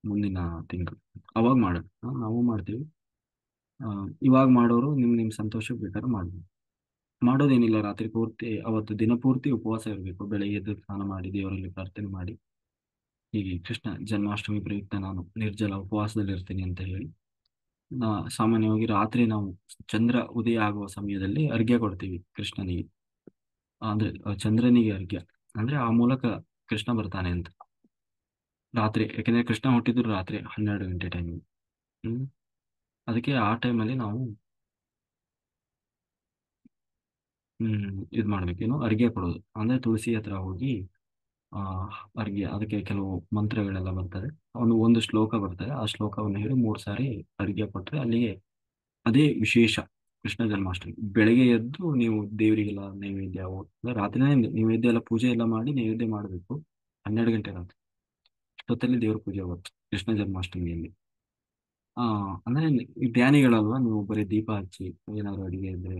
ಮುಂದಿನ ತಿಂಗಳು. ಅವಾಗ ಮಾಡೋದು, ನಾವು ಮಾಡ್ತೀವಿ. ಇವಾಗ ಮಾಡೋರು ನಿಮ್ಮ ಸಂತೋಷಕ್ಕೆ ಬೇಕಾದ್ರೆ ಮಾಡ್ಬೋದು. ಮಾಡೋದೇನಿಲ್ಲ, ರಾತ್ರಿ ಪೂರ್ತಿ ಅವತ್ತು ದಿನ ಪೂರ್ತಿ ಉಪವಾಸ ಇರಬೇಕು. ಬೆಳಗ್ಗೆ ಎದ್ದು ಸ್ನಾನ ಮಾಡಿ ದೇವರಲ್ಲಿ ಪ್ರಾರ್ಥನೆ ಮಾಡಿ, ಹೀಗೆ ಕೃಷ್ಣ ಜನ್ಮಾಷ್ಟಮಿ ಪ್ರಯುಕ್ತ ನಾನು ನಿರ್ಜಲ ಉಪವಾಸದಲ್ಲಿ ಇರ್ತೀನಿ ಅಂತ ಹೇಳಿ. ಸಾಮಾನ್ಯವಾಗಿ ರಾತ್ರಿ ನಾವು ಚಂದ್ರ ಉದಯ ಆಗುವ ಸಮಯದಲ್ಲಿ ಅರ್ಘ್ಯ ಕೊಡ್ತೀವಿ ಕೃಷ್ಣನಿಗೆ. ಅಂದ್ರೆ ಚಂದ್ರನಿಗೆ ಅರ್ಘ್ಯ, ಅಂದ್ರೆ ಆ ಮೂಲಕ ಕೃಷ್ಣ ಬರ್ತಾನೆ ಅಂತ. ರಾತ್ರಿ, ಯಾಕಂದ್ರೆ ಕೃಷ್ಣ ಹುಟ್ಟಿದ್ರು ರಾತ್ರಿ 12 ಗಂಟೆ ಟೈಮ್. ಅದಕ್ಕೆ ಆ ಟೈಮಲ್ಲಿ ನಾವು ಇದು ಮಾಡ್ಬೇಕೇನು, ಅರ್ಘ್ಯ ಕೊಡೋದು. ಅಂದ್ರೆ ತುಳಸಿ ಹತ್ರ ಹೋಗಿ ಅರ್ಘ್ಯ, ಅದಕ್ಕೆ ಕೆಲವು ಮಂತ್ರಗಳೆಲ್ಲ ಬರ್ತದೆ. ಒಂದು ಶ್ಲೋಕ ಬರ್ತದೆ, ಆ ಶ್ಲೋಕವನ್ನು ಹೇಳಿ 3 ಸಾರಿ ಅರ್ಘ್ಯ ಕೊಟ್ರೆ ಅಲ್ಲಿಗೆ ಅದೇ ವಿಶೇಷ ಕೃಷ್ಣ ಜನ್ಮಾಷ್ಟಮಿ. ಬೆಳಗ್ಗೆ ಎದ್ದು ನೀವು ದೇವರಿಗೆಲ್ಲ ನೈವೇದ್ಯ, ರಾತ್ರಿನೇ ನೈವೇದ್ಯ ಎಲ್ಲ ಪೂಜೆ ಎಲ್ಲ ಮಾಡಿ ನೈವೇದ್ಯ ಮಾಡಬೇಕು. 12 ಗಂಟೆ ರಾತ್ರಿ ಅಷ್ಟೊತ್ತಲ್ಲಿ ದೇವ್ರ ಪೂಜೆ ಆಗುತ್ತೆ ಕೃಷ್ಣ ಜನ್ಮಾಷ್ಟಮಿಯಲ್ಲಿ. ಅಂದ್ರೆ ಈ ಧ್ಯಾನಿಗಳಲ್ವಾ, ನೀವು ಬರೀ ದೀಪ ಹಚ್ಚಿ ಏನಾದ್ರು ಅಡಿಗೆ ಇದ್ರೆ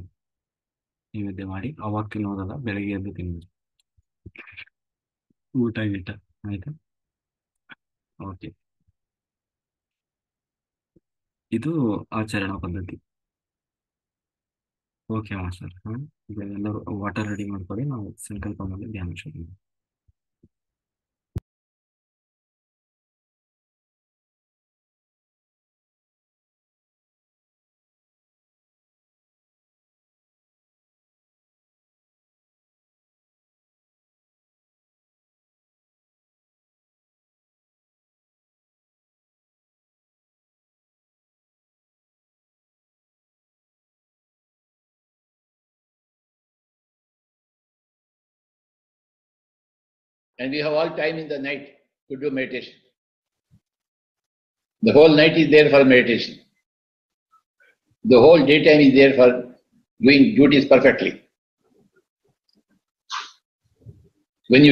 ನೈವೇದ್ಯ ಮಾಡಿ ಅವಾಗ ತಿನ್ನೋದಲ್ಲ, ಬೆಳಗ್ಗೆ ಎದ್ದು ತಿನ್ನೋದು. ಊಟ ಗೀಟ ಆಯ್ತಾ? ಓಕೆ, ಇದು ಆಚರಣಾ ಪದ್ಧತಿ. Okay master. ಈಗ ಎಲ್ಲರೂ ವಾಟರ್ ರೆಡಿ ಮಾಡ್ಕೊಳ್ಳಿ, ನಾವು ಸಂಕಲ್ಪ ಮಾಡಿ ಧ್ಯಾನ ಶುರು. And we have all time in the night to do meditation. The whole night is there for meditation. The whole daytime is there for doing duties perfectly. When you do